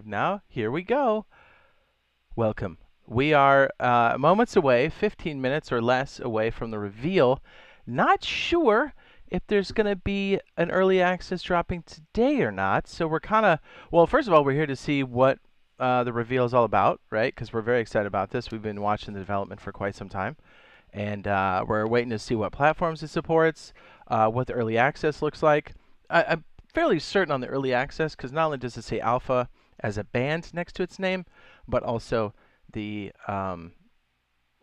Now, here we go. Welcome. We are moments away, 15 minutes or less away from the reveal. Not sure if there's going to be an early access dropping today or not. So we're kind of, well, first of all, we're here to see what the reveal is all about, right? Because we're very excited about this. We've been watching the development for quite some time. And we're waiting to see what platforms it supports, what the early access looks like. I'm fairly certain on the early access because not only does it say alpha as a band next to its name, but also the on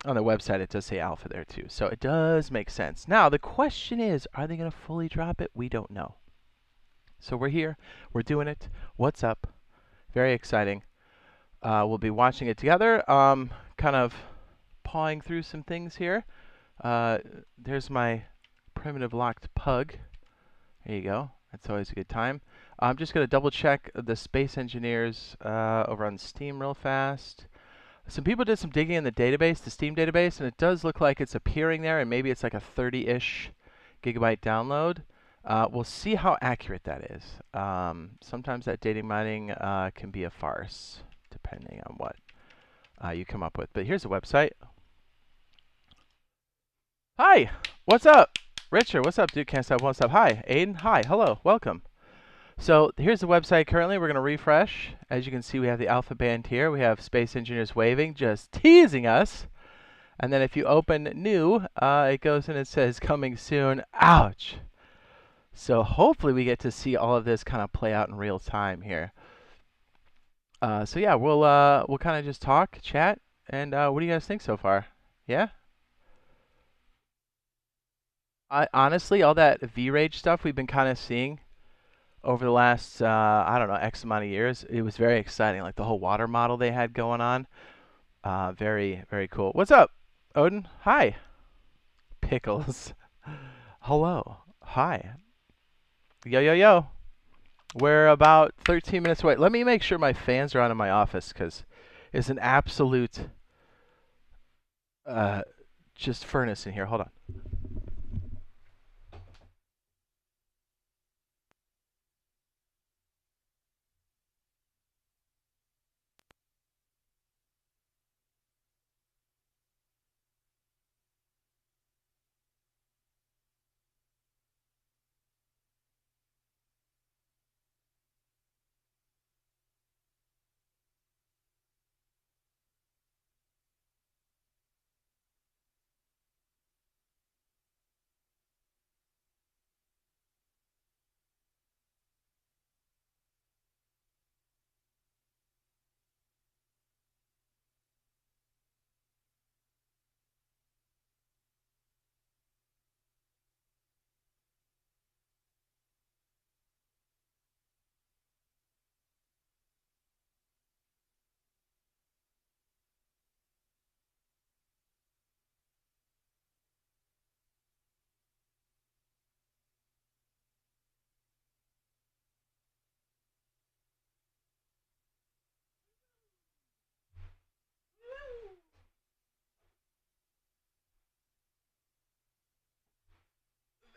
the website it does say alpha there too. So it does make sense. Now the question is, are they going to fully drop it? We don't know. So we're here, we're doing it. What's up? Very exciting. We'll be watching it together. Kind of pawing through some things here. There's my primitive locked pug. There you go. That's always a good time. I'm just going to double check the Space Engineers over on Steam real fast. Some people did some digging in the database, the Steam database, and it does look like it's appearing there, and maybe it's like a 30-ish gigabyte download. We'll see how accurate that is. Sometimes that data mining can be a farce, depending on what you come up with. But here's the website. Hi, what's up? Richard, what's up, dude? Can't stop, won't stop. Hi, Aiden. Hi, hello, welcome. So here's the website currently. We're going to refresh. As you can see, we have the alpha band here. We have Space Engineers waving, just teasing us. And then if you open new, it goes in and says coming soon. Ouch. So hopefully we get to see all of this kind of play out in real time here. So yeah, we'll kind of just talk, chat, and what do you guys think so far? Yeah? Honestly, all that V-Rage stuff we've been kind of seeing over the last, I don't know, X amount of years, it was very exciting. Like the whole water model they had going on. Very, very cool. What's up, Odin? Hi. Pickles. Hello. Hi. Yo, yo, yo. We're about 13 minutes away. Let me make sure my fans are on in my office because it's an absolute just furnace in here. Hold on.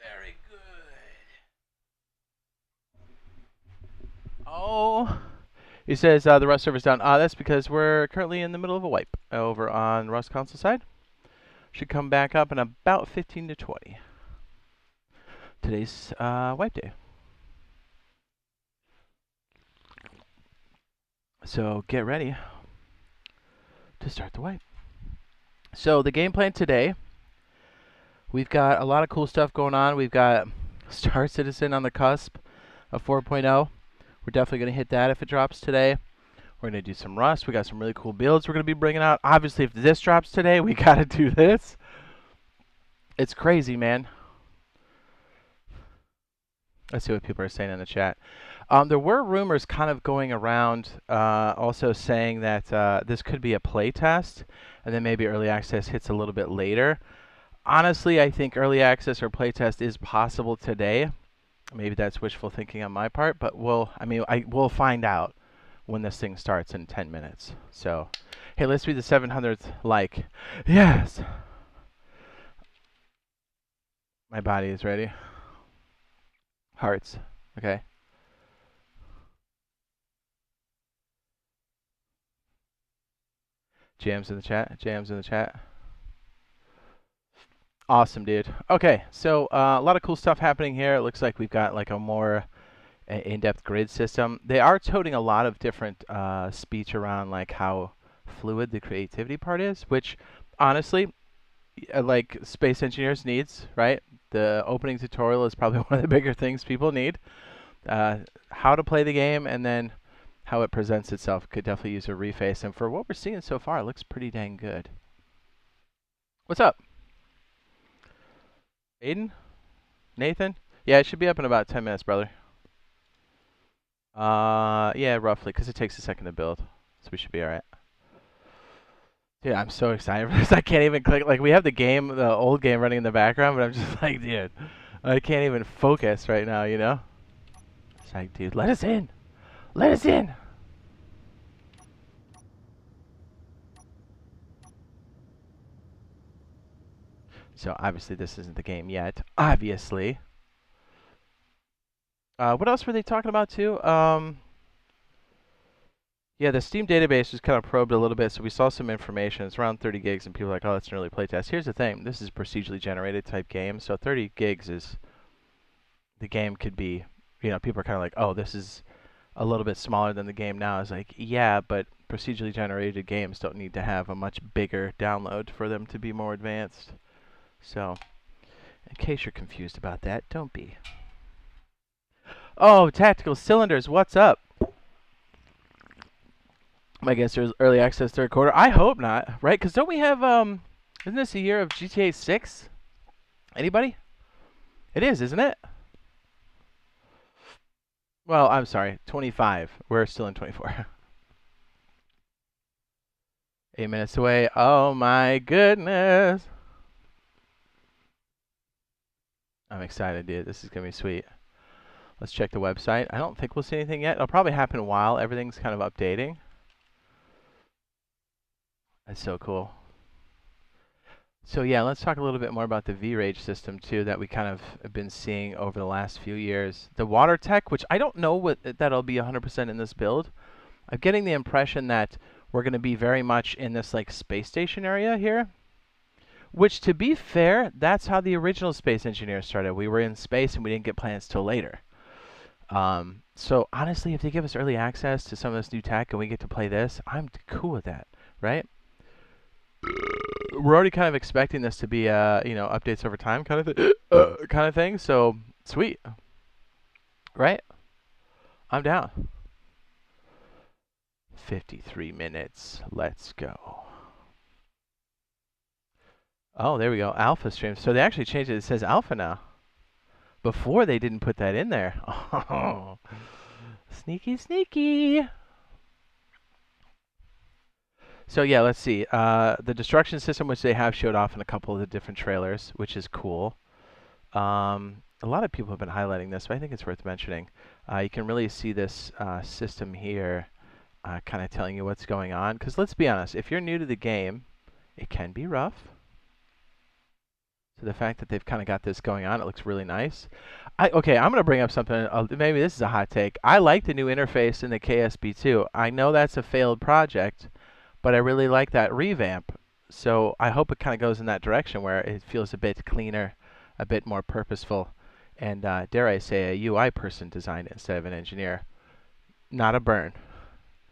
Very good. Oh, he says the Rust server's down. That's because we're currently in the middle of a wipe over on Rust console side. Should come back up in about 15 to 20. Today's wipe day. So get ready to start the wipe. So the game plan today, we've got a lot of cool stuff going on. We've got Star Citizen on the cusp of 4.0. We're definitely going to hit that if it drops today. We're going to do some Rust. We got some really cool builds we're going to be bringing out. Obviously, if this drops today, we got to do this. It's crazy, man. Let's see what people are saying in the chat. There were rumors kind of going around also saying that this could be a play test, and then maybe early access hits a little bit later. Honestly, I think early access or play test is possible today. Maybe that's wishful thinking on my part, but we'll find out when this thing starts in 10 minutes. So, hey, let's read the 700th like. Yes! My body is ready. Hearts. Okay. Jams in the chat. Jams in the chat. Awesome, dude. Okay, so a lot of cool stuff happening here. It looks like we've got like a more in-depth grid system. They are toting a lot of different speech around like how fluid the creativity part is, which honestly, like space engineers needs, right? The opening tutorial is probably one of the bigger things people need. How to play the game and then how it presents itself could definitely use a reface. And for what we're seeing so far, it looks pretty dang good. What's up? Aiden? Nathan? Yeah, it should be up in about 10 minutes, brother. Yeah, roughly, because it takes a second to build. So we should be alright. Dude, I'm so excited for this. I can't even click. Like, we have the game, the old game running in the background, but I'm just like, dude, I can't even focus right now, you know? It's like, dude, let us in. Let us in. So, obviously, this isn't the game yet. Obviously. What else were they talking about, too? Yeah, the Steam database was kind of probed a little bit, so we saw some information. It's around 30 gigs, and people are like, oh, that's an early playtest. Here's the thing. This is procedurally generated type game, so 30 gigs is... The game could be... You know, people are kind of like, oh, this is a little bit smaller than the game now. It's like, yeah, but procedurally generated games don't need to have a much bigger download for them to be more advanced. So, in case you're confused about that, don't be. Oh, Tactical Cylinders, what's up? I guess there's early access third quarter. I hope not, right? Because don't we have, isn't this a year of GTA 6? Anybody? It is, isn't it? Well, I'm sorry, 25. We're still in 24. 8 minutes away. Oh my goodness. I'm excited, dude. This is going to be sweet. Let's check the website. I don't think we'll see anything yet. It'll probably happen while everything's kind of updating. That's so cool. So yeah, let's talk a little bit more about the V-Rage system too that we kind of have been seeing over the last few years. The water tech, which I don't know what that'll be 100% in this build. I'm getting the impression that we're going to be very much in this like space station area here. Which, to be fair, that's how the original space engineers started. We were in space and we didn't get plans till later. So honestly, if they give us early access to some of this new tech and we get to play this, I'm cool with that, right? We're already kind of expecting this to be, you know, updates over time kind of thing. So sweet, right? I'm down. 53 minutes. Let's go. Oh, there we go. Alpha streams. So they actually changed it. It says alpha now. Before they didn't put that in there. Oh, sneaky, sneaky. So yeah, let's see. The destruction system, which they have showed off in a couple of the different trailers, which is cool. A lot of people have been highlighting this, but I think it's worth mentioning. You can really see this system here kind of telling you what's going on. Because let's be honest, if you're new to the game, it can be rough. So the fact that they've kind of got this going on, it looks really nice. Okay, I'm going to bring up something. Maybe this is a hot take. I like the new interface in the KSB2. I know that's a failed project, but I really like that revamp. So I hope it kind of goes in that direction where it feels a bit cleaner, a bit more purposeful, and dare I say a UI person designed it instead of an engineer. Not a burn.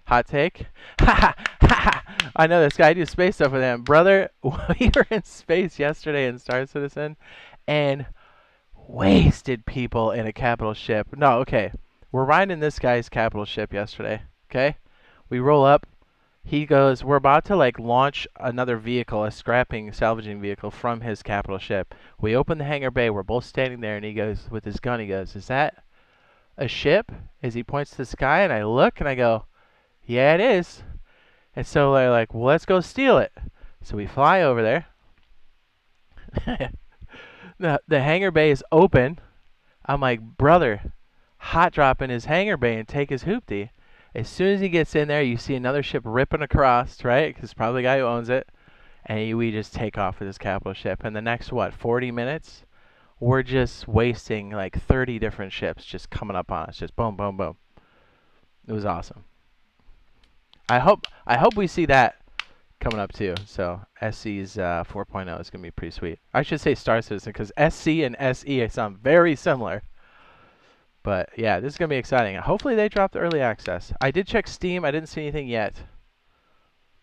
Hot take? I know this guy. I do space stuff with him. Brother, we were in space yesterday in Star Citizen and wasted people in a capital ship. No, okay. We're riding this guy's capital ship yesterday, okay? We roll up. He goes, we're about to like launch another vehicle, a scrapping, salvaging vehicle from his capital ship. We open the hangar bay. We're both standing there, and he goes, with his gun, he goes, is that a ship? As he points to the sky, and I look, and I go, yeah, it is. And so they're like, well, let's go steal it. So we fly over there. The hangar bay is open. I'm like, brother, hot drop in his hangar bay and take his hoopty. As soon as he gets in there, you see another ship ripping across, right? Because probably the guy who owns it. And we just take off with his capital ship. And the next, what, 40 minutes? We're just wasting like 30 different ships just coming up on us. Just boom, boom, boom. It was awesome. I hope we see that coming up too. So SC's 4.0 is gonna be pretty sweet. I should say Star Citizen because SC and SE sound very similar. But yeah, this is gonna be exciting. Hopefully they dropped early access. I did check Steam. I didn't see anything yet.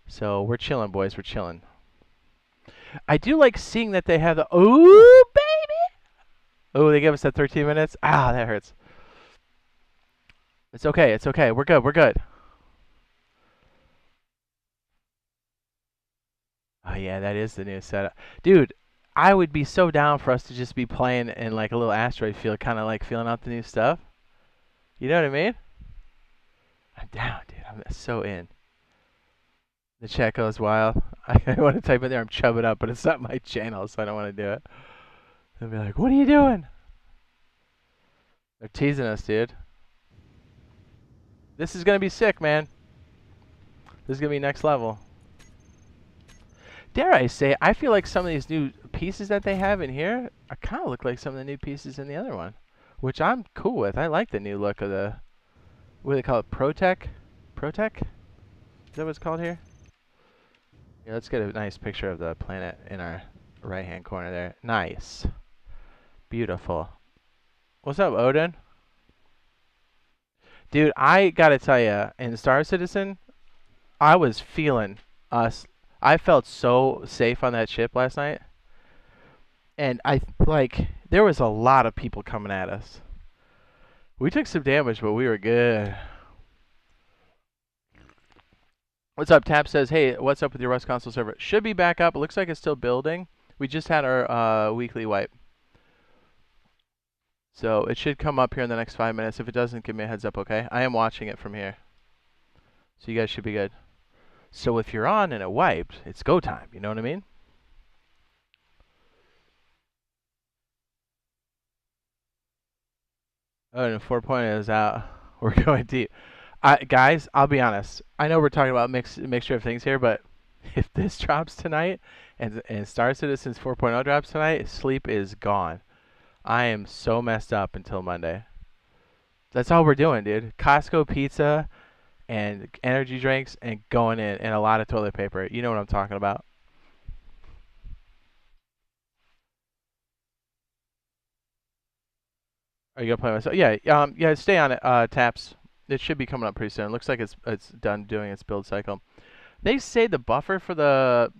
So we're chilling, boys. We're chilling. I do like seeing that they have the ooh baby. Oh, they give us that 13 minutes. Ah, that hurts. It's okay. It's okay. We're good. We're good. Oh yeah, that is the new setup, dude. I would be so down for us to just be playing in like a little asteroid field, kind of like feeling out the new stuff. You know what I mean? I'm down, dude. I'm so in. The chat goes wild. I want to type in there, I'm chubbing up, but it's not my channel, so I don't want to do it. They'll be like, what are you doing? They're teasing us, dude. This is going to be sick, man. This is going to be next level. Dare I say, I feel like some of these new pieces that they have in here kind of look like some of the new pieces in the other one, which I'm cool with. I like the new look of the, what do they call it, Protec? Protec? Is that what it's called here? Yeah, let's get a nice picture of the planet in our right-hand corner there. Nice. Beautiful. What's up, Odin? Dude, I gotta tell you, in Star Citizen, I was feeling us. I felt so safe on that ship last night. And there was a lot of people coming at us. We took some damage, but we were good. What's up? Tap says, hey, what's up with your Rust console server? Should be back up. It looks like it's still building. We just had our weekly wipe. So it should come up here in the next 5 minutes. If it doesn't, give me a heads up, okay? I am watching it from here. So you guys should be good. So if you're on and it wiped, it's go time. You know what I mean? Oh, and 4.0 is out. We're going deep. Guys, I'll be honest. I know we're talking about mixture of things here, but if this drops tonight and Star Citizen's 4.0 drops tonight, sleep is gone. I am so messed up until Monday. That's all we're doing, dude. Costco pizza and energy drinks and going in and a lot of toilet paper. You know what I'm talking about. Are you gonna play myself? Yeah, yeah. Stay on it, Taps. It should be coming up pretty soon. Looks like it's done doing its build cycle. They say the buffer for the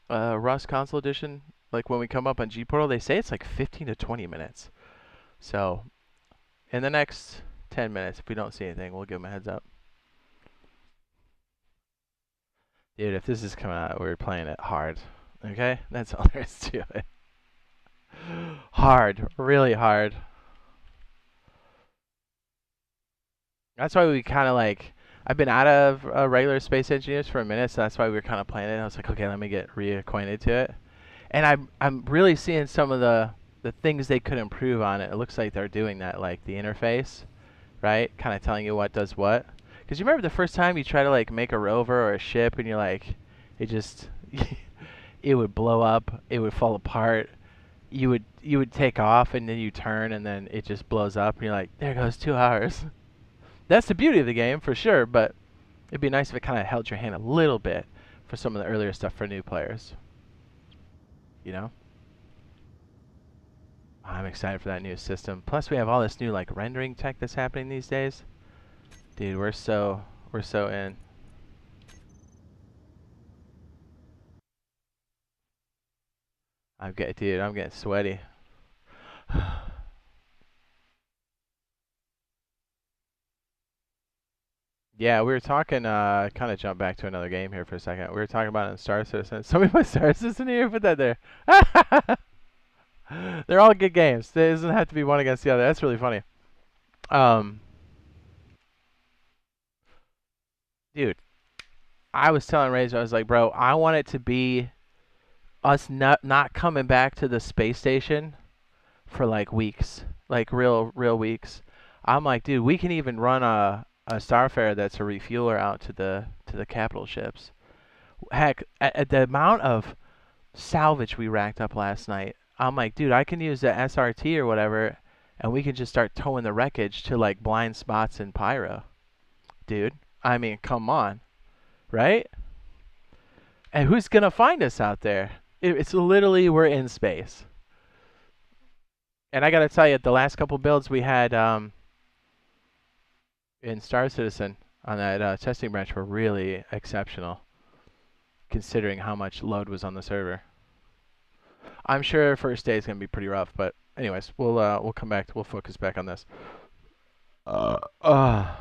Rust console edition, like when we come up on G Portal, they say it's like 15 to 20 minutes. So, in the next 10 minutes, if we don't see anything, we'll give them a heads up. Dude, if this is coming out, we're playing it hard. Okay? That's all there is to it. Hard. Really hard. That's why we kind of like, I've been out of regular Space Engineers for a minute, so that's why we were kind of playing it. I was like, okay, let me get reacquainted to it. And I'm really seeing some of the things they could improve on it. It looks like they're doing that, like the interface, right? Kind of telling you what does what. Because you remember the first time you try to like make a rover or a ship, and you're like, it just, it would blow up, it would fall apart. You would take off, and then you turn, and then it just blows up, and you're like, there goes 2 hours. That's the beauty of the game, for sure, but it'd be nice if it kind of held your hand a little bit for some of the earlier stuff for new players. You know? I'm excited for that new system. Plus, we have all this new like rendering tech that's happening these days. Dude, we're so in. I'm getting sweaty. Yeah, we were talking, kind of jump back to another game here for a second. We were talking about it in Star Citizen. Somebody put Star Citizen here, put that there. They're all good games. There doesn't have to be one against the other. That's really funny. Dude, I was telling Razor, I was like, bro, I want it to be us not coming back to the space station for like weeks, like real weeks. I'm like, dude, we can even run a Starfarer that's a refueler out to the capital ships. Heck, at the amount of salvage we racked up last night, I'm like, dude, I can use the SRT or whatever, and we can just start towing the wreckage to like blind spots in Pyro. Dude, I mean, come on, right? And who's gonna find us out there? It's literally we're in space. And I gotta tell you, the last couple builds we had in Star Citizen on that testing branch were really exceptional, considering how much load was on the server. I'm sure first day is gonna be pretty rough, but anyways, we'll come back. We'll focus back on this. I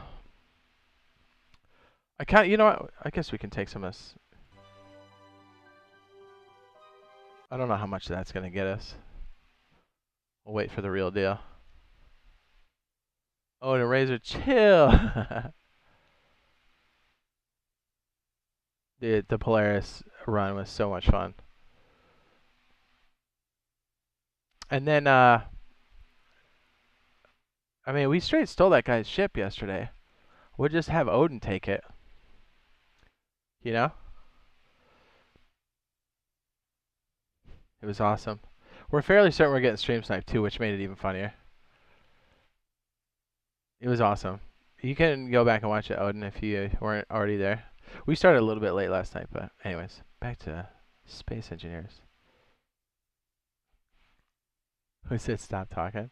can't. You know what? I guess we can take some of this. I don't know how much that's gonna get us. We'll wait for the real deal. Oh, and a Razor, chill. Dude, the Polaris run was so much fun. And then, I mean, we straight stole that guy's ship yesterday. We'll just have Odin take it. You know? It was awesome. We're fairly certain we're getting stream sniped too, which made it even funnier. It was awesome. You can go back and watch it, Odin, if you weren't already there. We started a little bit late last night, but anyways, back to space engineers. Who said stop talking?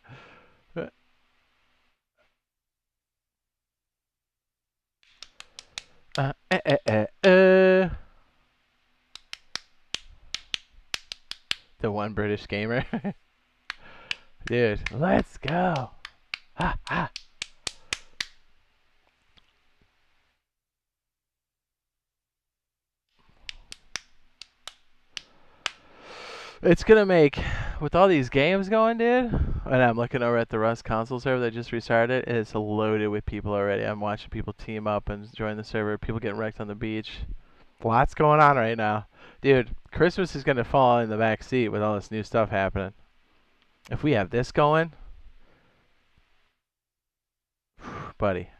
The one British gamer. Dude, let's go. Ha ha. It's gonna make, with all these games going, dude, and I'm looking over at the Rust console server that just restarted, it's loaded with people already. I'm watching people team up and join the server, people getting wrecked on the beach. Lots going on right now. Dude, Christmas is gonna fall in the back seat with all this new stuff happening. If we have this going, buddy.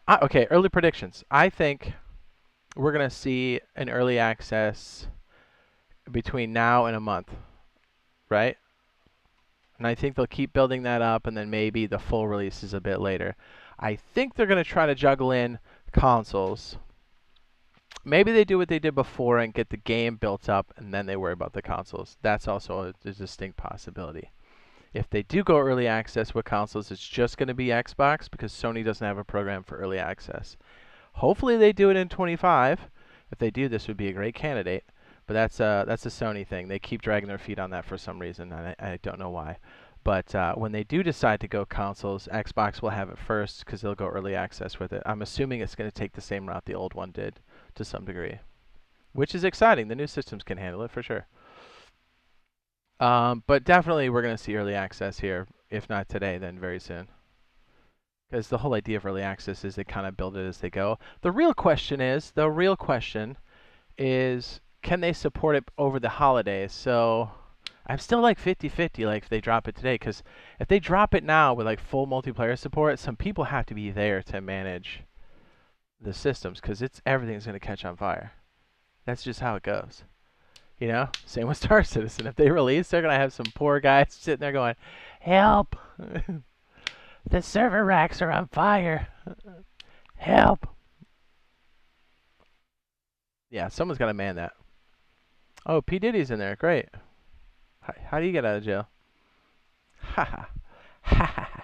Okay, early predictions. I think we're going to see an early access between now and a month, right? And I think they'll keep building that up, and then maybe the full release is a bit later. I think they're going to try to juggle in consoles. Maybe they do what they did before and get the game built up, and then they worry about the consoles. That's also a distinct possibility. If they do go early access with consoles, it's just going to be Xbox because Sony doesn't have a program for early access. Hopefully they do it in 25. If they do, this would be a great candidate. But that's a Sony thing. They keep dragging their feet on that for some reason, and I don't know why. But when they do decide to go consoles, Xbox will have it first because they'll go early access with it. I'm assuming it's going to take the same route the old one did to some degree, which is exciting. The new systems can handle it for sure. But definitely we're going to see early access here. If not today, then very soon. Because the whole idea of early access is they kind of build it as they go. The real question is, can they support it over the holidays? So I'm still like 50-50, like if they drop it today. Because if they drop it now with like full multiplayer support, some people have to be there to manage the systems. Because everything's going to catch on fire. That's just how it goes. You know? Same with Star Citizen. If they release, they're going to have some poor guys sitting there going, help! The server racks are on fire. Help. Yeah, someone's got to man that. Oh, P. Diddy's in there. Great. How do you get out of jail? Ha ha. Ha ha.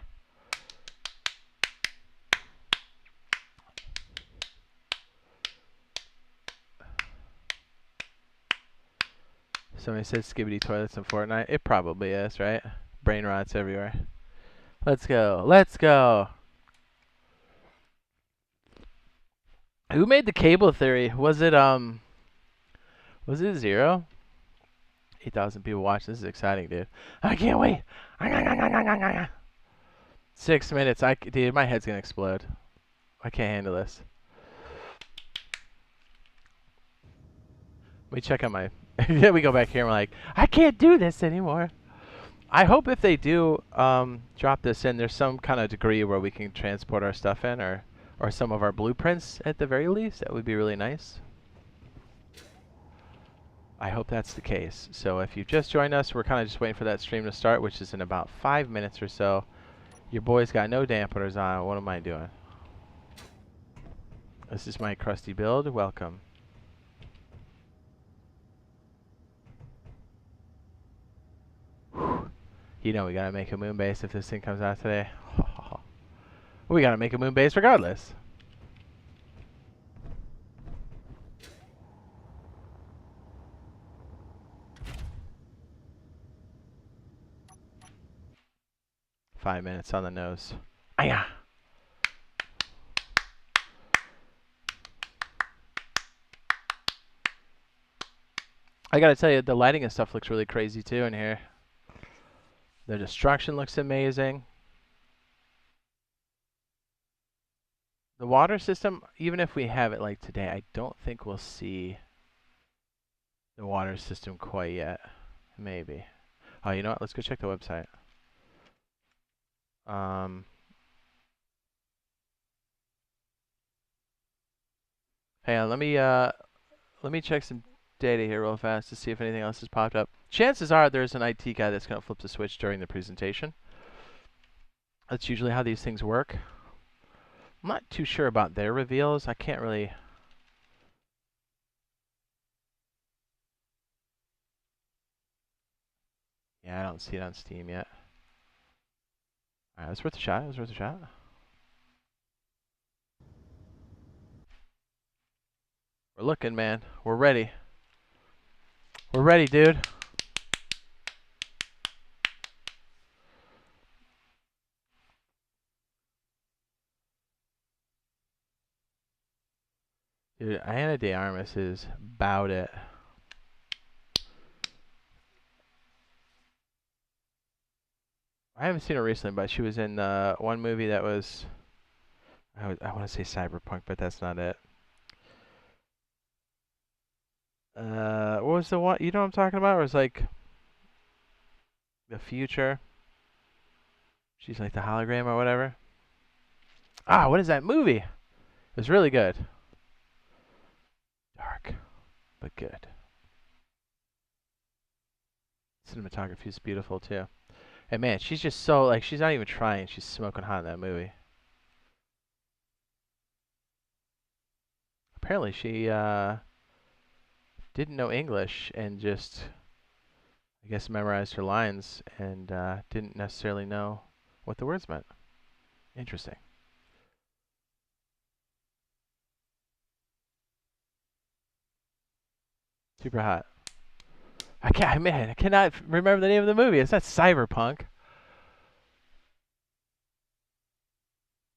Somebody said skibidi toilets in Fortnite. It probably is, right? Brain rots everywhere. Let's go. Let's go. Who made the cable theory? Was it Zero? 8,000 people watching. This is exciting, dude. I can't wait. 6 minutes. Dude, my head's gonna explode. I can't handle this. We check on my. Then we go back here and we're like, I can't do this anymore. I hope if they do drop this in, there's some kind of degree where we can transport our stuff in, or some of our blueprints at the very least. That would be really nice. I hope that's the case. So if you've just joined us, we're kind of just waiting for that stream to start, which is in about 5 minutes or so. Your boy's got no dampeners on. What am I doing? This is my crusty build. Welcome. You know we gotta make a moon base if this thing comes out today. We gotta make a moon base regardless. Five minutes on the nose. Aya! I gotta tell you, the lighting and stuff looks really crazy too in here. The destruction looks amazing. The water system, even if we have it like today, I don't think we'll see the water system quite yet. Maybe. Oh, you know what? Let's go check the website. Hang on, let me check some data here real fast to see if anything else has popped up. Chances are there's an IT guy that's going to flip the switch during the presentation. That's usually how these things work. I'm not too sure about their reveals. I can't really... Yeah, I don't see it on Steam yet. Alright, that's worth a shot. It was worth a shot. We're looking, man. We're ready. We're ready, dude. Dude, Ana de Armas is about it. I haven't seen her recently, but she was in one movie that was... I want to say cyberpunk, but that's not it. What was the one? You know what I'm talking about? It was like the future. She's like the hologram or whatever. Ah, what is that movie? It was really good. Dark, but good. Cinematography is beautiful too. And man, she's just so like she's not even trying. She's smoking hot in that movie. Apparently, she didn't know English and just, I guess, memorized her lines and didn't necessarily know what the words meant. Interesting. Super hot. I cannot remember the name of the movie. It's not cyberpunk.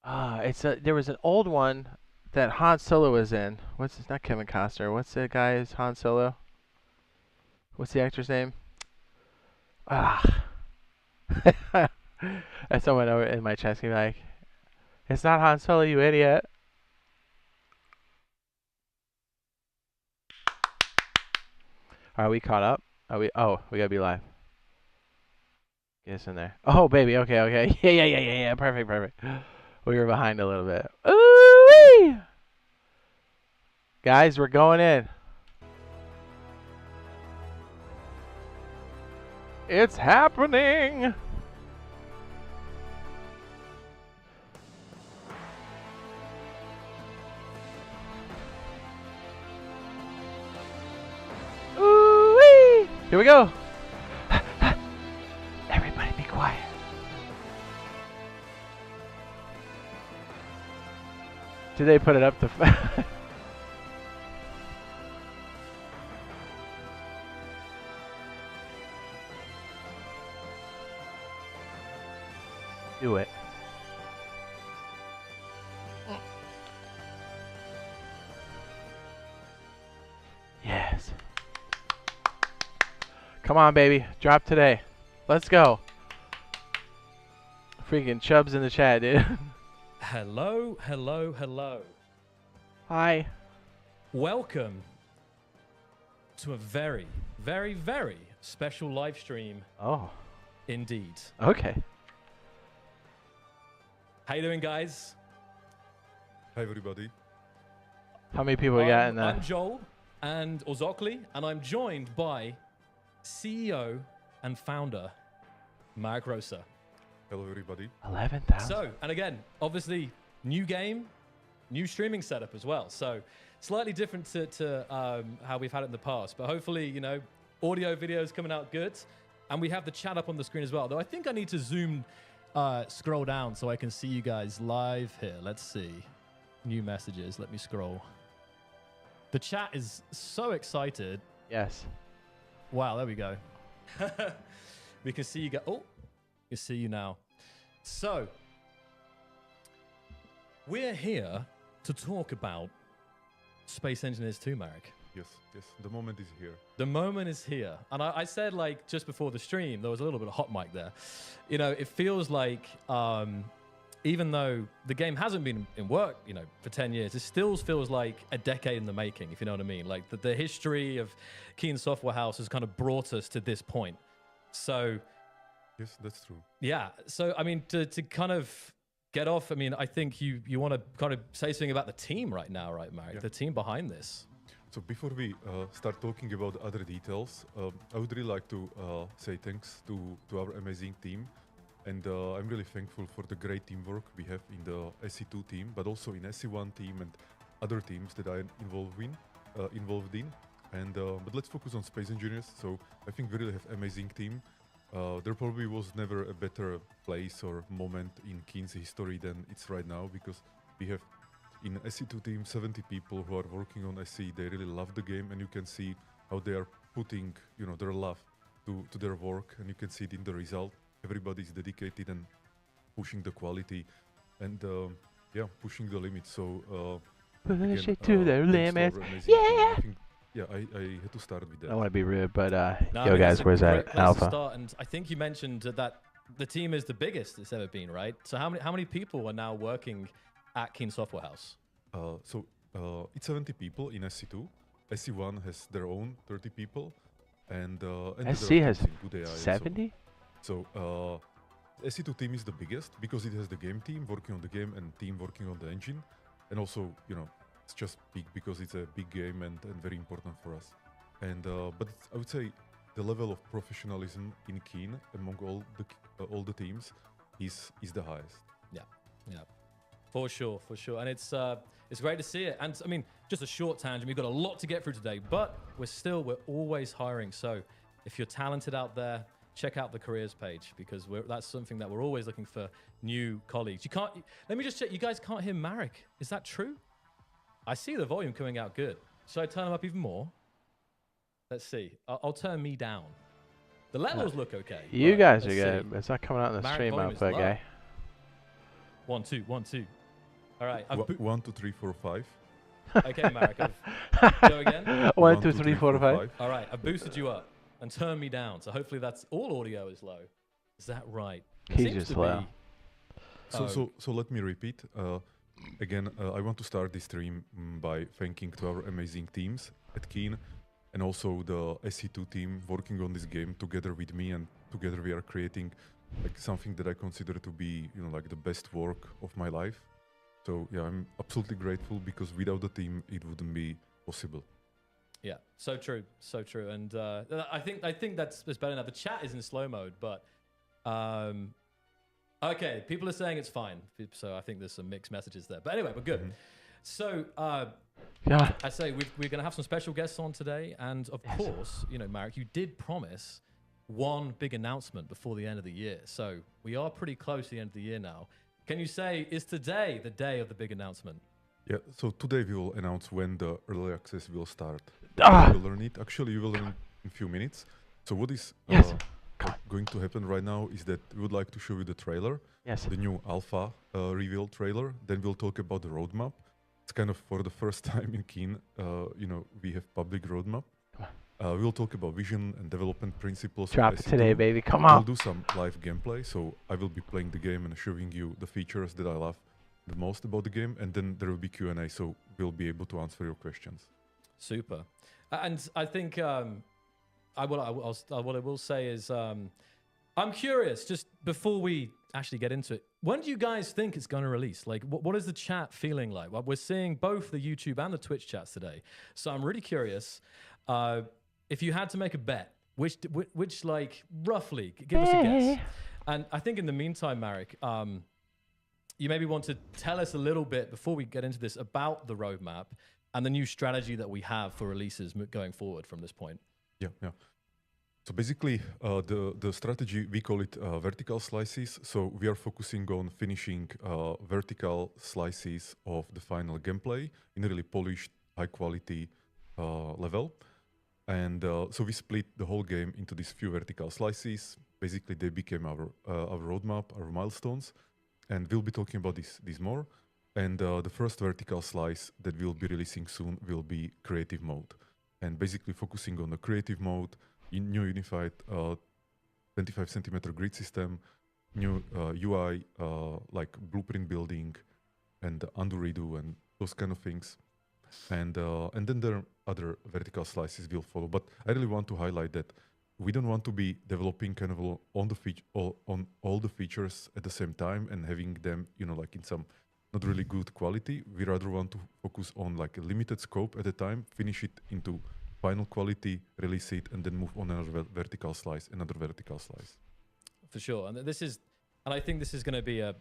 There was an old one that Han Solo was in. Not Kevin Costner. What's the guy's Han Solo? What's the actor's name? Ah. That's someone over in my chat can be like, it's not Han Solo, you idiot. Are we caught up? Oh, we gotta be live. Get us in there. Oh, baby. Okay. Yeah. Perfect. We were behind a little bit. Ooh-wee! Guys, we're going in. It's happening. Ooh-wee! Here we go. Everybody be quiet. Did they put it up to... Do it. Yes. Come on, baby. Drop today. Let's go. Freaking Chubb's in the chat, dude. Hello. Hi. Welcome to a very special live stream. Oh. Indeed. Okay. How you doing, guys? Hi, everybody. How many people we got in there? I'm Joel and Ozokli, and I'm joined by CEO and founder Mark Rosa. Hello, everybody. 11,000. So, and again, obviously, new game, new streaming setup as well. So slightly different to how we've had it in the past. But hopefully, you know, audio, videos coming out good. And we have the chat up on the screen as well. Though I think I need to scroll down so I can see you guys live here. Let's see. New messages. Let me scroll. The chat is so excited. Yes. Wow, there we go. We can see you go. Oh, we can see you now. So, we're here to talk about Space Engineers 2, Marek. Yes, yes. The moment is here. The moment is here. And I said, like, just before the stream, there was a little bit of hot mic there. You know, it feels like, even though the game hasn't been in work, you know, for 10 years, it still feels like a decade in the making, if you know what I mean. Like, the history of Keen Software House has kind of brought us to this point. So... Yes, that's true. Yeah. So, I mean, to kind of get off, I mean, I think you want to kind of say something about the team right now, right, Marek? Yeah. The team behind this. So before we start talking about other details, I would really like to say thanks to our amazing team. And I'm really thankful for the great teamwork we have in the SE2 team, but also in SE1 team and other teams that I'm involved in. And but let's focus on Space Engineers. So I think we really have amazing team. There probably was never a better place or moment in Keen's history than it's right now, because we have in SE2 team 70 people who are working on SE. They really love the game, and you can see how they are putting, you know, their love to their work, and you can see it in the result. Everybody is dedicated and pushing the quality, and yeah, pushing the limits. So Push again, it to the thanks limits. our amazing team. Yeah. I think, yeah, I had to start with I that. don't want to be rude, but No, I yo, mean, guys, it's a where's great that place to alpha? start. And I think you mentioned that the team is the biggest it's ever been, right? So how many people are now working at Keen Software House? So it's 70 people in SE2. SE1 has their own 30 people, and SC has 70? So SE2 team is the biggest because it has the game team working on the game and team working on the engine, and also, you know, it's just big because it's a big game and very important for us. And but I would say the level of professionalism in Keen among all the teams is the highest. Yeah, for sure. And it's great to see it. And I mean, just a short tangent. We've got a lot to get through today, but we're always hiring. So if you're talented out there, check out the careers page, because that's something that we're always looking for new colleagues. You can't. Let me just check. You guys can't hear Marek. Is that true? I see the volume coming out good. Should I turn them up even more? Let's see. I'll turn me down. The levels look okay. You but guys are let's good. see. It's not coming out in the Marek stream volume is output, low. guy. 1, 2, 1, 2. All right. 1, 2, 3, 4, 5. Okay, Marek. Go again. 1, 2, 3, 4, 5. All right. I've boosted you up and turned me down. So hopefully that's all audio is low. Is that right? He's Seems just to low. be- So let me repeat. Again, I want to start this stream by thanking to our amazing teams at Keen, and also the SE2 team working on this game together with me, and together we are creating like something that I consider to be, you know, like the best work of my life. So yeah, I'm absolutely grateful, because without the team it wouldn't be possible. Yeah, so true. And I think that's better now. The chat is in slow mode, but okay, people are saying it's fine. So I think there's some mixed messages there. But anyway, we're good. Mhm. So Yeah. I say we're going to have some special guests on today, and of course, you know, Marek, you did promise one big announcement before the end of the year. So we are pretty close to the end of the year now. Can you say, is today the day of the big announcement? Yeah, so today we will announce when the early access will start. Ah! You will learn it. Actually, you will learn in a few minutes. So what is Yes. going to happen right now is that we would like to show you the trailer, Yes. the new alpha reveal trailer. Then we'll talk about the roadmap. It's kind of for the first time in Keen, you know, we have public roadmap. We'll talk about vision and development principles. of Drop it SE2. today, baby. Come We'll on. do some live gameplay. So I will be playing the game and showing you the features that I love the most about the game, and then there will be Q&A, so we'll be able to answer your questions. Super. And I think what I will say is I'm curious, just before we actually get into it, when do you guys think it's going to release? Like, what is the chat feeling like? Well, we're seeing both the YouTube and the Twitch chats today. So I'm really curious. If you had to make a bet, which like, roughly, give us a guess. And I think in the meantime, Marek, you maybe want to tell us a little bit before we get into this about the roadmap and the new strategy that we have for releases going forward from this point. Yeah, yeah. So basically, the strategy, we call it vertical slices. So we are focusing on finishing vertical slices of the final gameplay in a really polished, high quality level. And so we split the whole game into these few vertical slices. Basically, they became our roadmap, our milestones. And we'll be talking about these more. And the first vertical slice that we'll be releasing soon will be creative mode. And basically focusing on the creative mode, new unified 25 centimeter grid system, new UI like blueprint building and undo redo and those kind of things. And then there are other vertical slices will follow. But I really want to highlight that we don't want to be developing kind of on all the features at the same time and having them, like in some not really good quality. We rather want to focus on like a limited scope at a time, finish it into final quality, release it, and then move on another vertical slice, another vertical slice. For sure, and I think this is going to be a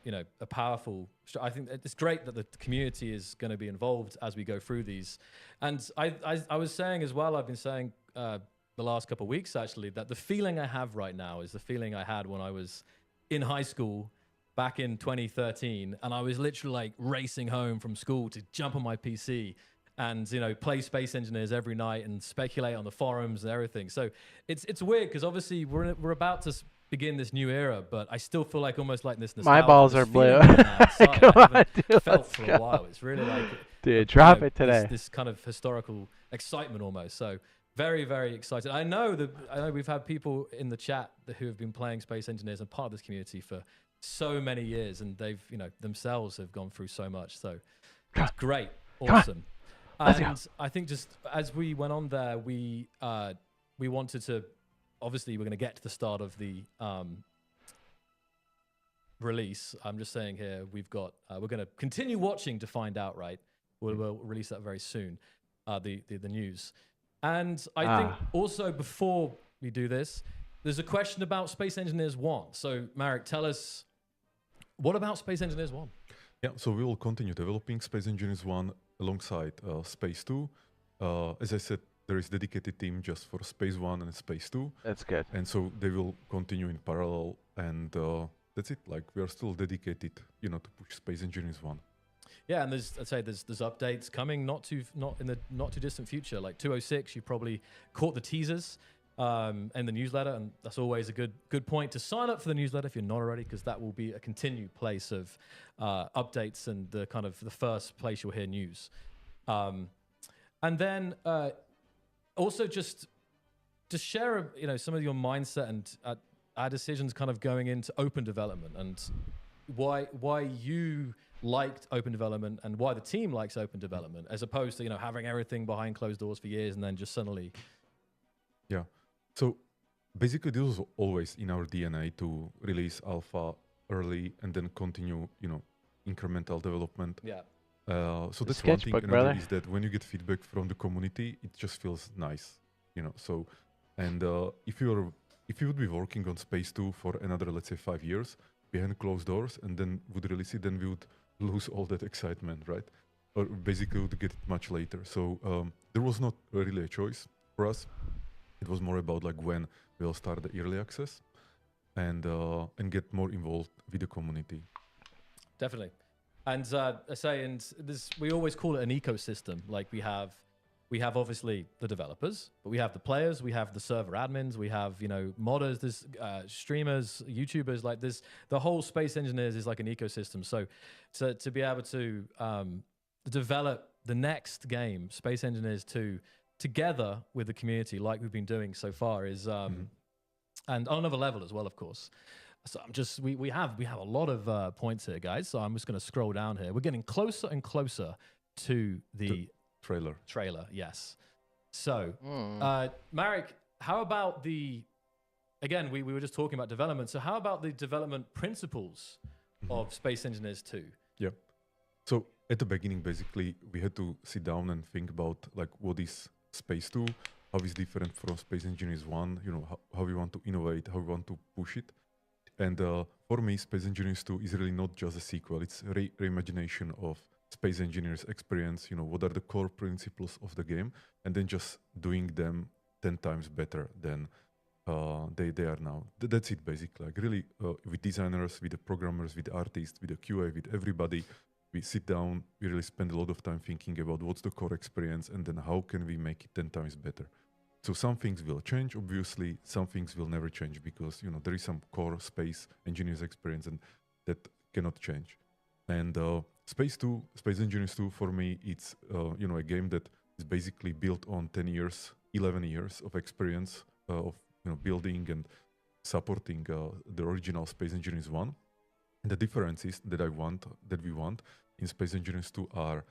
powerful. I think it's great that the community is going to be involved as we go through these. And I was saying as well, I've been saying the last couple of weeks actually, that the feeling I have right now is the feeling I had when I was in high school back in 2013, and I was literally like racing home from school to jump on my PC and play Space Engineers every night and speculate on the forums and everything. So it's weird because obviously we're about to begin this new era, but I still feel like almost like this nostalgia. My balls are blue. Come on, dude, felt for a while. It's really like dude, drop it today. This kind of historical excitement almost. So very, very excited. I know we've had people in the chat who have been playing Space Engineers and part of this community for so many years, and they've themselves have gone through so much. So it's great, awesome. And I think just as we went on there, we wanted to, obviously we're going to get to the start of the release. I'm just saying here, we're going to continue watching to find out, right? We'll release that very soon, the news. And I think also before we do this, there's a question about Space Engineers 1. So Marek, tell us, what about Space Engineers 1? Yeah, so we will continue developing Space Engineers 1 alongside Space 2. As I said, there is a dedicated team just for Space 1 and Space 2. That's good. And so they will continue in parallel, and that's it. Like, we are still dedicated, to push Space Engineers 1. Yeah, and there's updates coming not in the not too distant future. Like 206, you probably caught the teasers in the newsletter, and that's always a good point to sign up for the newsletter if you're not already, because that will be a continued place of updates and the first place you'll hear news. And then also just share some of your mindset and our decisions kind of going into open development and why you liked open development and why the team likes open development as opposed to having everything behind closed doors for years and then just suddenly. Yeah. So basically this was always in our DNA to release alpha early and then continue, incremental development. Yeah. So that's one thing. Another is that when you get feedback from the community, it just feels nice, So, and if you would be working on Space 2 for another, let's say, 5 years behind closed doors, and then would release it, then we would lose all that excitement, right? Or basically would get it much later. So there was not really a choice for us. It was more about like when we'll start the early access and get more involved with the community. Definitely. And we always call it an ecosystem. Like we have obviously the developers, but we have the players, we have the server admins, we have modders, there's streamers, YouTubers. Like the whole Space Engineers is like an ecosystem. So to be able to develop the next game, Space Engineers 2, together with the community, like we've been doing so far, is and on another level as well, of course. So we have a lot of points here, guys. So I'm just going to scroll down here. We're getting closer and closer to the trailer, yes. So, Marek, how about again, we were just talking about development. So how about the development principles of Space Engineers 2? Yeah. So at the beginning, basically, we had to sit down and think about like what is Space 2, how is different from Space Engineers 1, how we want to innovate, how we want to push it. And for me, Space Engineers 2 is really not just a sequel. It's a reimagination of Space Engineers experience. What are the core principles of the game, and then just doing them 10 times better than they are now. That's it, basically. Like really, with designers, with the programmers, with the artists, with the QA, with everybody, we sit down, we really spend a lot of time thinking about what's the core experience and then how can we make it 10 times better. So some things will change, obviously. Some things will never change because, there is some core Space Engineers experience and that cannot change. And Space Engineers 2, for me, it's, a game that is basically built on 10 years, 11 years of experience of building and supporting the original Space Engineers 1. And the differences that we want in Space Engineers 2 are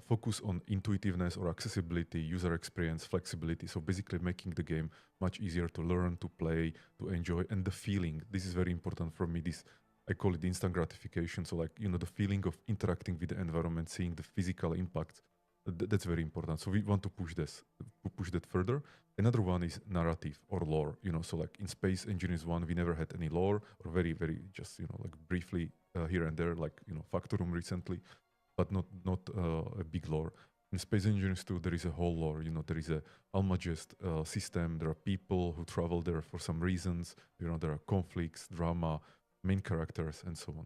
focus on intuitiveness or accessibility, user experience, flexibility. So basically making the game much easier to learn, to play, to enjoy, and the feeling. This is very important for me. I call it instant gratification. So the feeling of interacting with the environment, seeing the physical impact. That's very important. So we want to push that further. Another one is narrative or lore. So in Space Engineers 1, we never had any lore, or very, very just briefly here and there, Factorum recently, but not a big lore. In Space Engineers 2, there is a whole lore. There is a Almagest system. There are people who travel there for some reasons. There are conflicts, drama, main characters, and so on.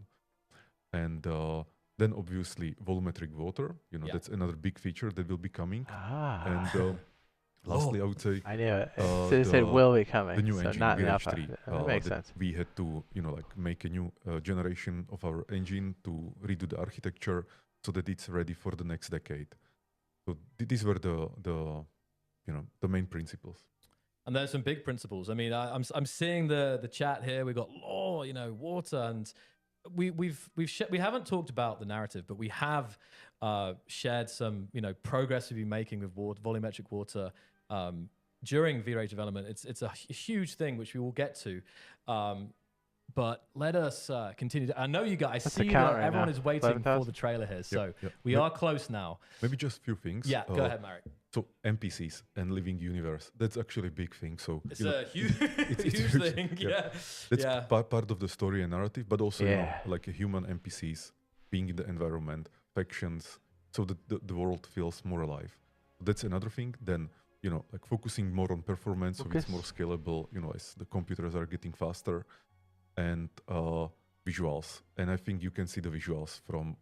And then obviously volumetric water, that's another big feature that will be coming. And lastly, I would say I knew it. It said will be coming. The new so engine, not in VH3, alpha. That makes sense. We had to, make a new generation of our engine to redo the architecture so that it's ready for the next decade. So these were the main principles. And there's some big principles. I mean, I'm seeing the chat here. We've got lore, water, and we haven't talked about the narrative, but we have shared some progress we've been making with volumetric water during V-Ray development. It's a huge thing which we will get to. But let us continue. I know you guys. I see that everyone is waiting for the trailer here, so we are close now. Maybe just a few things. Yeah, go ahead, Marek. So NPCs and living universe, that's actually a big thing. So it's a huge, huge thing. Yeah, that's part of the story and narrative, but also like a human NPCs being in the environment, factions, so that the world feels more alive. That's another thing. Then focusing more on performance, so it's more scalable. As the computers are getting faster, and visuals. And I think you can see the visuals from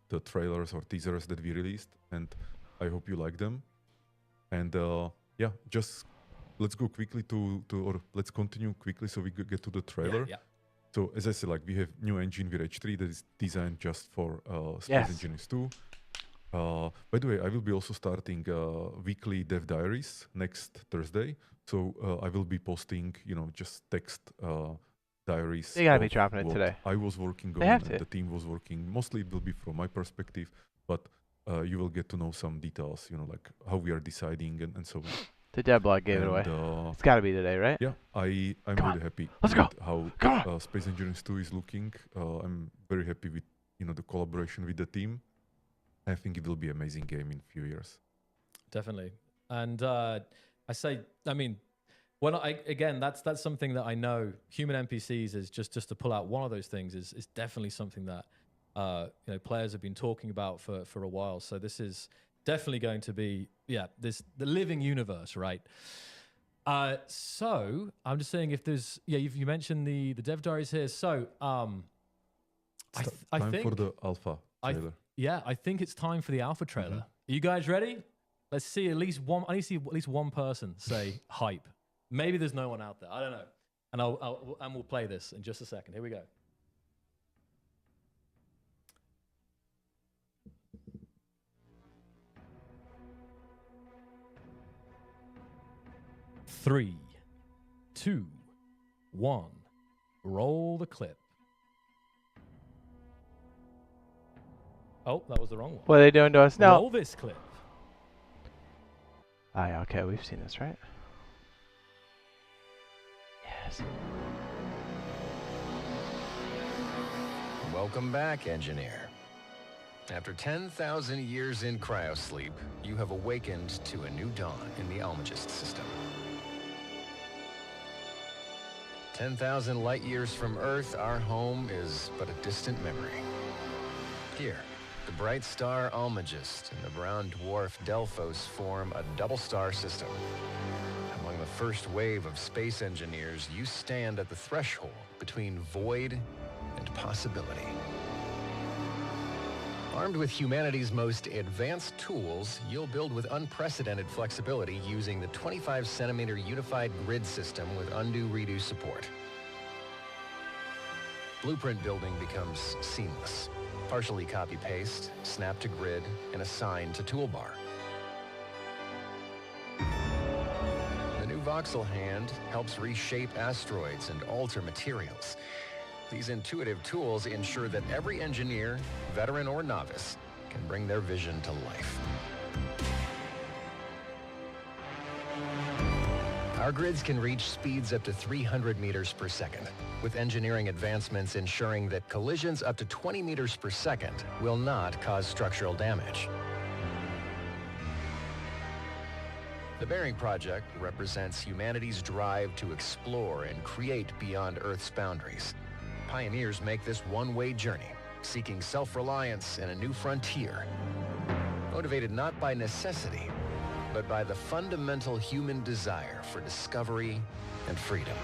the trailers or teasers that we released, and I hope you like them. And just let's go quickly or let's continue quickly so we get to the trailer. Yeah. So as I said, we have new engine VH3 that is designed just for Space Engineers 2. By the way, I will be also starting weekly dev diaries next Thursday. So I will be posting, just text diaries. You gotta be dropping it today. I was working on, and the team was working. Mostly it will be from my perspective, but you will get to know some details, like how we are deciding and so on. The dev blog gave it away. It's got to be today, right? Yeah, I'm really happy with how Space Engineers 2 is looking. I'm very happy with the collaboration with the team. I think it will be an amazing game in a few years. Definitely. And again, that's something that I know. Human NPCs is just to pull out one of those things is definitely something that players have been talking about for a while. So this is definitely going to be the living universe, right? So I'm just saying if there's you mentioned the dev diaries here. So I think for the alpha trailer. I think it's time for the alpha trailer. Are you guys ready? Let's see at least one. I need to see at least one person say hype. Maybe there's no one out there. I don't know. And we'll play this in just a second. Here we go. Three, 2, 1. Roll the clip. Oh, that was the wrong one. What are they doing to us now? Roll this clip. Okay, we've seen this, right? Yes. Welcome back, engineer. After 10,000 years in cryosleep, you have awakened to a new dawn in the Almagest system. 10,000 light years from Earth, our home is but a distant memory. Here, the bright star Almagest and the brown dwarf Delphos form a double-star system. Among the first wave of space engineers, you stand at the threshold between void and possibility. Armed with humanity's most advanced tools, you'll build with unprecedented flexibility using the 25-centimeter unified grid system with undo-redo support. Blueprint building becomes seamless. Partially copy-paste, snap to grid, and assign to toolbar. The new voxel hand helps reshape asteroids and alter materials. These intuitive tools ensure that every engineer, veteran or novice, can bring their vision to life. Our grids can reach speeds up to 300 meters per second, with engineering advancements ensuring that collisions up to 20 meters per second will not cause structural damage. The Bearing Project represents humanity's drive to explore and create beyond Earth's boundaries. Pioneers make this one-way journey, seeking self-reliance and a new frontier. Motivated not by necessity, but by the fundamental human desire for discovery and freedom.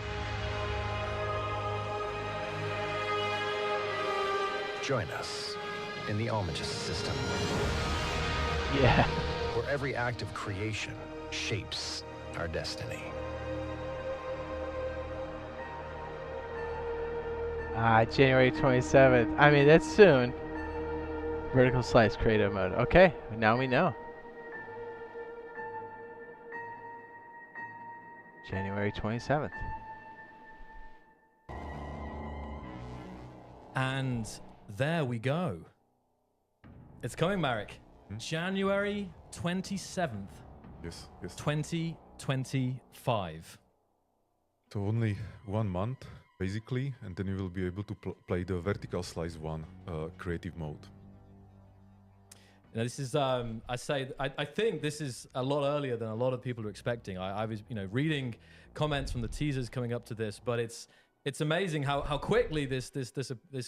Join us in the Almagest system. Yeah. Where every act of creation shapes our destiny. January 27th. I mean, that's soon. Vertical slice creative mode. Okay, now we know. January 27th. And there we go. It's coming, Marek. January 27th, Yes, yes. 2025. So only 1 month, basically, and then you will be able to play the vertical slice one creative mode. You know, this is, I think this is a lot earlier than a lot of people are expecting. I was, reading comments from the teasers coming up to this, but it's amazing how quickly this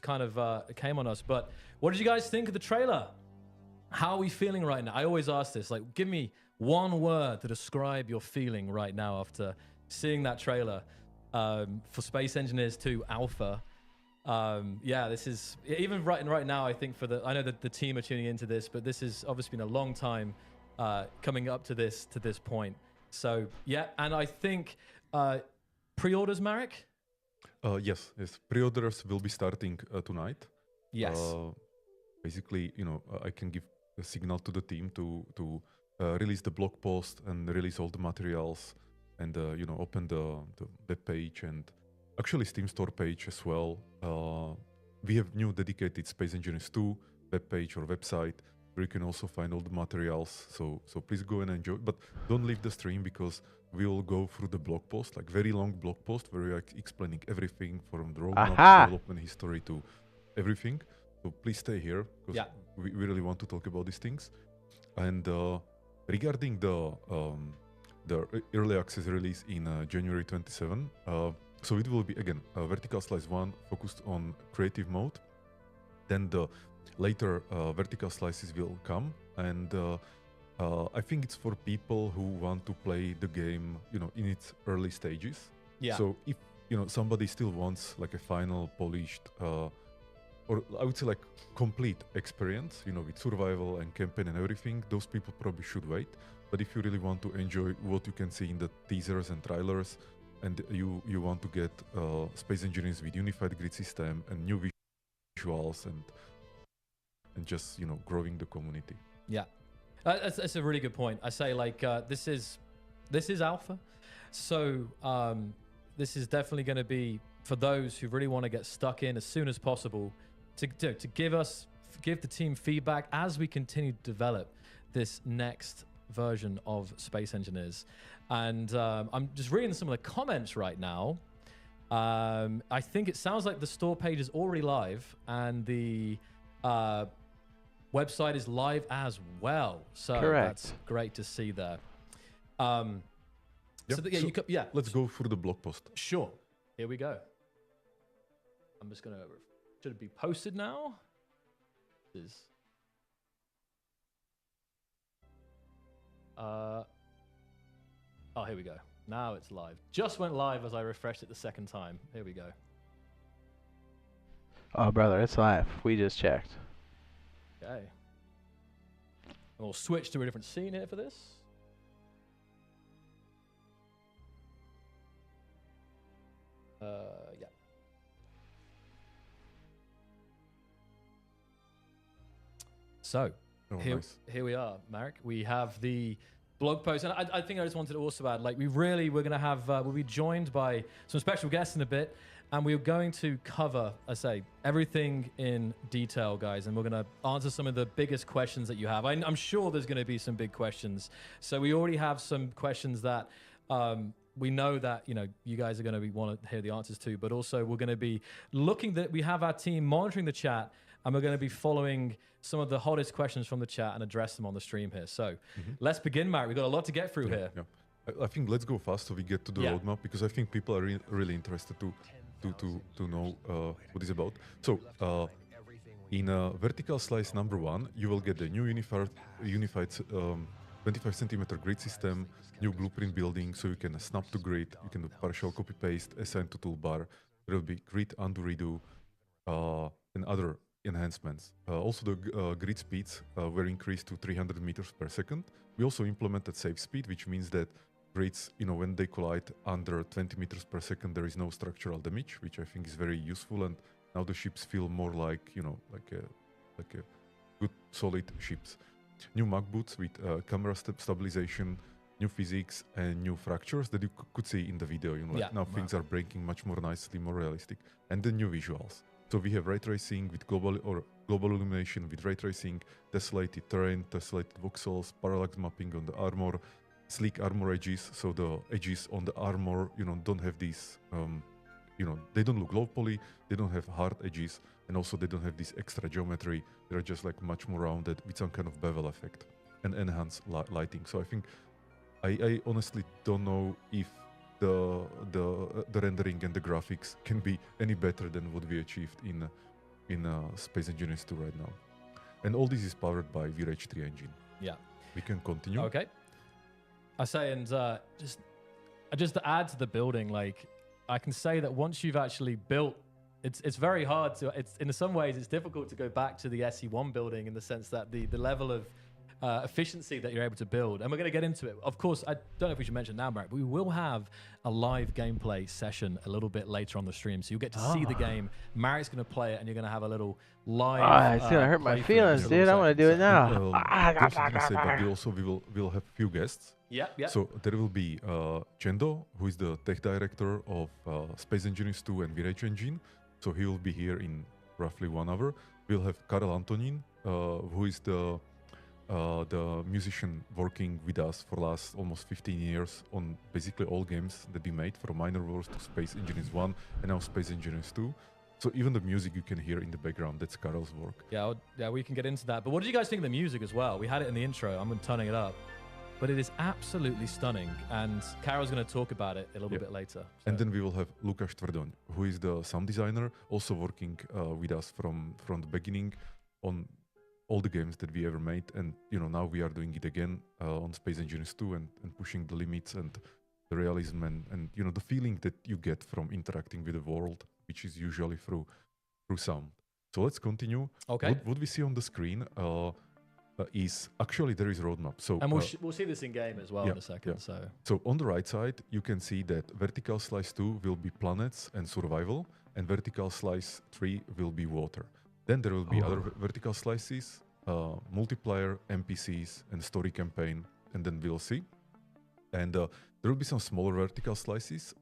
kind of came on us. But what did you guys think of the trailer? How are we feeling right now? I always ask this, like, give me one word to describe your feeling right now after seeing that trailer for Space Engineers 2 Alpha. Yeah, this is even right now. I think I know that the team are tuning into this, but this has obviously been a long time coming up to this point. So yeah, and I think pre-orders, Marek. Yes. Pre-orders will be starting tonight. Yes. Basically, I can give a signal to the team to release the blog post and release all the materials, and open the web page and actually Steam store page as well. We have new dedicated Space Engineers 2 web page or website where you can also find all the materials. So please go and enjoy, but don't leave the stream because we will go through the blog post, like very long blog post where we are explaining everything from the roadmap, development history to everything. So please stay here because we really want to talk about these things. And regarding the early access release in January 27, so it will be again vertical slice 1 focused on creative mode. Then the later vertical slices will come, and I think it's for people who want to play the game, in its early stages. Yeah. So if somebody still wants like a final polished, or I would say like complete experience, with survival and campaign and everything, those people probably should wait. But if you really want to enjoy what you can see in the teasers and trailers, and you want to get Space Engineers with unified grid system and new visuals and just growing the community. Yeah, that's a really good point. I say this is alpha, so this is definitely going to be for those who really want to get stuck in as soon as possible to give the team feedback as we continue to develop this next version of Space Engineers. And I'm just reading some of the comments right now. I think it sounds like the store page is already live and the website is live as well. So Correct. That's great to see there. Let's go through the blog post. Sure. here we go. I'm just gonna. Should it be posted now? Oh, here we go. Now it's live. Just went live as I refreshed it the second time. Here we go. Oh, brother, it's live. We just checked. Okay. We'll switch to a different scene here for this. Yeah. So, here we are, Marek. We have the blog post, and I think I just wanted to also add, like, we're going to have, we'll be joined by some special guests in a bit, and we're going to cover, I say, everything in detail, guys, and we're going to answer some of the biggest questions that you have. I'm sure there's going to be some big questions. So we already have some questions that we know that, you know, you guys are going to want to hear the answers to, but also we're going to be looking that we have our team monitoring the chat, and we're going to be following some of the hottest questions from the chat and address them on the stream here. So let's begin, Marek. We've got a lot to get through here. Yeah. I think let's go fast so we get to the roadmap, because I think people are really interested to know what it's about. So in vertical slice number 1, you will get the new unified 25 centimeter grid system, new blueprint building, so you can snap to grid, you can do partial copy paste, assign to toolbar. There will be grid undo redo and other enhancements. Also the grid speeds were increased to 300 meters per second. We also implemented safe speed, which means that grids, you know, when they collide under 20 meters per second, there is no structural damage, which I think is very useful. And now the ships feel more like, you know, like a good solid ships. New mag boots with camera stabilization, new physics, and new fractures that you could see in the video. You know, like now things are breaking much more nicely, more realistic, and the new visuals. So we have ray tracing with global illumination with ray tracing, tessellated terrain, tessellated voxels, parallax mapping on the armor, sleek armor edges. So the edges on the armor, you know, don't have these, you know, they don't look low poly, they don't have hard edges, and also they don't have this extra geometry. They're just like much more rounded with some kind of bevel effect and enhanced lighting. So I think I honestly don't know if the rendering and the graphics can be any better than what we achieved in Space Engineers 2 right now. And all this is powered by VRH3 engine. Yeah. We can continue. Okay. I say, and just to add to the building, like, I can say that once you've actually built, it's very hard to, in some ways it's difficult to go back to the SE1 building in the sense that the level of efficiency that you're able to build, and we're going to get into it. Of course, I don't know if we should mention now, Marek, but we will have a live gameplay session a little bit later on the stream, so you'll get to see the game. Marek's going to play it, and you're going to have a little live. It's going to hurt my feelings, dude. I want to do it now. We'll have a few guests. Yeah. So there will be Chendo, who is the tech director of Space Engineers 2 and VRH Engine. So he will be here in roughly 1 hour. We'll have Karel Antonin, who is the musician working with us for last almost 15 years on basically all games that we made, from Minor Wars to Space Engineers 1 and now Space Engineers 2. So even the music you can hear in the background, that's Karel's work. Yeah, we can get into that. But what did you guys think of the music as well? We had it in the intro. I'm turning it up. But it is absolutely stunning, and Karel's going to talk about it a little bit later. So. And then we will have Lukáš Tvrdoň, who is the sound designer, also working with us from the beginning on all the games that we ever made. And, you know, now we are doing it again on Space Engineers 2 and pushing the limits and the realism and, you know, the feeling that you get from interacting with the world, which is usually through sound. So let's continue. Okay. What we see on the screen is actually there is a roadmap. So and we'll see this in game as well in a second. So on the right side, you can see that vertical slice 2 will be planets and survival, and vertical slice 3 will be water. Then there will be other vertical slices, multiplayer, NPCs, and story campaign, and then we'll see. And there will be some smaller vertical slices,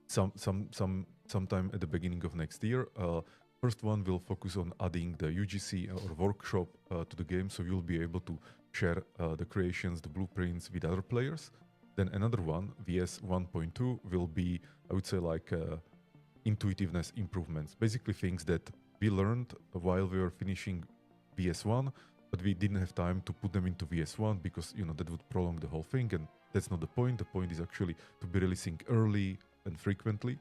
sometime at the beginning of next year. First one will focus on adding the UGC or workshop to the game, so you'll be able to share the creations, the blueprints with other players. Then another one, VS 1.2, will be, I would say, like intuitiveness improvements, basically things that we learned while we were finishing VS1, but we didn't have time to put them into VS1 because, you know, that would prolong the whole thing, and that's not the point. The point is actually to be releasing early and frequently.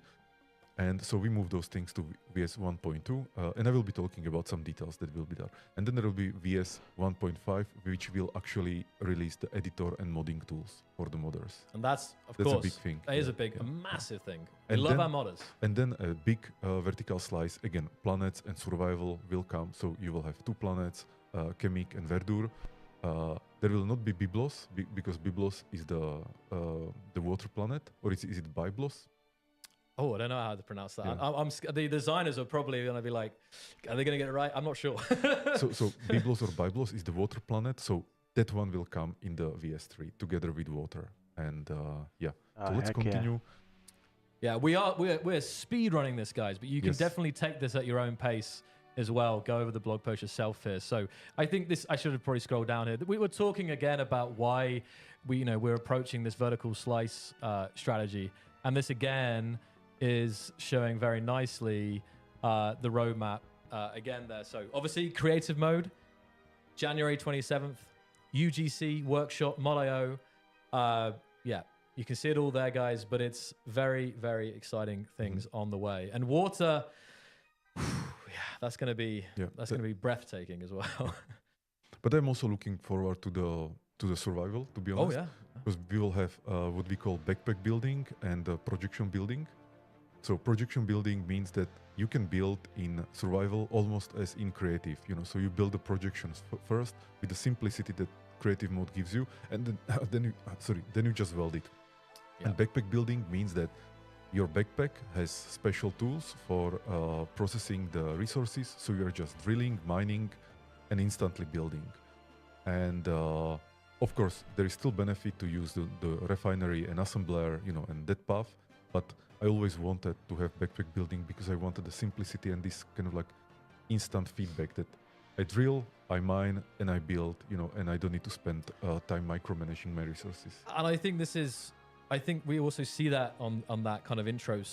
And so we move those things to VS 1.2, and I will be talking about some details that will be there. And then there will be VS 1.5, which will actually release the editor and modding tools for the modders. And that's course a big thing. That is a massive thing. We And love then- our modders. And then a big vertical slice, again, planets and survival will come. So you will have 2 planets, Chemic and Verdure. There will not be Byblos, because Byblos is the water planet, or is it Byblos? Oh, I don't know how to pronounce that. Yeah. The designers are probably going to be like, are they going to get it right? I'm not sure. so Byblos or Byblos is the water planet. So that one will come in the VS3 together with water. And so let's continue. Yeah, we're speed running this, guys, but you can Yes. definitely take this at your own pace as well. Go over the blog post yourself here. So I think I should have probably scrolled down here. We were talking again about why we're approaching this vertical slice strategy, and this again is showing very nicely the roadmap again there. So obviously creative mode, January 27th, UGC workshop, Mod.io. Yeah, you can see it all there, guys, but it's very, very exciting things on the way. And water, that's going to be breathtaking as well. But I'm also looking forward to the survival, to be honest. Oh, yeah. Because we will have what we call backpack building and projection building. So projection building means that you can build in survival almost as in creative, So you build the projections first with the simplicity that creative mode gives you, and then you just weld it. Yeah. And backpack building means that your backpack has special tools for processing the resources, so you're just drilling, mining, and instantly building. And of course, there is still benefit to use the refinery and assembler, and that path, but I always wanted to have backpack building because I wanted the simplicity and this kind of like instant feedback that I drill, I mine, and I build, and I don't need to spend time micromanaging my resources. And I think we also see that on that kind of intro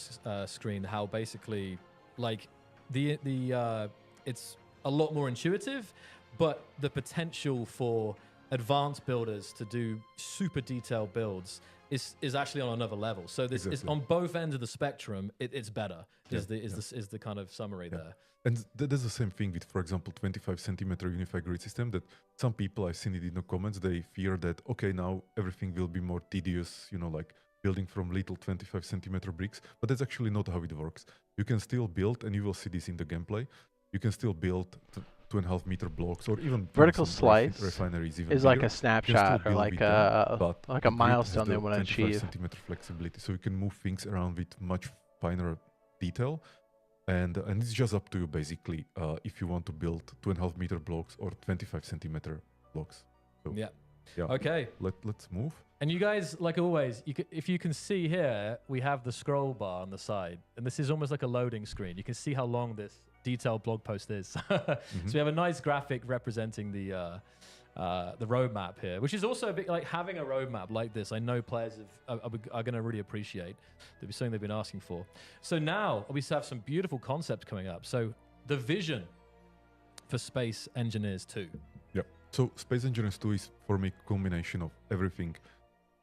screen, how basically like it's a lot more intuitive, but the potential for advanced builders to do super detailed builds is actually on another level. So this is on both ends of the spectrum. It's better. Is the kind of summary there. And there's the same thing with, for example, 25 centimeter unified grid system. That some people, I've seen it in the comments, they fear that okay, now everything will be more tedious. Like building from little 25 centimeter bricks. But that's actually not how it works. You can still build, and you will see this in the gameplay. You can still build 2.5 meter blocks, or even vertical slice refineries even is like bigger. a snapshot or like a milestone they want to achieve. Centimeter flexibility, so you can move things around with much finer detail, and it's just up to you basically if you want to build 2.5 meter blocks or 25 centimeter blocks. So, yeah. Okay. Let's move. And you guys, like always, if you can see here, we have the scroll bar on the side, and this is almost like a loading screen. You can see how long this detailed blog post is. So we have a nice graphic representing the roadmap here, which is also a bit like having a roadmap like this. I know players are going to really appreciate. That'll be something they've been asking for. So now we have some beautiful concepts coming up. So the vision for Space Engineers 2. Yep. So Space Engineers 2 is for me a culmination of everything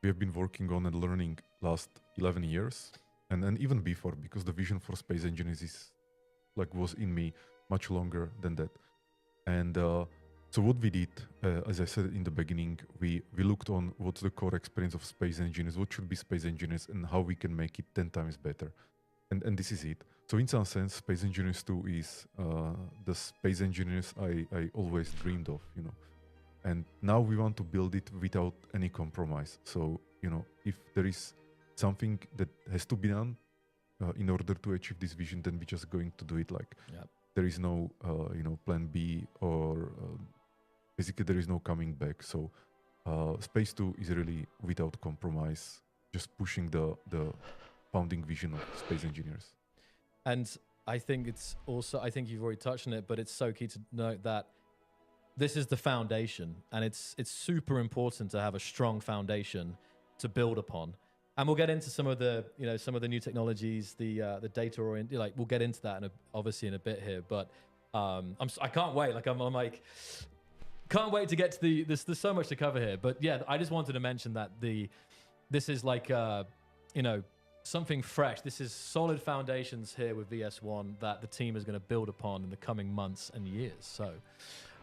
we have been working on and learning last 11 years, and even before, because the vision for Space Engineers was in me much longer than that. And so what we did, as I said in the beginning, we looked on what's the core experience of Space Engineers, what should be Space Engineers, and how we can make it 10 times better. And this is it. So in some sense, Space Engineers 2 is the Space Engineers I always dreamed of, And now we want to build it without any compromise. So, if there is something that has to be done in order to achieve this vision, then we're just going to do it. There is no, plan B, or basically there is no coming back. So Space 2 is really without compromise, just pushing the founding vision of Space Engineers. And I think it's also, I think you've already touched on it, but it's so key to note that this is the foundation, and it's super important to have a strong foundation to build upon. And we'll get into some of the new technologies, the data oriented. We'll get into that obviously in a bit here. But I can't wait. Can't wait to get to there's so much to cover here. But yeah, I just wanted to mention that this is something fresh. This is solid foundations here with VS1 that the team is going to build upon in the coming months and years. So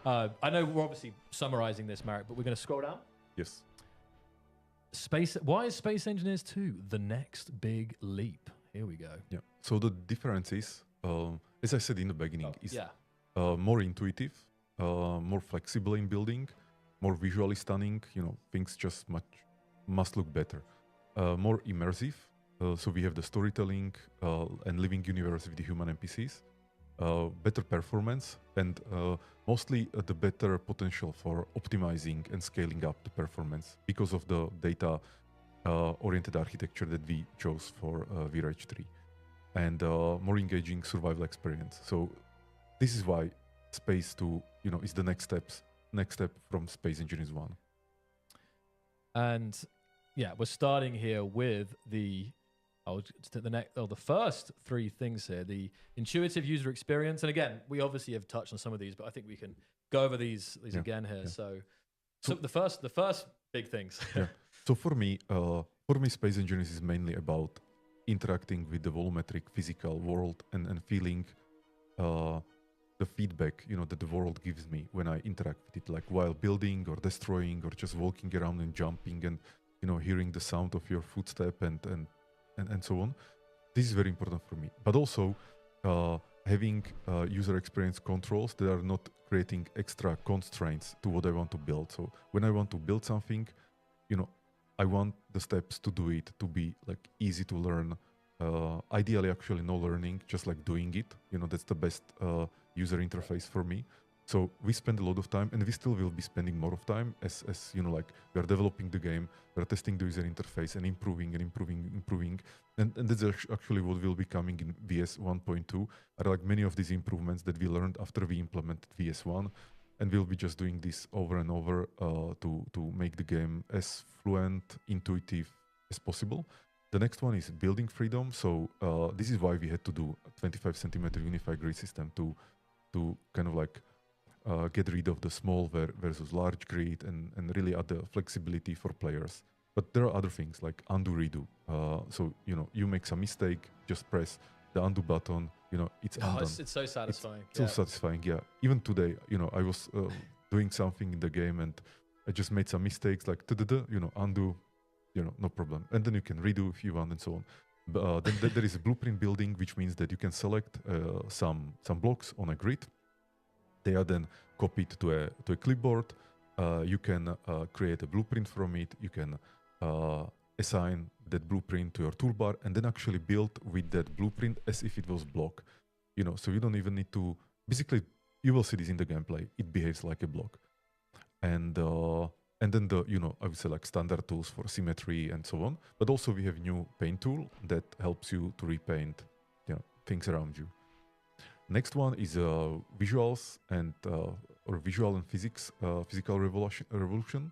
I know we're obviously summarizing this, Marek, but we're going to scroll down. Yes. Why is Space Engineers 2 the next big leap? Here we go. Yeah. So the difference is, as I said in the beginning, is more intuitive, more flexible in building, more visually stunning. Things just must look better. More immersive. So we have the storytelling and living universe with the human NPCs. Better performance, and mostly the better potential for optimizing and scaling up the performance because of the data-oriented architecture that we chose for VRH 3, and more engaging survival experience. So this is why Space 2, is the next step from Space Engineers 1. And yeah, we're starting here with the first three things here: the intuitive user experience. And again, we obviously have touched on some of these, but I think we can go over these again here. Yeah. So the first big things. Yeah. So for me, Space Engineers is mainly about interacting with the volumetric physical world and feeling the feedback that the world gives me when I interact with it, like while building or destroying or just walking around and jumping and hearing the sound of your footstep and so on. This is very important for me. But also having user experience controls that are not creating extra constraints to what I want to build. So when I want to build something, I want the steps to do it to be like easy to learn. Ideally, actually, no learning, just like doing it. That's the best user interface for me. So we spend a lot of time, and we still will be spending more of time as like we are developing the game, we are testing the user interface and improving. And that's actually what will be coming in VS 1.2, are like many of these improvements that we learned after we implemented VS 1. And we'll be just doing this over and over to make the game as fluent, intuitive as possible. The next one is building freedom. So this is why we had to do a 25 centimeter unified grid system to kind of like get rid of the small versus large grid and really add the flexibility for players. But there are other things like undo, redo. So, you make some mistake, just press the undo button, it's undone. It's so satisfying. It's so satisfying, yeah. Even today, I was doing something in the game and I just made some mistakes, like, undo, no problem. And then you can redo if you want and so on. But then there is a blueprint building, which means that you can select some blocks on a grid. They are then copied to a clipboard. You can create a blueprint from it. You can assign that blueprint to your toolbar and then actually build with that blueprint as if it was block. So you don't even need to. Basically, you will see this in the gameplay. It behaves like a block, and then the I would say like standard tools for symmetry and so on. But also we have new paint tool that helps you to repaint things around you. Next one is visuals and or visual and physical revolution.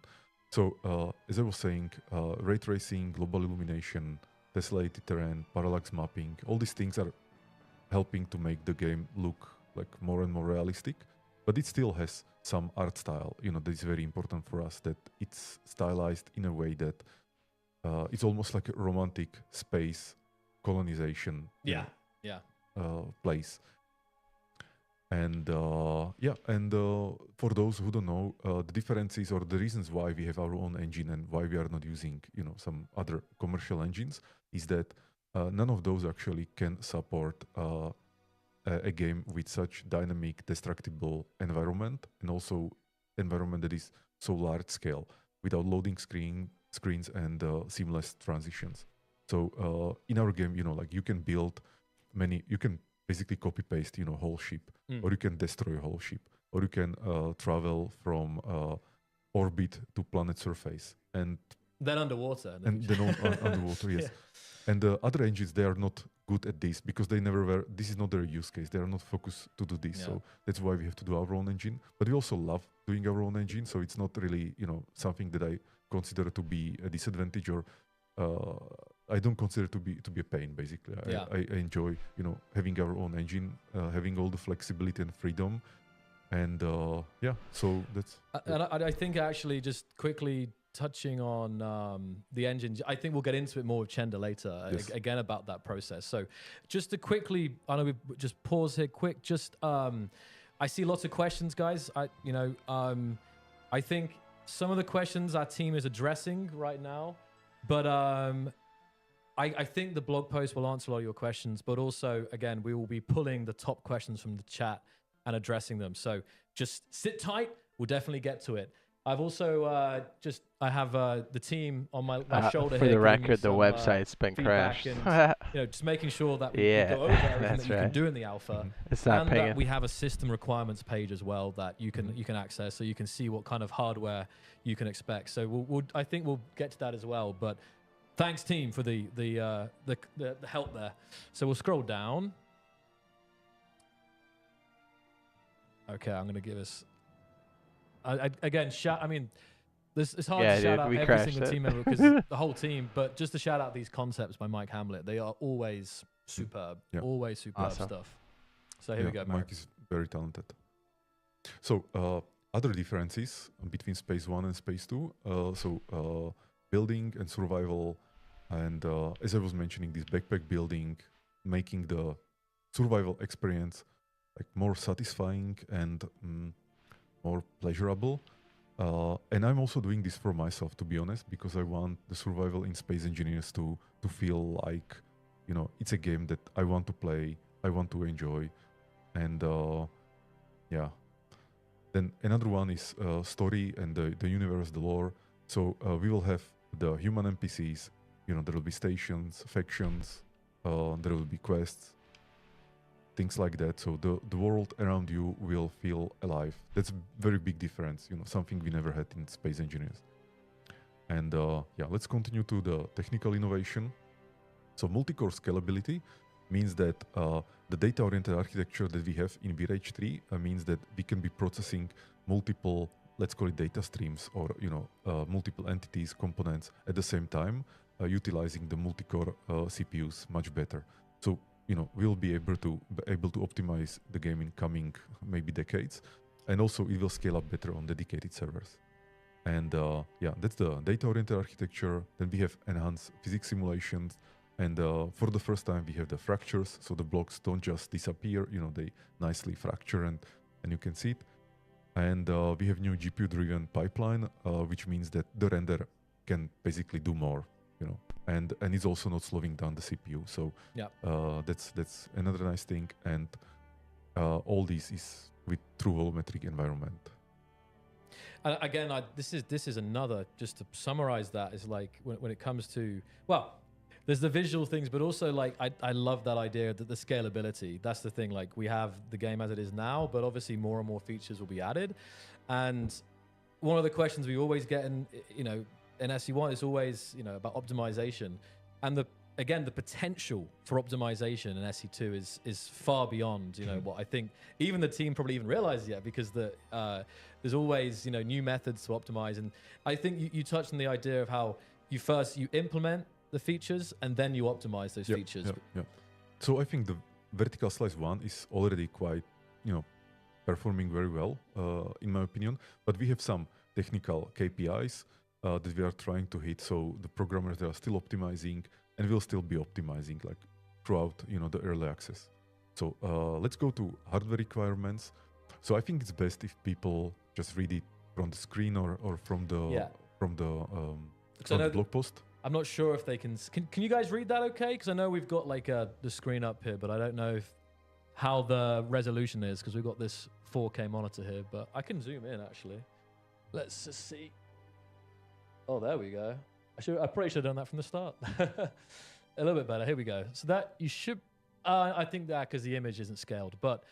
So as I was saying, ray tracing, global illumination, tessellated terrain, parallax mapping, all these things are helping to make the game look like more and more realistic. But it still has some art style, that is very important for us, that it's stylized in a way that it's almost like a romantic space colonization place. And for those who don't know, the differences or the reasons why we have our own engine and why we are not using, some other commercial engines is that none of those actually can support a game with such dynamic, destructible environment, and also environment that is so large scale without loading screens and seamless transitions. So in our game, like you can build you can basically copy paste, whole ship, or you can destroy a whole ship, or you can travel from orbit to planet surface, and then underwater, underwater, yes. Yeah. And the other engines, they are not good at this because they never were. This is not their use case. They are not focused to do this, so that's why we have to do our own engine. But we also love doing our own engine, so it's not really something that I consider to be a disadvantage or. I don't consider it to be a pain. Basically, I enjoy having our own engine, having all the flexibility and freedom, And yeah, so that's. And I think actually just quickly touching on the engine, I think we'll get into it more with Chenda later, Yes. again about that process. So just to quickly, I know we just pause here quick, just I see lots of questions, guys. I think some of the questions our team is addressing right now, but I think the blog post will answer all your questions, but also, again, we will be pulling the top questions from the chat and addressing them. So just sit tight. We'll definitely get to it. I've also I have the team on my shoulder for here. the record, the website's been crashed. And, just making sure that we go over everything that you can do in the alpha. It's not and pinging. that we have a system requirements page as well that you can access, so you can see what kind of hardware you can expect. So I think we'll get to that as well. But thanks, team, for the help there. So we'll scroll down. Okay, I'm gonna give us. Again, I mean, it's hard to shout out every single team member because the whole team, but just to shout out these concepts by Mike Hamlet, they are always superb, always superb stuff. So here we go, Mark. Mike is very talented. So other differences between Space 1 and Space 2, building and survival, and as I was mentioning, this backpack building, making the survival experience like more satisfying and more pleasurable. And I'm also doing this for myself, to be honest, because I want the survival in Space Engineers to feel like, it's a game that I want to play, I want to enjoy. And yeah. Then another one is story and the universe, the lore. So we will have the human NPCs, there will be stations, factions, there will be quests, things like that. So the world around you will feel alive. That's a very big difference, something we never had in Space Engineers. And yeah, let's continue to the technical innovation. So multi-core scalability means that the data-oriented architecture that we have in VRH3 means that we can be processing multiple, let's call it data streams, or multiple entities, components at the same time, utilizing the multi-core CPUs much better. So we'll be able to optimize the game in coming maybe decades, and also it will scale up better on dedicated servers. And yeah, that's the data-oriented architecture. Then we have enhanced physics simulations, and for the first time we have the fractures, so the blocks don't just disappear. They nicely fracture, and you can see it. And we have new GPU-driven pipeline, which means that the render can basically do more. And it's also not slowing down the CPU. So yeah, that's another nice thing. And all this is with true volumetric environment. And again, this is another, just to summarize that, is like when it comes to, well, there's the visual things, but also like I love that idea that the scalability. That's the thing. Like we have the game as it is now, but obviously more and more features will be added. And one of the questions we always get in SE1 is always, about optimization, and the potential for optimization in SE2 is far beyond, what I think even the team probably even realizes yet, because there's always, new methods to optimize. And I think you touched on the idea of how you implement the features and then you optimize those features. Yeah. So I think the vertical slice 1 is already quite, performing very well, in my opinion, but we have some technical KPIs that we are trying to hit. So the programmers, they are still optimizing and will still be optimizing like throughout, the early access. So let's go to hardware requirements. So I think it's best if people just read it from the screen or from the blog post. I'm not sure if they can you guys read that okay? Because I know we've got like the screen up here, but I don't know how the resolution is, because we've got this 4K monitor here, but I can zoom in actually. Let's just see. Oh, there we go. I probably should have done that from the start. A little bit better. Here we go. So that you should, I think that because the image isn't scaled, but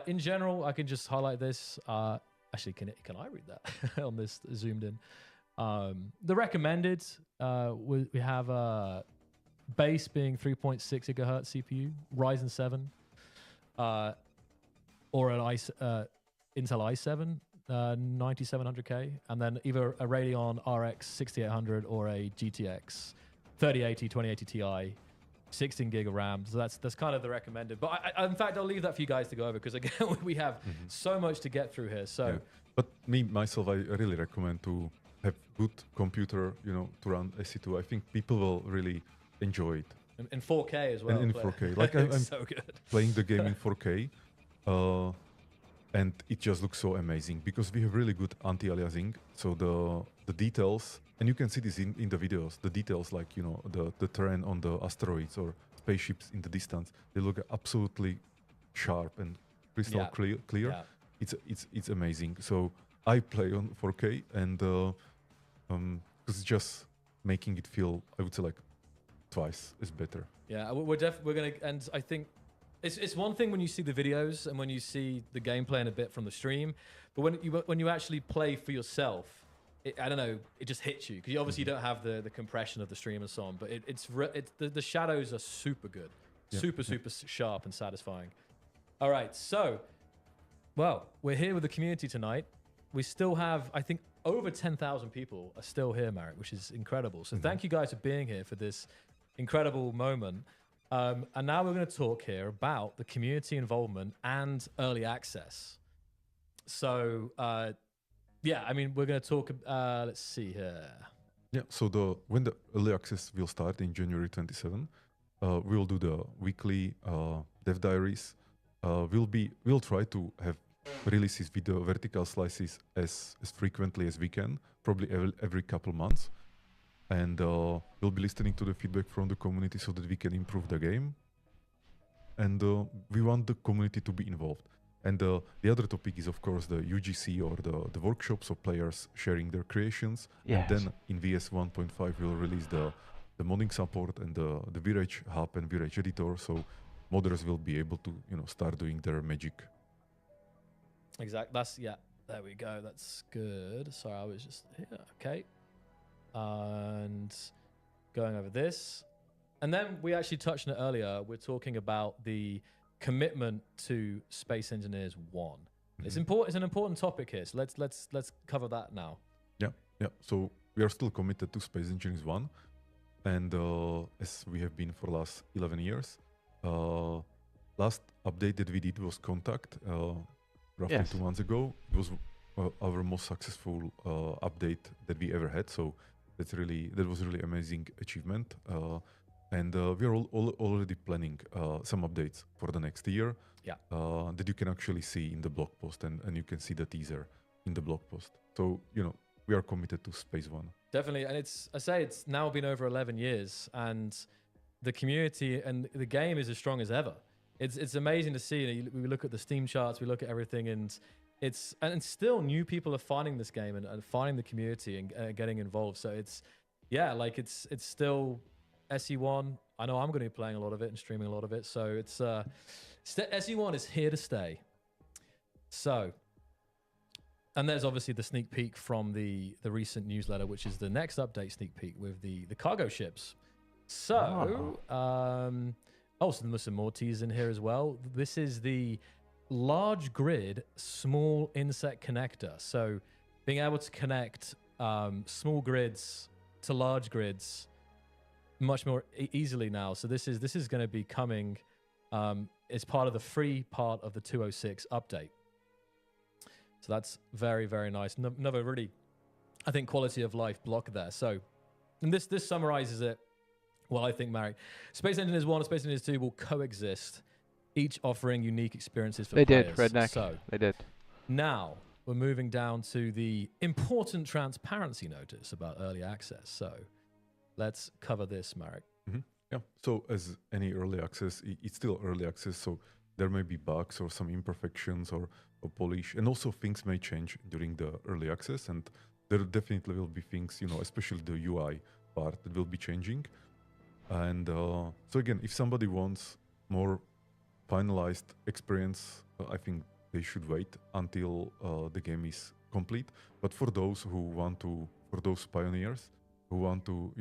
in general, I can just highlight this. Actually, can I read that on this zoomed in? The recommended, we have base being 3.6 gigahertz CPU, Ryzen 7, or an Intel i7. 9700K, and then either a Radeon RX 6800 or a GTX 3080 2080 Ti 16 gig of RAM. So that's kind of the recommended. But in fact, I'll leave that for you guys to go over because again, we have so much to get through here. So, Yeah. But myself, I really recommend to have good computer, to run SE2. I think people will really enjoy it. In 4K as well. And in 4K. Like I'm so good. playing the game in 4K. And it just looks so amazing because we have really good anti-aliasing. So the details, and you can see this in the videos, the details like, the terrain on the asteroids or spaceships in the distance, they look absolutely sharp and crystal clear. Yeah. It's amazing. So I play on 4K and because it's just making it feel, I would say, like twice is better. Yeah, we're gonna, and I think it's one thing when you see the videos and when you see the gameplay and a bit from the stream, but when you actually play for yourself, I don't know, it just hits you because you obviously don't have the compression of the stream and so on. But the shadows are super good, super sharp and satisfying. All right, so we're here with the community tonight. We still have, I think, over 10,000 people are still here, Marek, which is incredible. So thank you guys for being here for this incredible moment. And now we're going to talk here about the community involvement and early access. So, I mean, we're going to talk, let's see here. Yeah, so when the early access will start in January 27, we'll do the weekly dev diaries. We'll try to have releases with the vertical slices as frequently as we can, probably every couple months. And we'll be listening to the feedback from the community so that we can improve the game. And we want the community to be involved. And the other topic is, of course, the UGC or the workshops of players sharing their creations. Yes. And then in VS 1.5, we'll release the modding support and the VRage hub and VRage editor. So modders will be able to start doing their magic. Exactly. There we go. That's good. Sorry, I was just here. Okay. And going over this. And then we actually touched on it earlier. We're talking about the commitment to Space Engineers 1. It's important. It's an important topic here. So let's cover that now. Yeah. So we are still committed to Space Engineers 1. And as we have been for the last 11 years, last update that we did was Contact, roughly 2 months ago. It was our most successful update that we ever had. So that was really amazing achievement. And we are already planning some updates for the next year. Yeah. That you can actually see in the blog post, and you can see the teaser in the blog post. So we are committed to Space One. Definitely, and it's now been over 11 years, and the community and the game is as strong as ever. It's amazing to see. We look at the Steam charts, we look at everything, and still new people are finding this game and finding the community and getting involved. So it's still SE1. I know I'm going to be playing a lot of it and streaming a lot of it. So it's SE1 is here to stay. So, and there's obviously the sneak peek from the recent newsletter, which is the next update sneak peek with the cargo ships. So, so there's some more teas in here as well. This is the large grid small insect connector. So being able to connect small grids to large grids much more easily now. So this is going to be coming as part of the free part of the 206 update. So that's very, very nice. Another really, I think, quality of life block there. So, and this summarizes it. Well, I think, Marek, Space Engineers 1 and Space Engineers 2 will coexist, each offering unique experiences for players. They did, Redneck. So, they did. Now, we're moving down to the important transparency notice about early access. So, let's cover this, Marek. Mm-hmm. Yeah. So, as any early access, it's still early access. So, there may be bugs or some imperfections or polish. And also, things may change during the early access. And there definitely will be things, especially the UI part that will be changing. And so again, if somebody wants more finalized experience, I think they should wait until the game is complete. But for those for those pioneers who want to,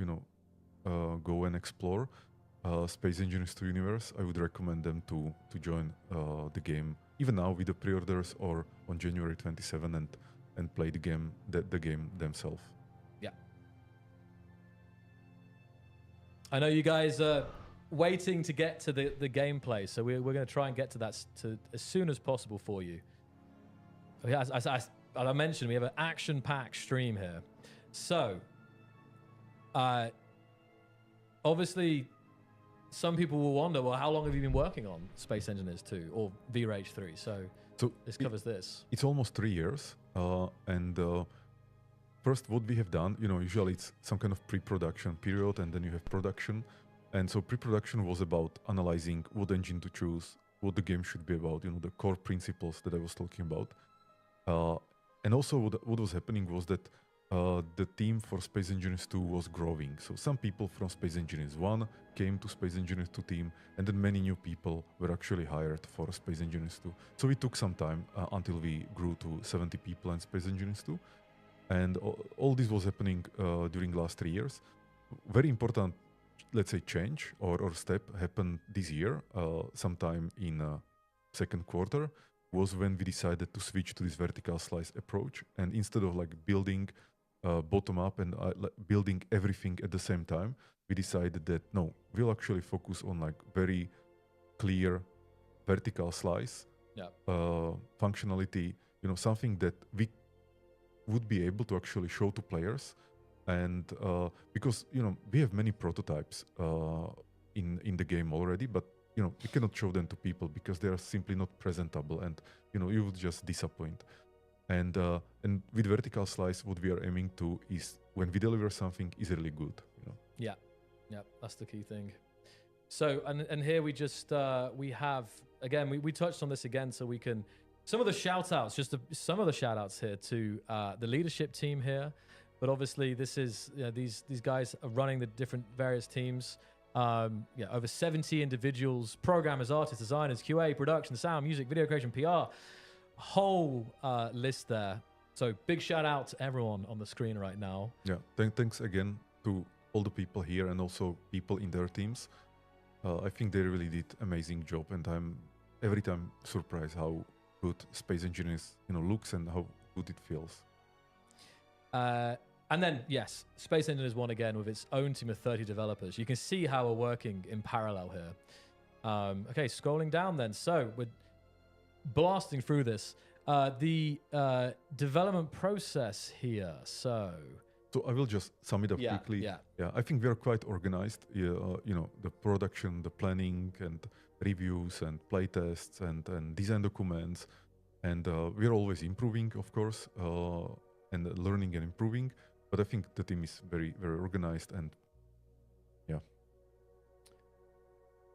go and explore Space Engineers 2 universe, I would recommend them to join the game even now with the pre-orders or on January 27 and play the game themselves. Yeah. I know you guys waiting to get to the gameplay, so we're going to try and get to that as soon as possible for you. As I mentioned, we have an action-packed stream here. So, obviously, some people will wonder, well, how long have you been working on Space Engineers 2 or VRage 3? So this covers this. It's almost 3 years, and first, what we have done, usually it's some kind of pre-production period, and then you have production. And so pre-production was about analyzing what engine to choose, what the game should be about, the core principles that I was talking about. And also what was happening was that the team for Space Engineers 2 was growing. So some people from Space Engineers 1 came to Space Engineers 2 team, and then many new people were actually hired for Space Engineers 2. So it took some time until we grew to 70 people in Space Engineers 2. And all this was happening during last 3 years. Very important, let's say, change or step happened this year, sometime in second quarter, was when we decided to switch to this vertical slice approach. And instead of like building bottom up and building everything at the same time, we decided that no, we'll actually focus on like very clear vertical slice functionality, something that we would be able to actually show to players. And because we have many prototypes in the game already, but we cannot show them to people because they are simply not presentable, and you would just disappoint. And with vertical slice, what we are aiming to is when we deliver something is really good. Yeah, that's the key thing. So and here we just we have again we touched on this again, so we can some of the shout outs, some of the shout outs here to the leadership team here. But obviously, this is these guys are running the different various teams. Over 70 individuals, programmers, artists, designers, QA, production, sound, music, video creation, PR, whole list there. So big shout out to everyone on the screen right now. Yeah, thanks again to all the people here and also people in their teams. I think they really did amazing job, and I'm every time surprised how good Space Engineers looks and how good it feels. And then, yes, Space Engineers 1 again with its own team of 30 developers. You can see how we're working in parallel here. Okay, scrolling down then. So we're blasting through this. The development process here. So I will just sum it up quickly. Yeah, I think we are quite organized. The production, the planning, and reviews, and playtests, and design documents. And we're always improving, of course, and learning and improving. But I think the team is very, very organized, and yeah.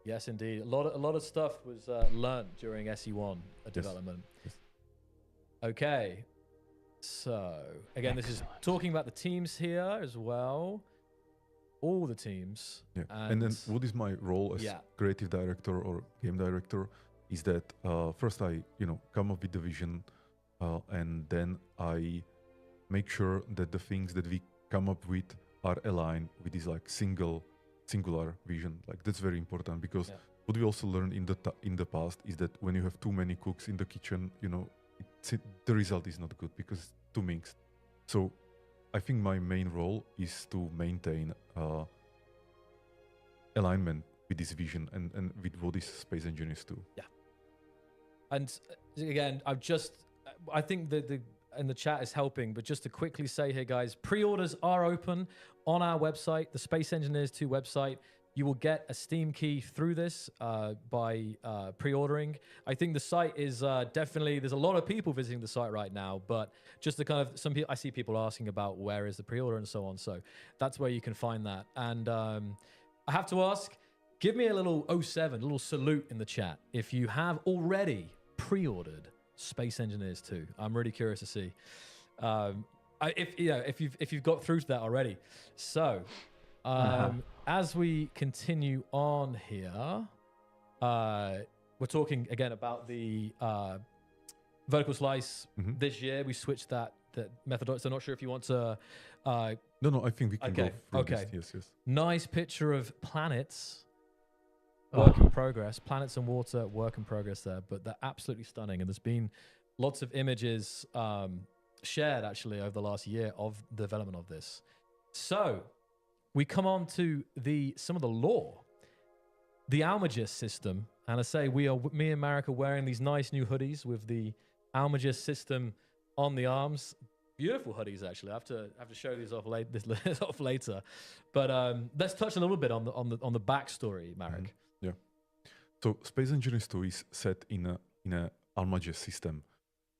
Yes, indeed. A lot of stuff was learned during SE1 development. Yes. Okay. So again, this is talking about the teams here as well. All the teams. Yeah. And then what is my role as creative director or game director is that first I come up with the vision, and then I make sure that the things that we come up with are aligned with this like singular vision. Like that's very important, because what we also learned in the past is that when you have too many cooks in the kitchen, the result is not good because it's too mixed. So I think my main role is to maintain alignment with this vision and with what is Space Engineers 2. Yeah. And again, I think and the chat is helping, but just to quickly say here, guys, pre-orders are open on our website, the Space Engineers 2 website. You will get a Steam key through this by pre-ordering. I think the site is definitely, there's a lot of people visiting the site right now, but just to kind of, I see people asking about where is the pre-order and so on. So that's where you can find that. And I have to ask, give me a little 07, a little salute in the chat if you have already pre-ordered Space Engineers 2. I'm really curious to see if you've got through to that already. So as we continue on here, we're talking again about the vertical slice. This year we switched that methodology. So I'm not sure if you want to. No, I think we can go through this. Yes. Nice picture of planets. Work in progress, planets and water, work in progress there, but they're absolutely stunning. And there's been lots of images shared actually over the last year of the development of this. So we come on to some of the lore. the Almagist system. And I say me and Marek are wearing these nice new hoodies with the Almagist system on the arms. Beautiful hoodies, actually. I have to show these off later. But let's touch a little bit on the backstory, Marek. Yeah. So Space Engineers 2 is set in a Almagest system,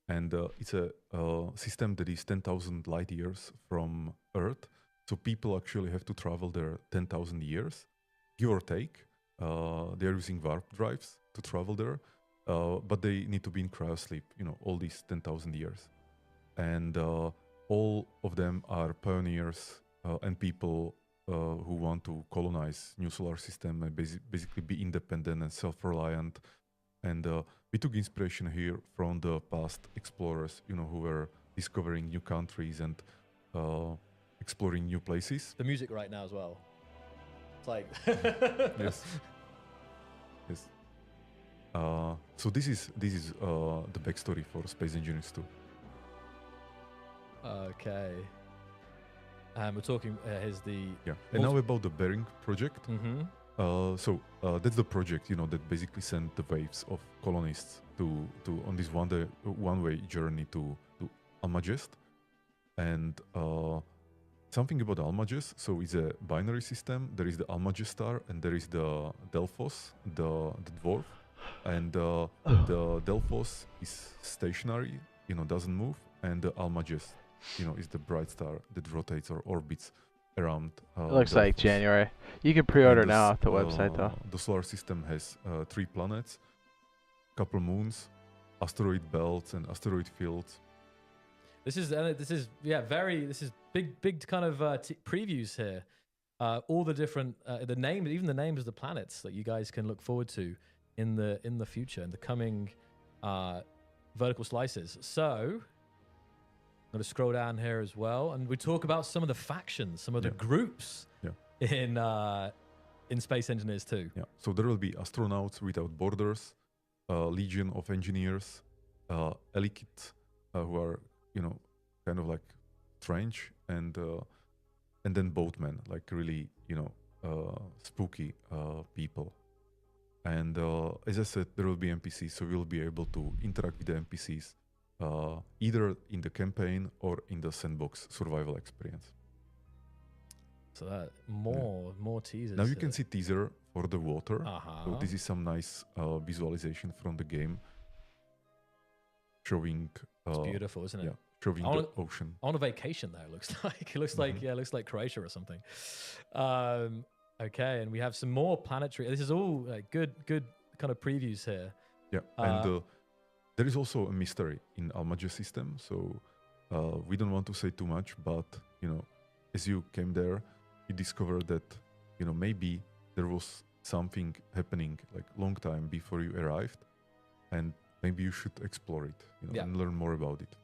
and it's a system that is 10,000 light years from Earth. So people actually have to travel there 10,000 years, give or take. They're using warp drives to travel there, but they need to be in cryosleep, all these 10,000 years. And all of them are pioneers and people who want to colonize new solar system and basically be independent and self-reliant. And we took inspiration here from the past explorers, who were discovering new countries and exploring new places. The music right now as well. It's like Yes. Yes. So this is the backstory for Space Engineers 2. Okay. We're talking. Here's the. Yeah. And now about the Bering project. Mm-hmm. So that's the project, that basically sent the waves of colonists to on this one-way journey to Almagest. And something about Almagest. So it's a binary system. There is the Almagest star, and there is the Delphos, the dwarf, and the Delphos is stationary, doesn't move, and the Almagest, is the bright star that rotates or orbits around. It looks like January. You can pre-order now at the website, though. The solar system has 3 planets, couple moons, asteroid belts, and asteroid fields. This is big kind of previews here. All the different the names, even the names of the planets that you guys can look forward to in the future, in the coming vertical slices. So I'm going to scroll down here as well, and we talk about some of the factions, some of the groups in Space Engineers 2. Yeah. So there will be astronauts without borders, Legion of Engineers, Elikit, who are kind of like strange, and then boatmen, like really spooky people. And as I said, there will be NPCs, so we'll be able to interact with the NPCs. Either in the campaign or in the sandbox survival experience. So that more teasers. Now you can see teaser for the water. Uh-huh. So this is some nice visualization from the game, showing. It's beautiful, isn't it? Yeah, showing the ocean. On a vacation there, it looks like. It looks like it looks like Croatia or something. Okay, and we have some more planetary. This is all good kind of previews here. Yeah, and there is also a mystery in Almagest system, so we don't want to say too much, but as you came there, you discovered that maybe there was something happening like long time before you arrived, and maybe you should explore it, and learn more about it.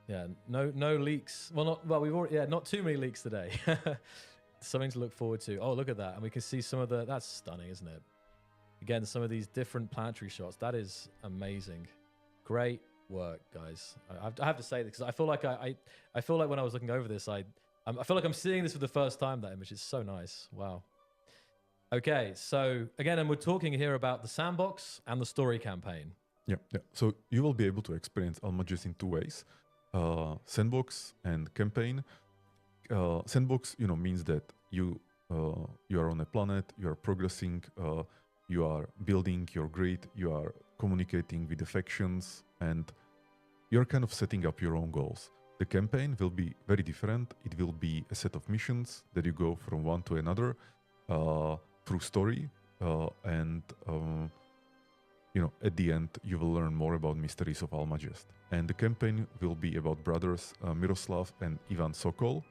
Yeah, no leaks. We've already not too many leaks today. Something to look forward to. Oh, look at that, and we can see some of that's stunning, isn't it? Again, some of these different planetary shots. That is amazing. Great work, guys. I have to say this because I feel like I feel like when I was looking over this, I feel like I'm seeing this for the first time. That image is so nice. Wow. Okay, so again, and we're talking here about the sandbox and the story campaign. Yeah. So you will be able to experience Almagest in 2 ways: sandbox and campaign. Sandbox, means that you are on a planet, you are progressing. You are building your grid, you are communicating with the factions, and you're kind of setting up your own goals. The campaign will be very different. It will be a set of missions that you go from one to another through story, and at the end you will learn more about mysteries of Almagest. And the campaign will be about brothers Miroslav and Ivan Sokol,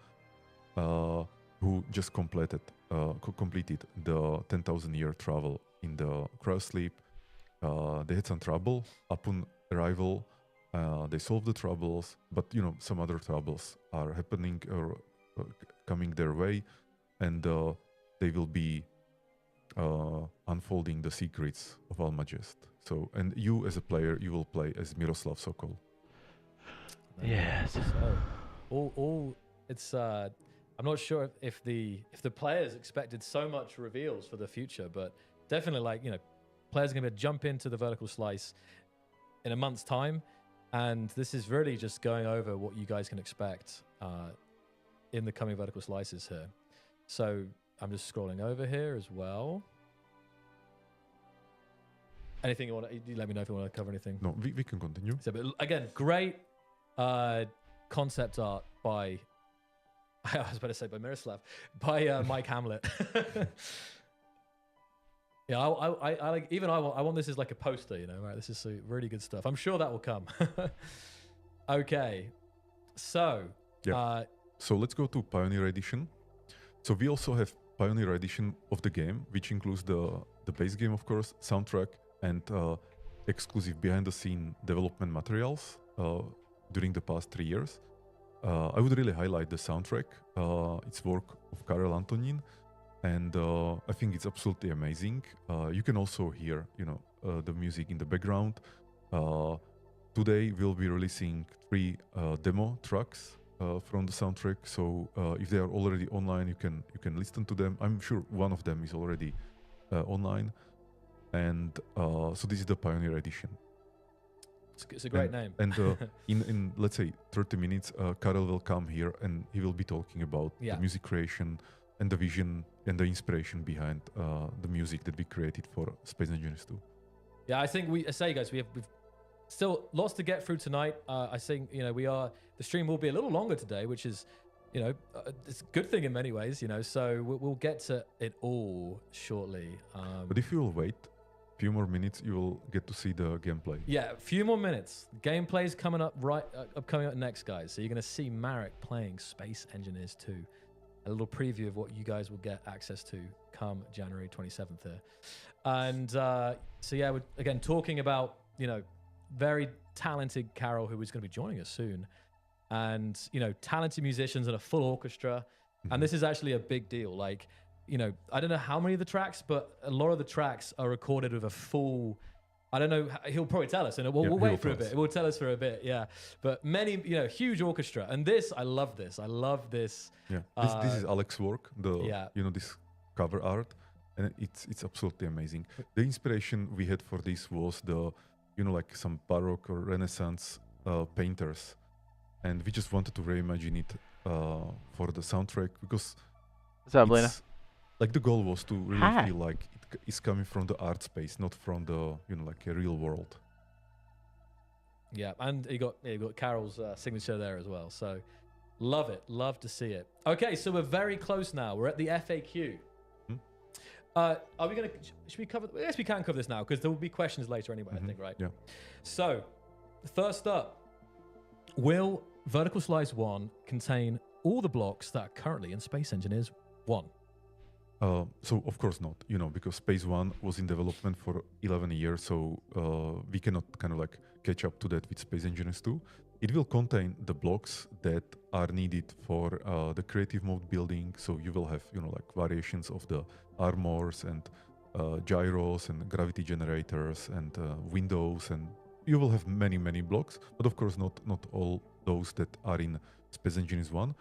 who just completed the 10,000-year travel in the cryosleep. They had some trouble upon arrival. They solved the troubles, but some other troubles are happening or coming their way, and they will be unfolding the secrets of Almagest. So, and you as a player, you will play as Miroslav Sokol. Yes. So, all it's. I'm not sure if the players expected so much reveals for the future, but definitely, like, you know, players are going to jump into the vertical slice in a month's time, and this is really just going over what you guys can expect in the coming vertical slices here. So I'm just scrolling over here as well. Anything you want to, you let me know if you want to cover anything. No, we can continue. So, but again, great concept art by, I was about to say by Miroslav, by Mike Hamlet. Yeah, I like, even I want this as like a poster, you know, right? This is really good stuff. I'm sure that will come. Okay, so. Yeah. So let's go to Pioneer Edition. So we also have Pioneer Edition of the game, which includes the base game, of course, soundtrack, and exclusive behind-the-scene development materials during the past 3 years. I would really highlight the soundtrack. It's work of Karel Antonín, and I think it's absolutely amazing. You can also hear, you know, the music in the background. Today we'll be releasing 3 demo tracks from the soundtrack. So if they are already online, you can listen to them. I'm sure one of them is already online. And so this is the Pioneer Edition. It's a great name. And in let's say 30 minutes, Karel will come here and he will be talking about the music creation and the vision and the inspiration behind the music that we created for Space Engineers 2. Yeah, I think we've still lots to get through tonight. I think, you know, the stream will be a little longer today, which is, you know, it's a good thing in many ways, you know, so we'll get to it all shortly. But if you will wait a few more minutes, you will get to see the gameplay. Yeah, a few more minutes. Gameplay is coming up coming up next, guys. So you're going to see Marek playing Space Engineers 2. A little preview of what you guys will get access to come January 27th here. And so yeah, we're again talking about, you know, very talented Karel, who is going to be joining us soon, and, you know, talented musicians and a full orchestra. And this is actually a big deal. Like, you know, I don't know how many of the tracks, but a lot of the tracks are recorded with a full, I don't know, he'll probably tell us, and we'll wait for a bit. We'll tell us for a bit, yeah. But many, you know, huge orchestra. And this, I love this. I love this. Yeah, this is Alex's work, you know, this cover art, and it's absolutely amazing. The inspiration we had for this was the, you know, like some Baroque or Renaissance painters, and we just wanted to reimagine it for the soundtrack, because What's up, Lena? Like the goal was to really feel like it is coming from the art space, not from the, you know, like a real world. Yeah, and you got Karel's signature there as well. So love it, love to see it. Okay, so we're very close now. We're at the FAQ. Are we gonna? Should we cover? Yes, we can cover this now, because there will be questions later anyway. I think, right? Yeah. So, first up, will Vertical Slice 1 contain all the blocks that are currently in Space Engineers 1? So of course not, you know, because Space 1 was in development for 11 years, so we cannot kind of like catch up to that with Space Engineers 2. It will contain the blocks that are needed for the creative mode building. So you will have, you know, like variations of the armors and gyros and gravity generators and windows, and you will have many blocks, but of course not all those that are in Space Engineers 1.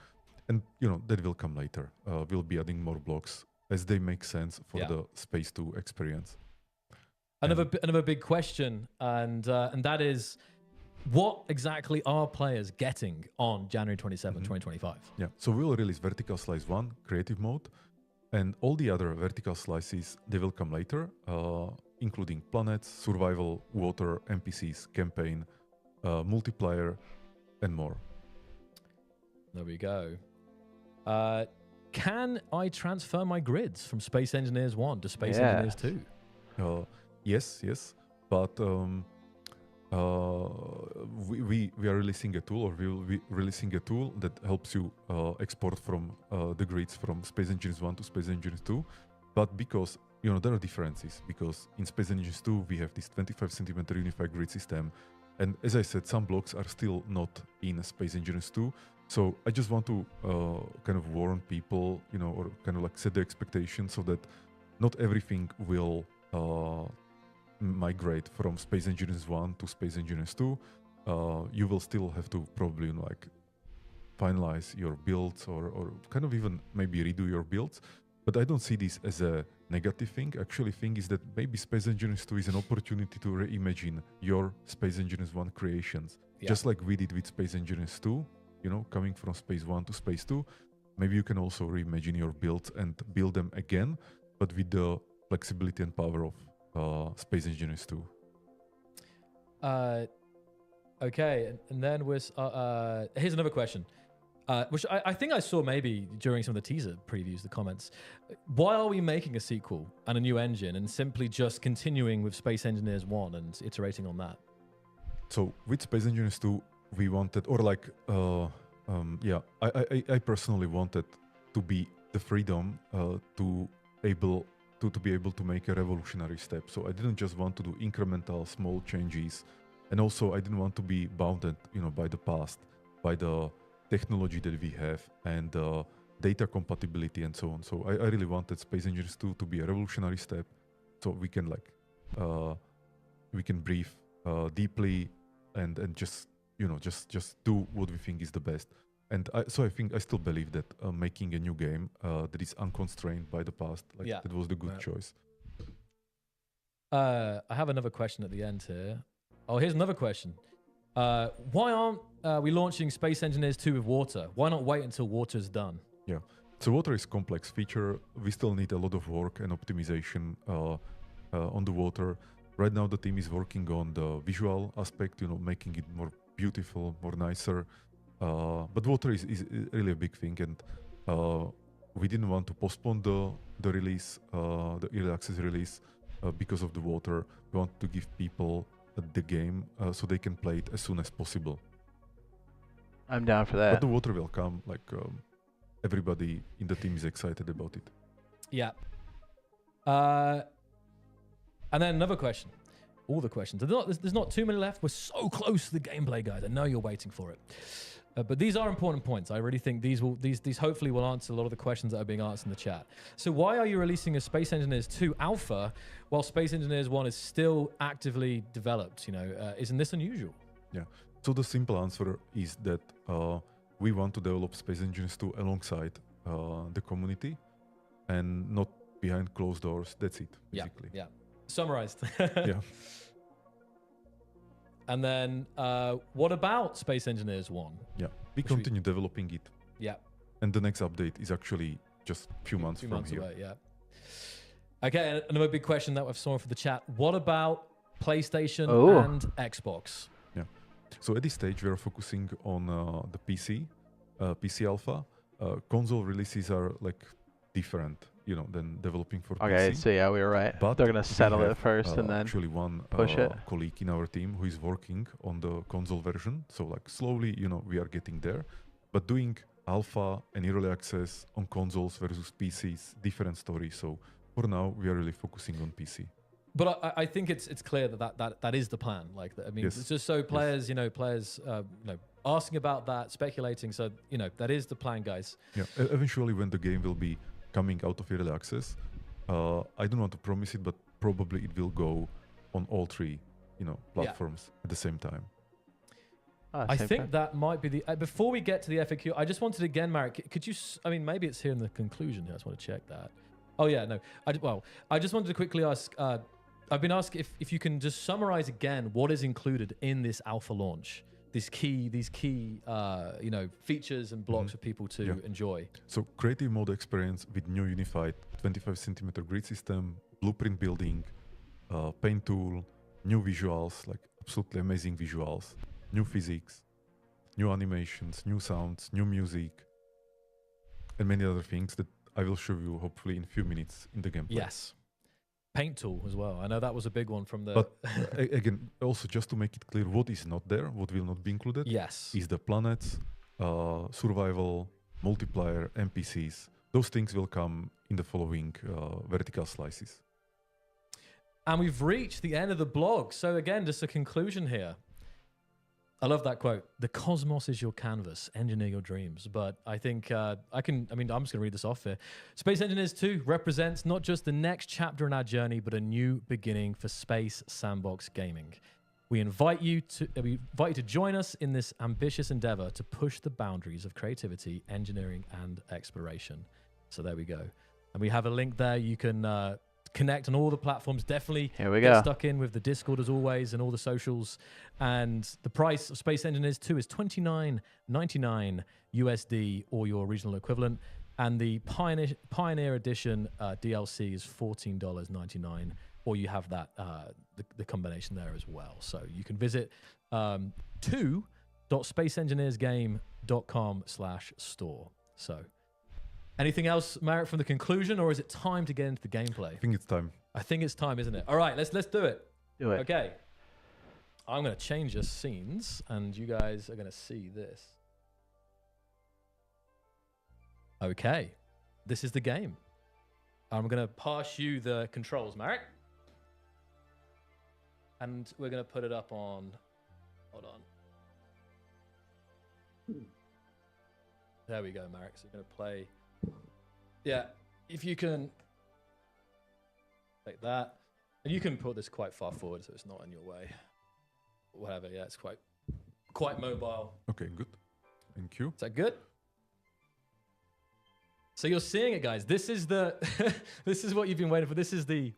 And, you know, that will come later. We'll be adding more blocks as they make sense for the Space 2 experience. Another big question, and that is, what exactly are players getting on January 27, 2025? Yeah, so we'll release Vertical Slice 1 creative mode, and all the other vertical slices, they will come later, including planets, survival, water, NPCs, campaign, multiplayer, and more. There we go. Can I transfer my grids from Space Engineers 1 to Space Engineers 2? Yes, but we are releasing a tool, or we will be releasing a tool that helps you export from the grids from Space Engineers 1 to Space Engineers 2. But because, you know, there are differences, because in Space Engineers 2 we have this 25 centimeter unified grid system, and as I said, some blocks are still not in Space Engineers 2. So I just want to kind of warn people, you know, or kind of like set the expectation so that not everything will migrate from Space Engineers 1 to Space Engineers 2. You will still have to probably, you know, like finalize your builds or kind of even maybe redo your builds. But I don't see this as a negative thing. Actually, thing is that maybe Space Engineers 2 is an opportunity to reimagine your Space Engineers 1 creations. Yeah. Just like we did with Space Engineers 2, you know, coming from Space 1 to Space 2. Maybe you can also reimagine your builds and build them again, but with the flexibility and power of Space Engineers 2. Okay, and then here's another question, which I think I saw maybe during some of the teaser previews, the comments. Why are we making a sequel and a new engine and simply just continuing with Space Engineers 1 and iterating on that? So with Space Engineers 2, we wanted, or like, I personally wanted to be the freedom to be able to make a revolutionary step. So I didn't just want to do incremental small changes, and also I didn't want to be bounded, you know, by the past, by the technology that we have and data compatibility and so on. So I really wanted Space Engineers 2 to be a revolutionary step, so we can like we can breathe deeply and just, you know, just do what we think is the best. And I think I still believe that making a new game that is unconstrained by the past, like that was the good choice. I have another question at the end here. Oh, here's another question. Why aren't we launching Space Engineers 2 with water? Why not wait until water's done? Yeah, so water is a complex feature. We still need a lot of work and optimization on the water. Right now, the team is working on the visual aspect, you know, making it more beautiful, more nicer. But water is really a big thing, and we didn't want to postpone the release, the early access release, because of the water. We want to give people the game so they can play it as soon as possible. I'm down for that. But the water will come. Like everybody in the team is excited about it. Yeah. And then another question. All the questions. There's not too many left. We're so close to the gameplay, guys. I know you're waiting for it. But these are important points. I really think these hopefully will answer a lot of the questions that are being asked in the chat. So why are you releasing a Space Engineers 2 alpha while Space Engineers 1 is still actively developed? You know, isn't this unusual? Yeah. So the simple answer is that we want to develop Space Engineers 2 alongside the community and not behind closed doors. That's it, basically. Yeah. Summarized. Yeah. And then what about Space Engineers 1? Yeah, we continue developing it. Yeah. And the next update is actually just a few months from here. Away, yeah. Okay, another big question that I've saw for the chat. What about PlayStation and Xbox? Yeah. So at this stage, we are focusing on the PC alpha. Console releases are like different, you know, than developing for PC. Okay, so yeah, we were right. But they're going to settle it first and then actually one colleague in our team who is working on the console version. So like slowly, you know, we are getting there. But doing alpha and early access on consoles versus PCs, different story. So for now, we are really focusing on PC. But I think it's clear that is the plan. Like, I mean, it's just so players, you know, asking about that, speculating. So, you know, that is the plan, guys. Yeah. Eventually, when the game will be coming out of early access, I don't want to promise it, but probably it will go on all three, you know, platforms at the same time. I think that might be the. Before we get to the FAQ, I just wanted again, Marek, could you? I mean, maybe it's here in the conclusion. I just want to check that. Oh yeah, no. I just wanted to quickly ask. I've been asked if you can just summarize again what is included in this alpha launch. These key, you know, features and blocks for people to enjoy. So creative mode experience with new unified 25cm grid system, blueprint building, paint tool, new visuals, like absolutely amazing visuals, new physics, new animations, new sounds, new music, and many other things that I will show you hopefully in a few minutes in the gameplay. Yes. Paint tool as well. I know that was a big one from the... But again, also just to make it clear, what is not there, what will not be included, is the planets, survival, multiplayer, NPCs. Those things will come in the following vertical slices. And we've reached the end of the blog. So again, just a conclusion here. I love that quote. The cosmos is your canvas. Engineer your dreams. But I think I'm just going to read this off here. Space Engineers 2 represents not just the next chapter in our journey, but a new beginning for space sandbox gaming. We invite you to join us in this ambitious endeavor to push the boundaries of creativity, engineering, and exploration. So there we go. And we have a link there. You can connect on all the platforms. Definitely Here we get go. stuck in with the Discord as always and all the socials. And the price of Space Engineers 2 is $29.99 USD or your regional equivalent. And the Pioneer Edition DLC is $14.99, or you have that the combination there as well. So you can visit 2.spaceengineersgame.com/store. So anything else, Marek, from the conclusion, or is it time to get into the gameplay? I think it's time. I think it's time, isn't it? All right, let's do it. Do it. Okay. I'm going to change the scenes, and you guys are going to see this. Okay. This is the game. I'm going to pass you the controls, Marek. And we're going to put it up on... Hold on. There we go, Marek. So we're going to play... Yeah, if you can... Take that. And you can put this quite far forward so it's not in your way. Whatever, yeah, it's quite mobile. Okay, good. Thank you. Is that good? So you're seeing it, guys. This is the this is what you've been waiting for. This is the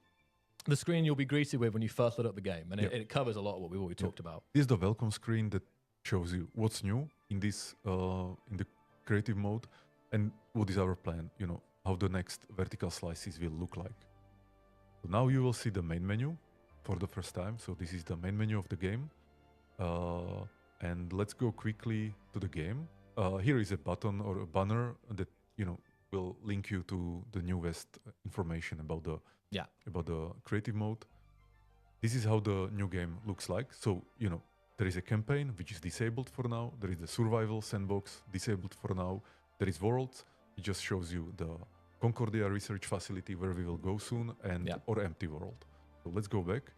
screen you'll be greeted with when you first load up the game, and it covers a lot of what we've already talked about. This is the welcome screen that shows you what's new in this in the creative mode, and what is our plan. You know how the next vertical slices will look like. So now you will see the main menu for the first time. So this is the main menu of the game, and let's go quickly to the game. Here is a button or a banner that will link you to the newest information about the creative mode. This is how the new game looks like. So there is a campaign which is disabled for now. There is the survival sandbox disabled for now. There is worlds. It just shows you the Concordia research facility where we will go soon, and or empty world. So let's go back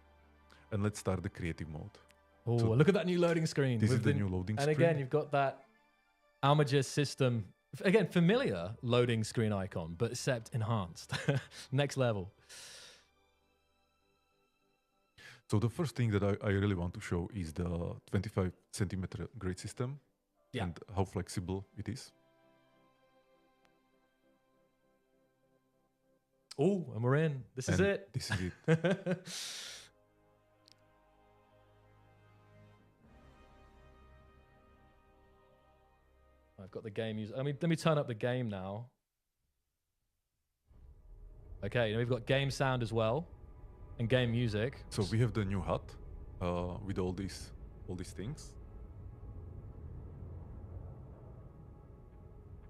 and let's start the creative mode. Oh, so look at that new loading screen. This is the new loading screen. And again, you've got that Amager system. Again, familiar loading screen icon, but except enhanced. Next level. So the first thing that I really want to show is the 25 centimeter grid system and how flexible it is. Oh, and we're in. This is it. This is it. I've got the game music. Let me turn up the game now. Okay, we've got game sound as well, and game music. So we have the new hut with all these things.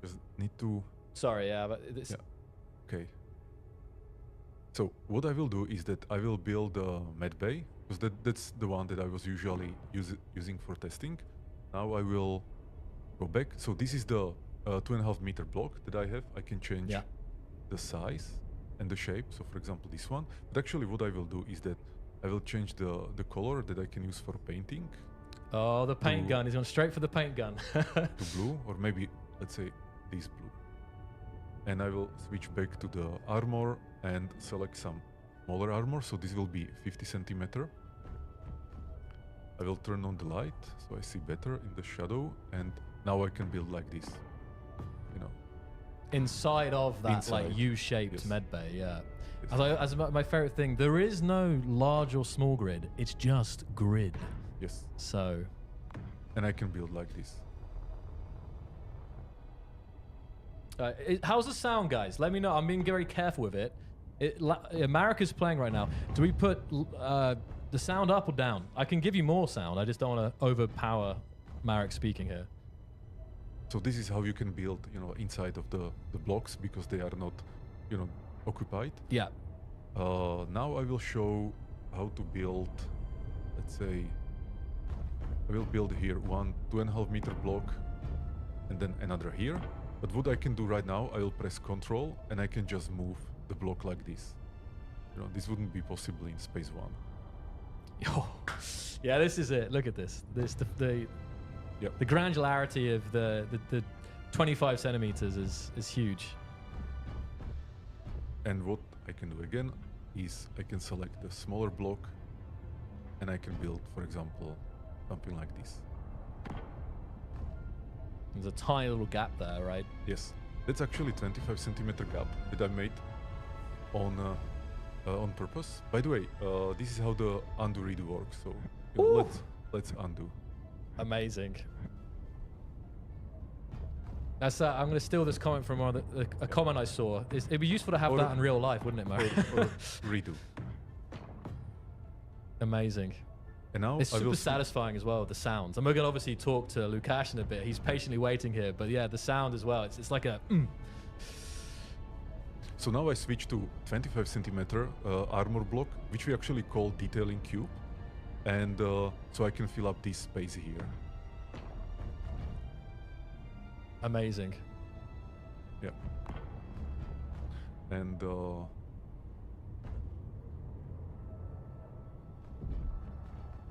Just need to. Sorry, but this. Yeah. Okay. So what I will do is that I will build a med bay, because that's the one that I was usually using for testing. Now I will go back. So this is the 2.5 meter block that I have. I can change the size and the shape. So for example, this one. But actually what I will do is that I will change the color that I can use for painting. Oh, the paint gun. He's gone straight for the paint gun. To blue, or maybe, let's say, this blue. And I will switch back to the armor and select some smaller armor. So this will be 50 centimeter. I will turn on the light so I see better in the shadow, and now I can build like this. Inside of that like U-shaped med bay, As my favorite thing, there is no large or small grid. It's just grid. Yes. So. And I can build like this. How's the sound, guys? Let me know. I'm being very careful with it. America's playing right now. Do we put the sound up or down? I can give you more sound. I just don't want to overpower Marek speaking here. So this is how you can build, inside of the blocks, because they are not, occupied. Yeah. Now I will show how to build. Let's say I will build here 2.5 meter block, and then another here. But what I can do right now, I will press Control, and I can just move the block like this. This wouldn't be possible in Space 1. Oh, yeah, this is it. Look at this. The granularity of the 25 centimeters is huge. And what I can do again is I can select the smaller block, and I can build, for example, something like this. There's a tiny little gap there, right? Yes, that's actually 25 centimeter gap that I made on purpose. By the way, this is how the undo redo works. So you know, let's undo. Amazing. That's I'm going to steal this comment from a comment I saw. It'd be useful to have that in real life, wouldn't it, Mark? Or redo. Amazing. And now It's super satisfying as well, the sounds. And we're going to obviously talk to Lukasz in a bit. He's patiently waiting here. But yeah, the sound as well. It's like a... So now I switch to 25 centimeter armor block, which we actually call detailing cube. And so I can fill up this space here. Amazing. Yeah. And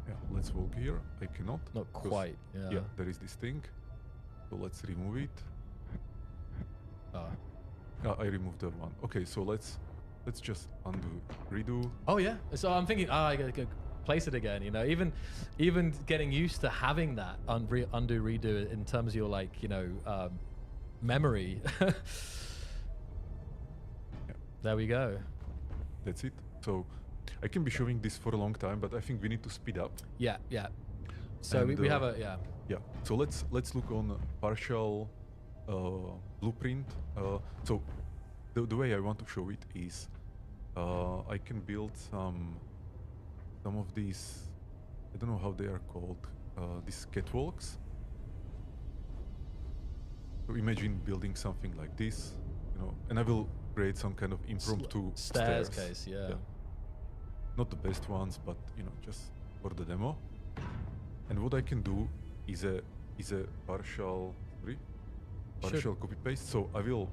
yeah, let's walk here. I cannot. Not quite. Yeah, there is this thing. So let's remove it. I removed that one. Okay, so let's just undo, redo. Oh yeah. So I'm thinking, I gotta place it again. You know, even getting used to having that undo, redo in terms of your memory. Yeah. There we go. That's it. So I can be showing this for a long time, but I think we need to speed up. Yeah, yeah. So And, we have a Yeah. So let's look on partial blueprint. So the way I want to show it is I can build some of these, I don't know how they are called, these catwalks. So imagine building something like this, you know, and I will create some kind of impromptu stairs case, yeah. Not the best ones, but you know, just for the demo. And what I can do is a partial copy paste. So I will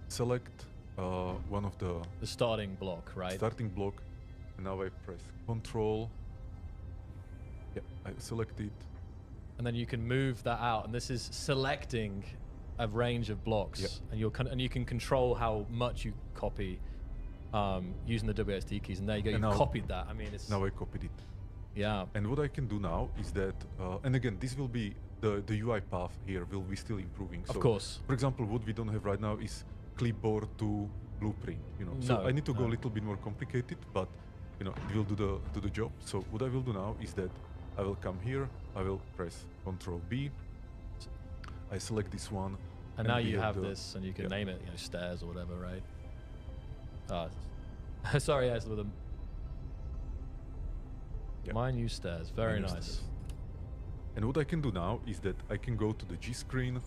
select one of the starting block, right? Starting block, and now I press Control. Yeah, I select it. And then you can move that out, and this is selecting a range of blocks, and you can control how much you copy using the WSD keys. And there you go, you copied that. I mean, it's now I copied it. Yeah. And what I can do now is that, and again, this will be the UI path here will be still improving. Of so, course. For example, what we don't have right now is clipboard to blueprint. You know, so I need to go a little bit more complicated, but you know, it will do the job. So what I will do now is that I will come here. I will press Control B. I select this one. And now you have this, and you can name it, you know, stairs or whatever, right? Sorry, yes, with them. My new stairs, very nice. Stairs. And what I can do now is that I can go to the G screen.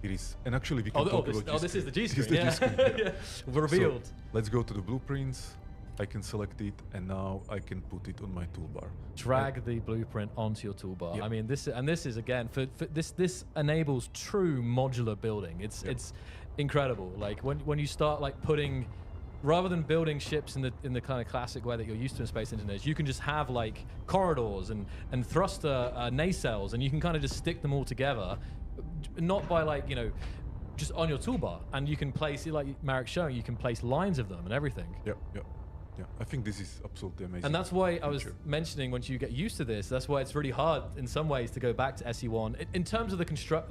It is, and actually we can talk about G screen. This is the G screen. This is the G screen. Yeah. Revealed. So let's go to the blueprints. I can select it, and now I can put it on my toolbar. Drag the blueprint onto your toolbar. I mean, this is again for this enables true modular building. It's incredible. Like when you start like putting, rather than building ships in the kind of classic way that you're used to in space engineers, you can just have like corridors and thruster nacelles, and you can kind of just stick them all together, not by like, you know, just on your toolbar, and you can place, like Marek's showing, you can place lines of them and everything. Yeah, I think this is absolutely amazing. And that's why I was mentioning, once you get used to this, that's why it's really hard in some ways to go back to SE1 in terms of the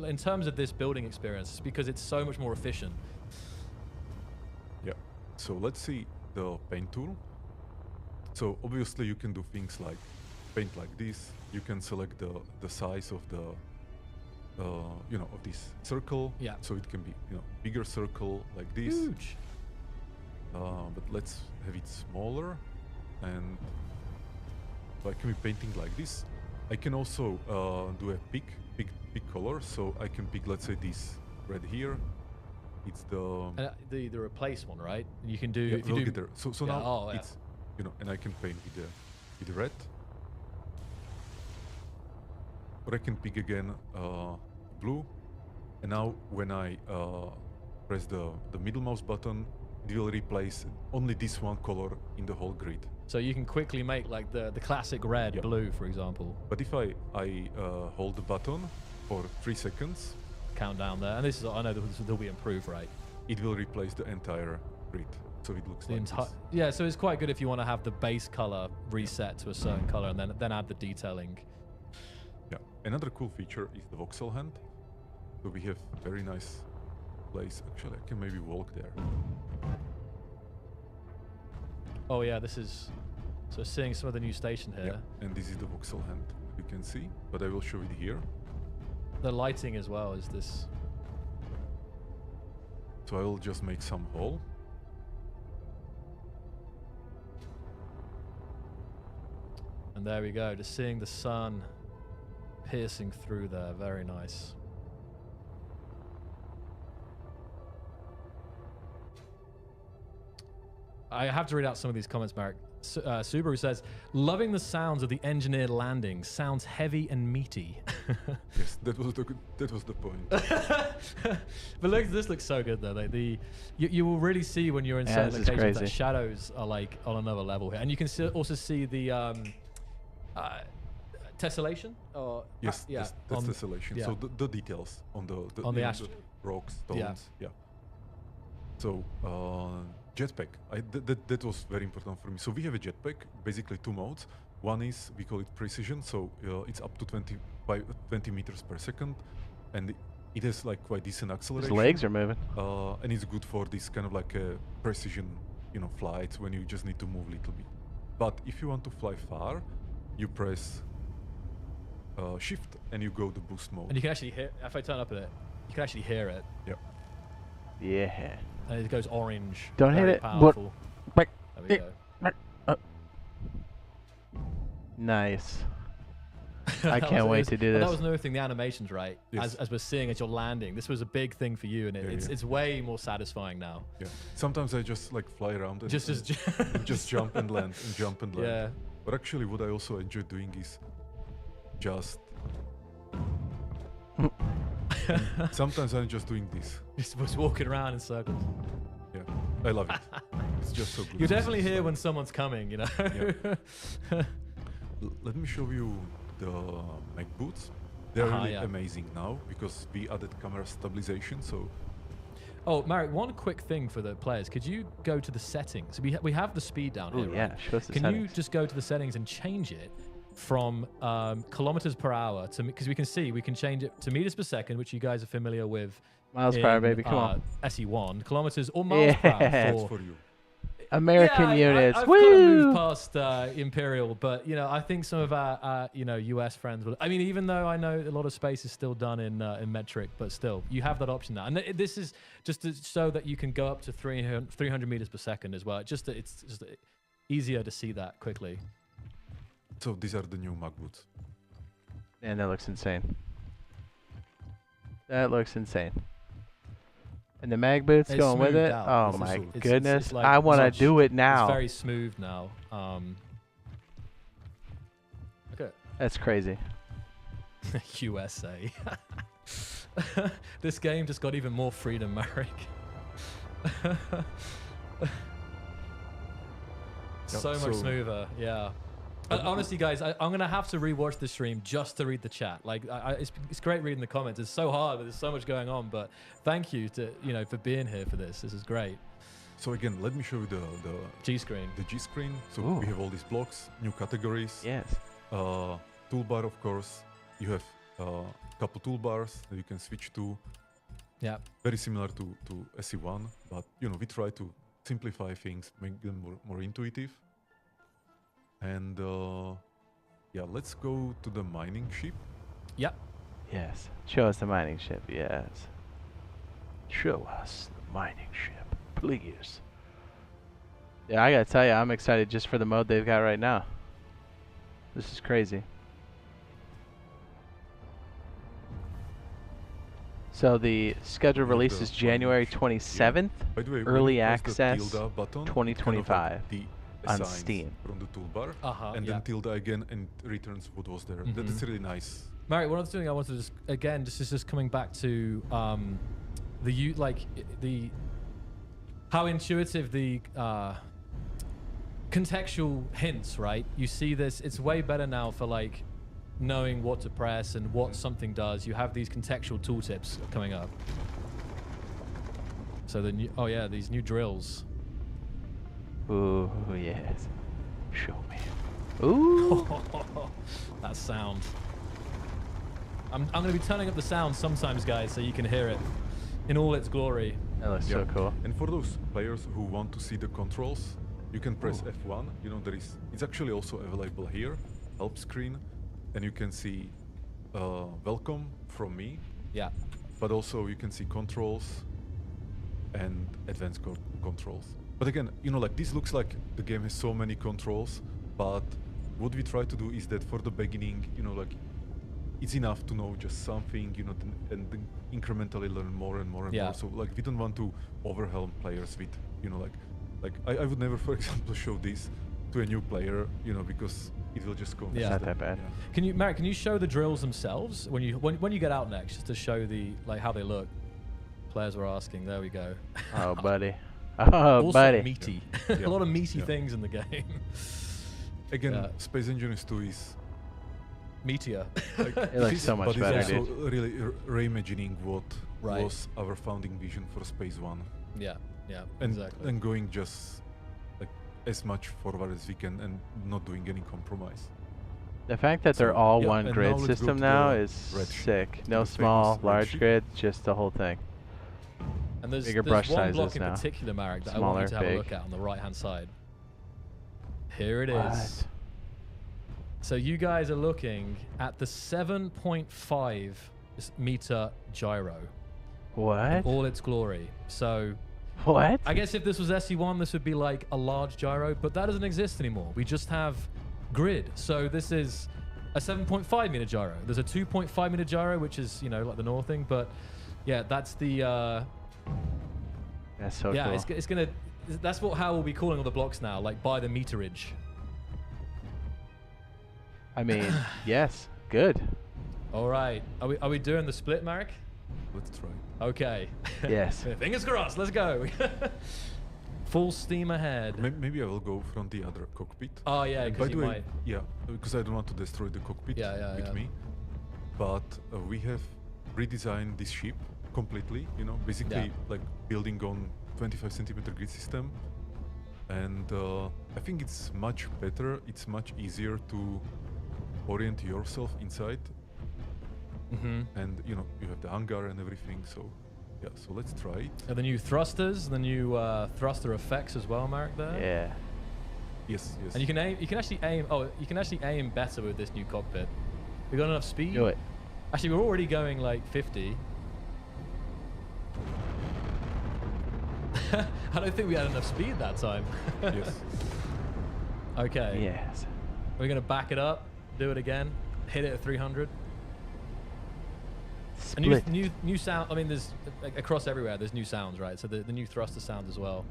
in terms of this building experience, because it's so much more efficient. Yeah. So let's see the paint tool. So obviously you can do things like paint like this. You can select the size of the you know, of this circle. Yeah. So it can be, you know, bigger circle like this. Huge. But let's have it smaller, and so I can be painting like this. I can also do a big color, so I can pick, let's say, this red here. It's the replace one, right? And you can do. Yeah, we'll get there. So now yeah. it's, you know, and I can paint with the red. Or I can pick again blue, and now when I press the middle mouse button, it will replace only this one color in the whole grid. So you can quickly make like the classic red, blue, for example. But if I hold the button for 3 seconds, countdown there, and this is, I know this will be improved, right? It will replace the entire grid. So it looks The like entire. this. Yeah, so it's quite good if you want to have the base color reset to a certain color and then add the detailing. Yeah. Another cool feature is the voxel hand. So we have very nice place. Actually, I can maybe walk there. Oh yeah, this is. So seeing some of the new station here. Yeah. And this is the voxel hand, you can see. But I will show it here. The lighting as well is this. So I will just make some hole. And there we go, just seeing the sun piercing through there. Very nice. I have to read out some of these comments, Marek. Subaru says, loving the sounds of the engineered landing. Sounds heavy and meaty. Yes, that was the point. But look, this looks so good though. You will really see when you're in certain this is locations that crazy. shadows are like on another level here, and you can also see the tessellation. Or Yes, yeah, that's tessellation. yeah. So the details on the On the rocks, stones. Yeah. So jetpack. That was very important for me. So we have a jetpack, basically 2 modes. One is, we call it precision, so it's up to 20 meters per second, and it has like quite decent His acceleration. legs are moving. And it's good for this kind of like a precision, flights when you just need to move a little bit. But if you want to fly far, you press shift and you go to boost mode. And you can actually hear. If I turn up at it, you can actually hear it, Yeah. Yeah. and it goes orange. Don't hit very it. Powerful. What? There we go. Nice. That I can't wait was- to do That this. was another thing. The animations, right? Yes. As we're seeing as you're landing, this was a big thing for you, and Yeah, it's way more satisfying now. Yeah. Sometimes I just like fly around and Just and just jump and land and jump and land. Yeah. But actually, what I also enjoy doing is just. Sometimes I'm just doing this. Just walking around in circles. Yeah, I love it. It's just so good. You definitely hear when someone's coming, you know. Yeah. Let me show you the Mac boots. They're really yeah. amazing now because we added camera stabilization. So Oh, Marek, one quick thing for the players. Could you go to the settings? We have the speed down Oh here, yeah, right? show us the Can settings. you just go to the settings and change it from kilometers per hour to, because we can see we can change it to meters per second, which you guys are familiar with. Miles per hour, in, baby, come on. SE1 kilometers or miles per hour Yeah. that's for for you. American units. I've Woo! kind of moved past Imperial, but I think some of our US friends will. I mean, even though I know a lot of space is still done in metric, but still, you have that option now. And this is just so that you can go up to 300 meters per second as well. It's just easier to see that quickly. So these are the new Mac boots. Man, that looks insane. That looks insane. And the mag boots It's going with smoothed it. out. Oh It's my also- it's goodness! like I want to much- do it now. It's very smooth now. Okay. That's crazy. USA. This game just got even more freedom, Marek. So much smoother, yeah. Honestly, guys, I'm gonna have to rewatch the stream just to read the chat. Like, it's great reading the comments. It's so hard, but there's so much going on. But thank you to for being here for this. This is great. So again, let me show you the G screen. G screen. So Ooh. we have all these blocks, new categories. Yes. Toolbar, of course. You have a couple toolbars that you can switch to. Yeah. Very similar to SE1, but we try to simplify things, make them more intuitive. And yeah, let's go to the mining ship. Yep. Yes. Show us the mining ship. Yes. Show us the mining ship, please. Yeah, I gotta tell you, I'm excited just for the mode they've got right now. This is crazy. So the scheduled We have release the is January mining ship, 27th By the way, when Early you press the access tilde button, it 2025 on assigns Steam. from the toolbar, and Yeah. then tilde again and returns what was there. That's really nice. Marek, one other thing I wanted to just coming back to how intuitive the contextual hints, right? You see this, it's way better now for like knowing what to press and what something does. You have these contextual tooltips coming up. So the new, these new drills. Ooh, yes. Show me. Ooh. That sound. I'm going to be turning up the sound sometimes, guys, so you can hear it in all its glory. That looks so cool. And for those players who want to see the controls, you can press F1. You know, it's actually also available here, help screen, and you can see welcome from me. Yeah. But also you can see controls and advanced controls. But again, you know, like this looks like the game has so many controls, but what we try to do is that for the beginning, you know, like it's enough to know just something, you know, and then incrementally learn more and more and more. So like we don't want to overwhelm players with, you know, like I would never, for example, show this to a new player, you know, because it will just confuse It's not them. that bad. Yeah. Can you, Marek? Can you show the drills themselves when you get out next, just to show the how they look? Players were asking. There we go. Oh, buddy. Oh, Also buddy. meaty. Yeah. A lot of meaty Yeah. things in the game. Again, Space Engineers 2 is Meteor. like, It looks so much but better, it's also dude. really reimagining what Right. was our founding vision for Space One, Yeah. and Exactly. and going just like as much forward as we can and not doing any compromise. The fact that they're So, all yeah, one and grid now let's go system to now the is red ship, sick. to No the small, famous red large ship. grid, just the whole thing. And there's Bigger brush one sizes block in now. particular, Marek, that I Smaller, want you to have big. a look at on the right-hand side. Here it is. What? So you guys are looking at the 7.5 meter gyro. What? In all its glory. So What? I guess if this was SE1, this would be like a large gyro, but that doesn't exist anymore. We just have grid. So this is a 7.5 meter gyro. There's a 2.5 meter gyro, which is, you know, like the north thing, but yeah, that's the That's so yeah, cool. it's gonna. That's how we'll be calling all the blocks now, like by the meterage. I mean, yes, good. All right, are we doing the split, Marek? Let's try. Okay. Yes. Fingers crossed. Let's go. Full steam ahead. Maybe I will go from the other cockpit. Oh yeah, And because by you the way, might. yeah, because I don't want to destroy the cockpit with Yeah. me. But we have redesigned this ship completely. You know, basically like building on 25 centimeter grid system, and I think it's much better. It's much easier to orient yourself inside, and you know you have the hangar and everything. So yeah, so let's try it. And the new thrusters, the new thruster effects as well, Marek. There. Yeah. Yes. And you can aim. You can actually aim. Oh, you can actually aim better with this new cockpit. We got enough speed. Do it. Actually, we're already going like 50. I don't think we had enough speed that time. Yes. Okay. Yes. We're gonna back it up, do it again, hit it at 300. Split. And new sound. I mean, there's like, across everywhere. There's new sounds, right? So the new thruster sound as well.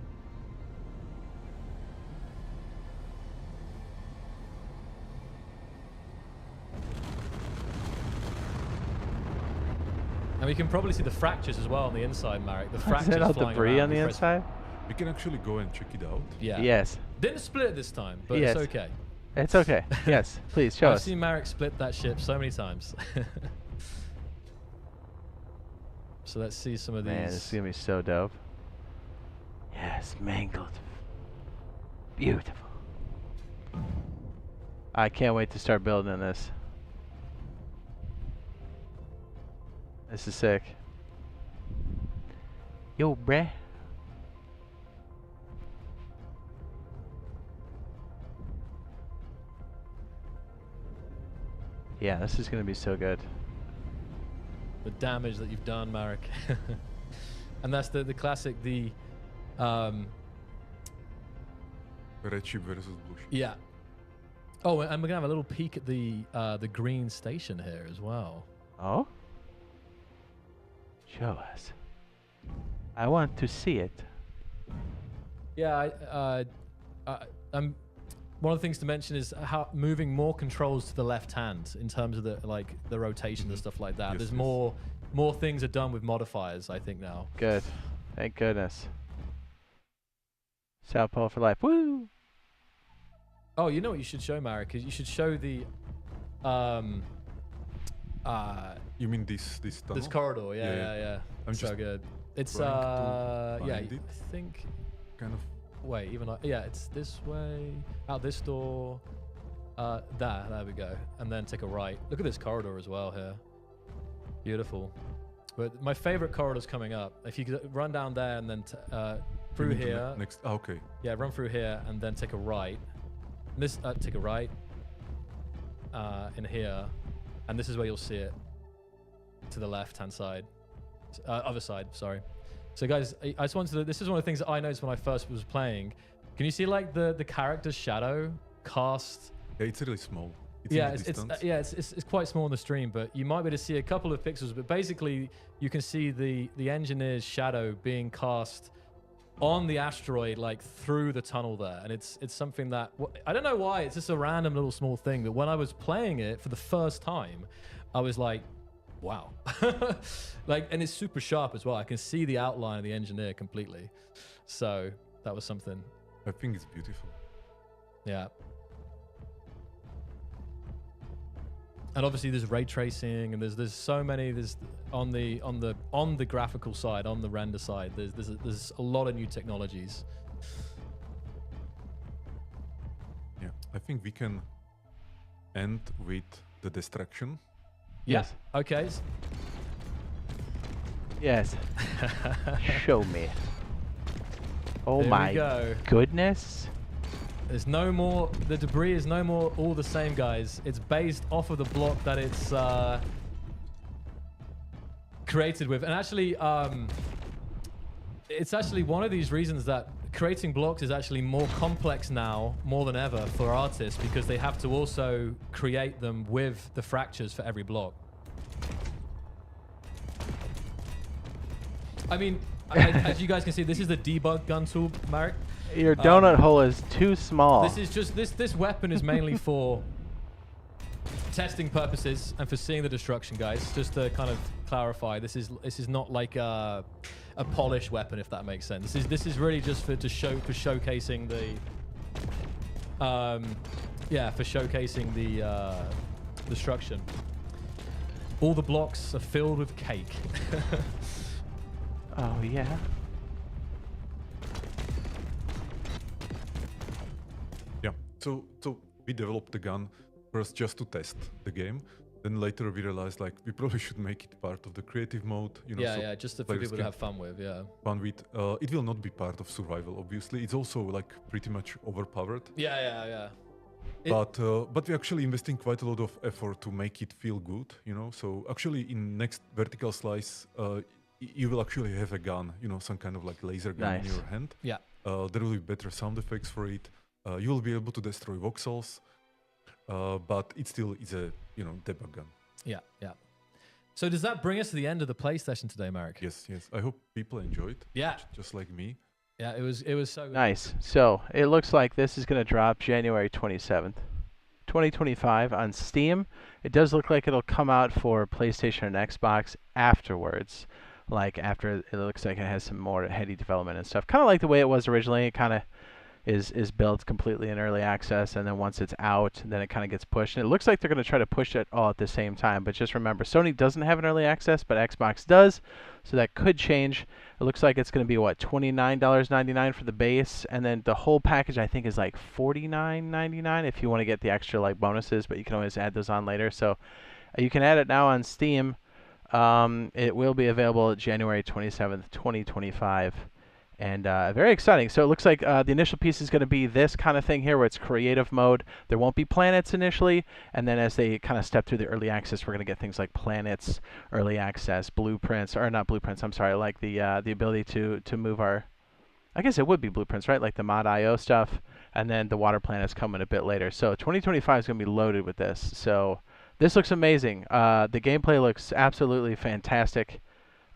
And we can probably see the fractures as well on the inside, Marek. The Is fractures that all flying debris around on the before inside? We can actually go and check it out. Yeah. Yes. Didn't split it this time, but Yes. it's okay. It's okay. Yes. Please show I've us. seen Marek split that ship so many times. So let's see some of these. Man, this is gonna be so dope. Yes, mangled. Beautiful. I can't wait to start building this. This is sick. Yo, bruh. Yeah, this is gonna be so good. The damage that you've done, Marek. And that's the classic, Red ship versus blue ship. yeah. Oh, and we're gonna have a little peek at the green station here as well. Oh? Show us. I want to see it. Yeah, I'm. One of the things to mention is how moving more controls to the left hand in terms of the rotation and stuff like that. Yes, There's yes. more things are done with modifiers, I think now. Good. Thank goodness. South Pole for life. Woo! Oh, you know what you should show, Marek? Is you should show the You mean this tunnel? this corridor. Yeah. Yeah. I'm So just good. It's trying to yeah, find it. I think kind of. wait, even like, yeah, it's this way, out this door, there we go. And then take a right. Look at this corridor as well here. Beautiful. But my favorite corridor's coming up. If you could run down there and then through here. Next, okay. Yeah, run through here and then take a right. And this, take a right in here. And this is where you'll see it. To the left-hand side. Other side, sorry. So guys, I just wanted to, this is one of the things that I noticed when I first was playing. Can you see like the character's shadow cast? Yeah, it's really small. It's quite small on the stream, but you might be able to see a couple of pixels. But basically, you can see the engineer's shadow being cast on the asteroid, like through the tunnel there, and it's something that I don't know why. It's just a random little small thing. But when I was playing it for the first time, I was like, wow, like, and it's super sharp as well. I can see the outline of the engineer completely. So that was something. I think it's beautiful. Yeah. And obviously there's ray tracing, and there's so many. There's on the graphical side, on the render side. There's a lot of new technologies. Yeah, I think we can end with the destruction. Yes. Yeah. Okay. Yes. Show me. Oh There my we go. goodness. There's no more, the debris is no more all the same, guys. It's based off of the block that it's created with. And actually, it's actually one of these reasons that creating blocks is actually more complex now, more than ever, for artists, because they have to also create them with the fractures for every block. I mean, as you guys can see, this is the debug gun tool, Marek. Your donut hole is too small. This is just this weapon is mainly for testing purposes and for seeing the destruction, guys. Just to kind of clarify, this is not like a polished weapon, if that makes sense. This is really just for showcasing the showcasing the destruction. All the blocks are filled with cake. Oh yeah. Yeah, so we developed the gun first just to test the game. Then later we realized like we probably should make it part of the creative mode. You know, Yeah, so yeah, just for people to have fun with. Yeah. Fun with. It will not be part of survival, obviously. It's also like pretty much overpowered. Yeah. But we're actually investing quite a lot of effort to make it feel good. You know, so actually in next vertical slice, you will actually have a gun. You know, some kind of like laser gun in your hand. Yeah. There will be better sound effects for it. You will be able to destroy voxels, but it still is a debug gun. Yeah. So does that bring us to the end of the play session today, Marek? Yes. I hope people enjoyed. Yeah. Just like me. Yeah, it was so good. Nice. So it looks like this is going to drop January 27th, 2025 on Steam. It does look like it'll come out for PlayStation and Xbox afterwards. Like after, it looks like it has some more heady development and stuff. Kind of like the way it was originally. It kind of is built completely in early access, and then once it's out, then it kind of gets pushed. And it looks like they're going to try to push it all at the same time. But just remember, Sony doesn't have an early access, but Xbox does, so that could change. It looks like it's going to be, what, $29.99 for the base, and then the whole package I think is like $49.99 if you want to get the extra like bonuses, but you can always add those on later. So you can add it now on Steam. It will be available January 27th, 2025. And very exciting. So it looks like the initial piece is going to be this kind of thing here where it's creative mode. There won't be planets initially, and then as they kind of step through the early access, we're going to get things like planets, early access, blueprints, or not blueprints, I'm sorry, like the ability to move our, I guess it would be blueprints, right? Like the mod.io stuff, and then the water planets coming a bit later. So 2025 is going to be loaded with this. So this looks amazing. The gameplay looks absolutely fantastic.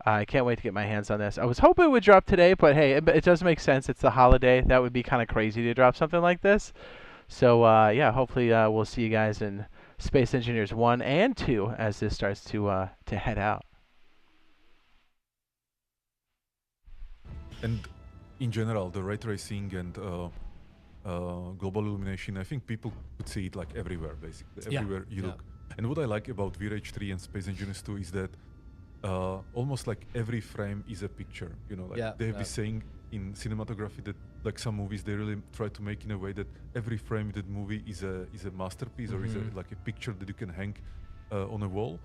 I can't wait to get my hands on this. I was hoping it would drop today, but hey, it does make sense. It's the holiday. That would be kind of crazy to drop something like this. So yeah, hopefully we'll see you guys in Space Engineers 1 and 2 as this starts to head out. And in general, the ray tracing and global illumination, I think people could see it like everywhere, basically. Everywhere you look. And what I like about VRH3 and Space Engineers 2 is that almost like every frame is a picture. You know, like they have this saying in cinematography that like some movies they really try to make in a way that every frame in that movie is a masterpiece or is like a picture that you can hang on a wall.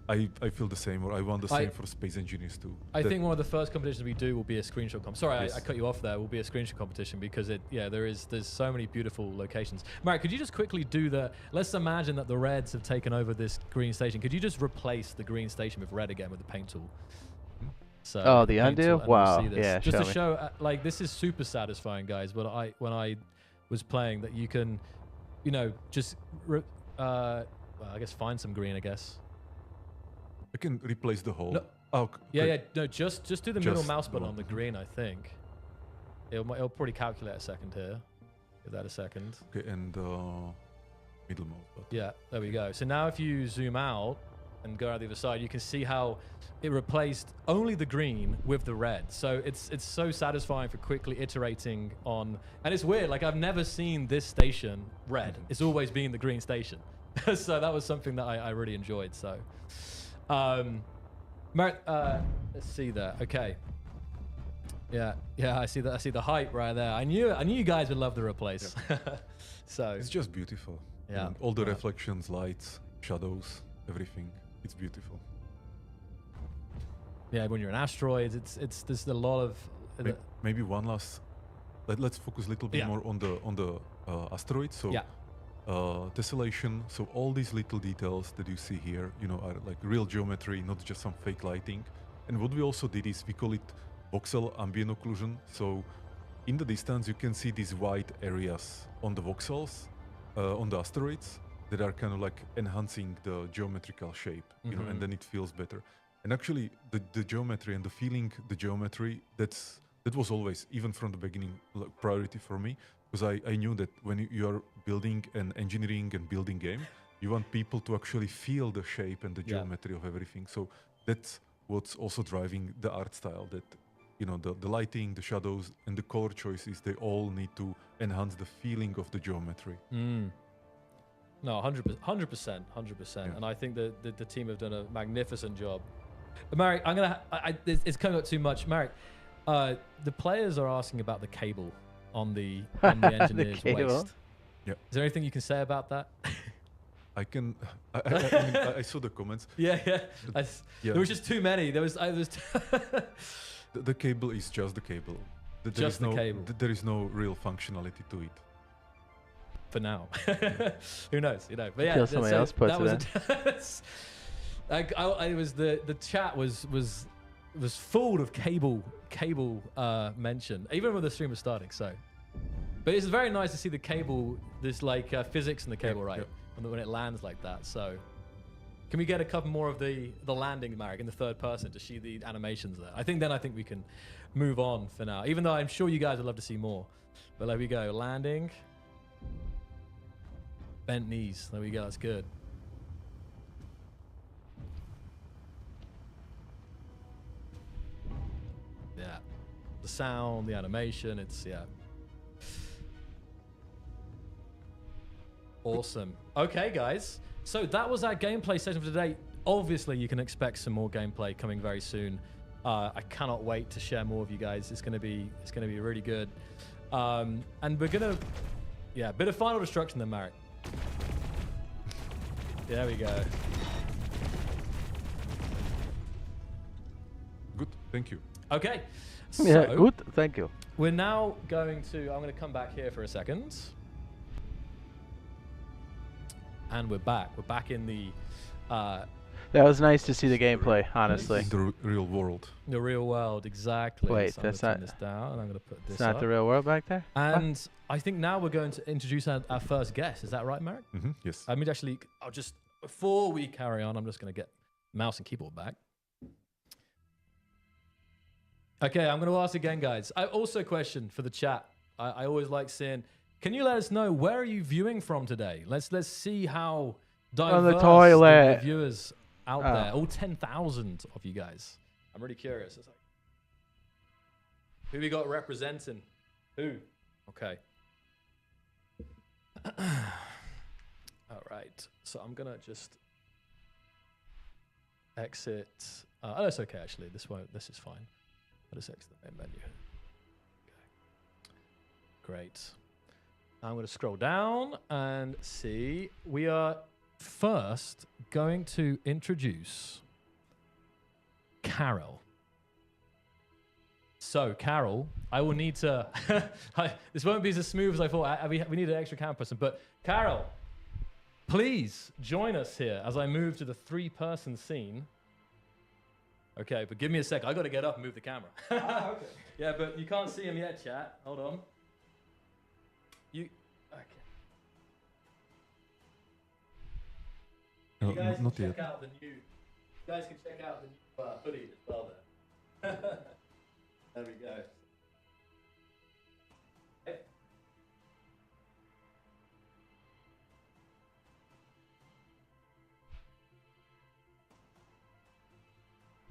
I feel the same, or I want the same for Space Engineers too. I think one of the first competitions we do will be a screenshot competition. Sorry, Yes. I cut you off there. Will be a screenshot competition because there's so many beautiful locations. Marek, could you just quickly do let's imagine that the Reds have taken over this green station. Could you just replace the green station with red again with the paint tool? So the undo? Wow. Yeah, just to me. show, like, this is super satisfying, guys. But when I was playing, that you can, you know, just, well, I guess find some green, I guess. I can replace the whole. No. Oh, Yeah. No, just do the middle Just mouse the button one. on the green, I think. It'll probably calculate a second here. Give that a second. Okay, and middle mouse button. Yeah, there we go. So now if you zoom out and go out the other side, you can see how it replaced only the green with the red. So it's so satisfying for quickly iterating on. And it's weird, like I've never seen this station red. It's always been the green station. So that was something that I really enjoyed. So, let's see there. Okay. Yeah, I see that. I see the hype right there. I knew you guys would love the replace. Yep. So It's just beautiful. yeah, And all the reflections, lights, shadows, everything. It's beautiful. yeah. When you're in asteroids, there's a lot of. Maybe one last. Let's focus a little bit more on the asteroids. So. Tessellation, so all these little details that you see here, you know, are like real geometry, not just some fake lighting. And what we also did is we call it voxel ambient occlusion. So in the distance, you can see these white areas on the voxels, on the asteroids, that are kind of like enhancing the geometrical shape, you know, and then it feels better. And actually, the geometry and the feeling, the geometry, that was always, even from the beginning, like, priority for me. Because I knew that when you are building an engineering and building game, you want people to actually feel the shape and the geometry of everything. So that's what's also driving the art style, that, you know, the lighting, the shadows, and the color choices, they all need to enhance the feeling of the geometry. No, 100%, 100%. And I think that the team have done a magnificent job. Marek, it's coming up too much. Marek, the players are asking about the cable on the engineer's waist. Yeah. Is there anything you can say about that? I can. I mean, I saw the comments. Yeah. There was just too many. There was. The cable is just the cable. Just the cable. There is no real functionality to it. For now. Who knows? You know. But yeah, Until somebody else puts it in. It was the chat was full of cable mention, even when the stream was starting. So, but it's very nice to see the cable. There's like physics in the cable, right? When it lands like that. So, can we get a couple more of the landing, Marek, in the third person to see the animations there? I think we can move on for now. Even though I'm sure you guys would love to see more. But there we go, landing. Bent knees. There we go. That's good. Yeah, the sound, the animation, it's awesome. Okay, guys, so that was our gameplay session for today. Obviously, you can expect some more gameplay coming very soon. I cannot wait to share more with you guys. It's gonna be really good. And we're gonna, a bit of final destruction then, Marek. There we go. Good, thank you. Okay. Yeah, So, good. Thank you. we're now going to, I'm going to come back here for a second. And we're back. We're back in the That was nice to see the gameplay, honestly. In the real world. real world, exactly. Wait, so that's I'm not- gonna turn this down, and I'm going to put this It's not up. the real world back there? And I think now we're going to introduce our first guest. Is that right, Marek? Yes. I mean, actually, I'll just, before we carry on, I'm just going to get mouse and keyboard back. Okay, I'm going to ask again, guys. I also a question for the chat. I always like seeing, can you let us know, where are you viewing from today? Let's see how diverse On the toilet. the viewers out there, all 10,000 of you guys. I'm really curious. It's like, who we got representing? Who? Okay. All right. So I'm going to just exit. Oh, that's okay actually. This is fine. I'll just exit the main menu. Okay. Great. I'm going to scroll down and see. We are first going to introduce Carol. So, Carol, I will need to... this won't be as smooth as I thought. We need an extra camera person. But, Carol, please join us here as I move to the 3-person scene. Okay, but give me a sec. I got to get up and move the camera. Okay. Yeah, but you can't see him yet, chat. Hold on. Okay. No, You guys not can yet. check out the new. You guys can check out the new hoodie as well. There. There we go. Okay.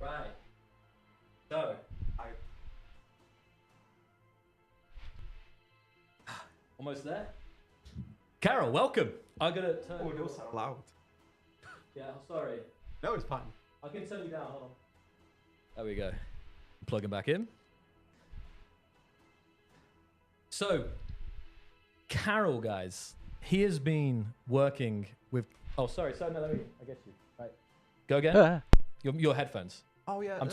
Right. So. Almost there. Carol, welcome. I'm gonna turn. Oh, those are loud. Yeah, sorry. No, it's fine. I can turn you down. Hold on. There we go. Plug him back in. So, Carol, guys, he has been working with. Oh, sorry. No, let me. I get you. Right. Go again. Your headphones. Oh yeah, I'm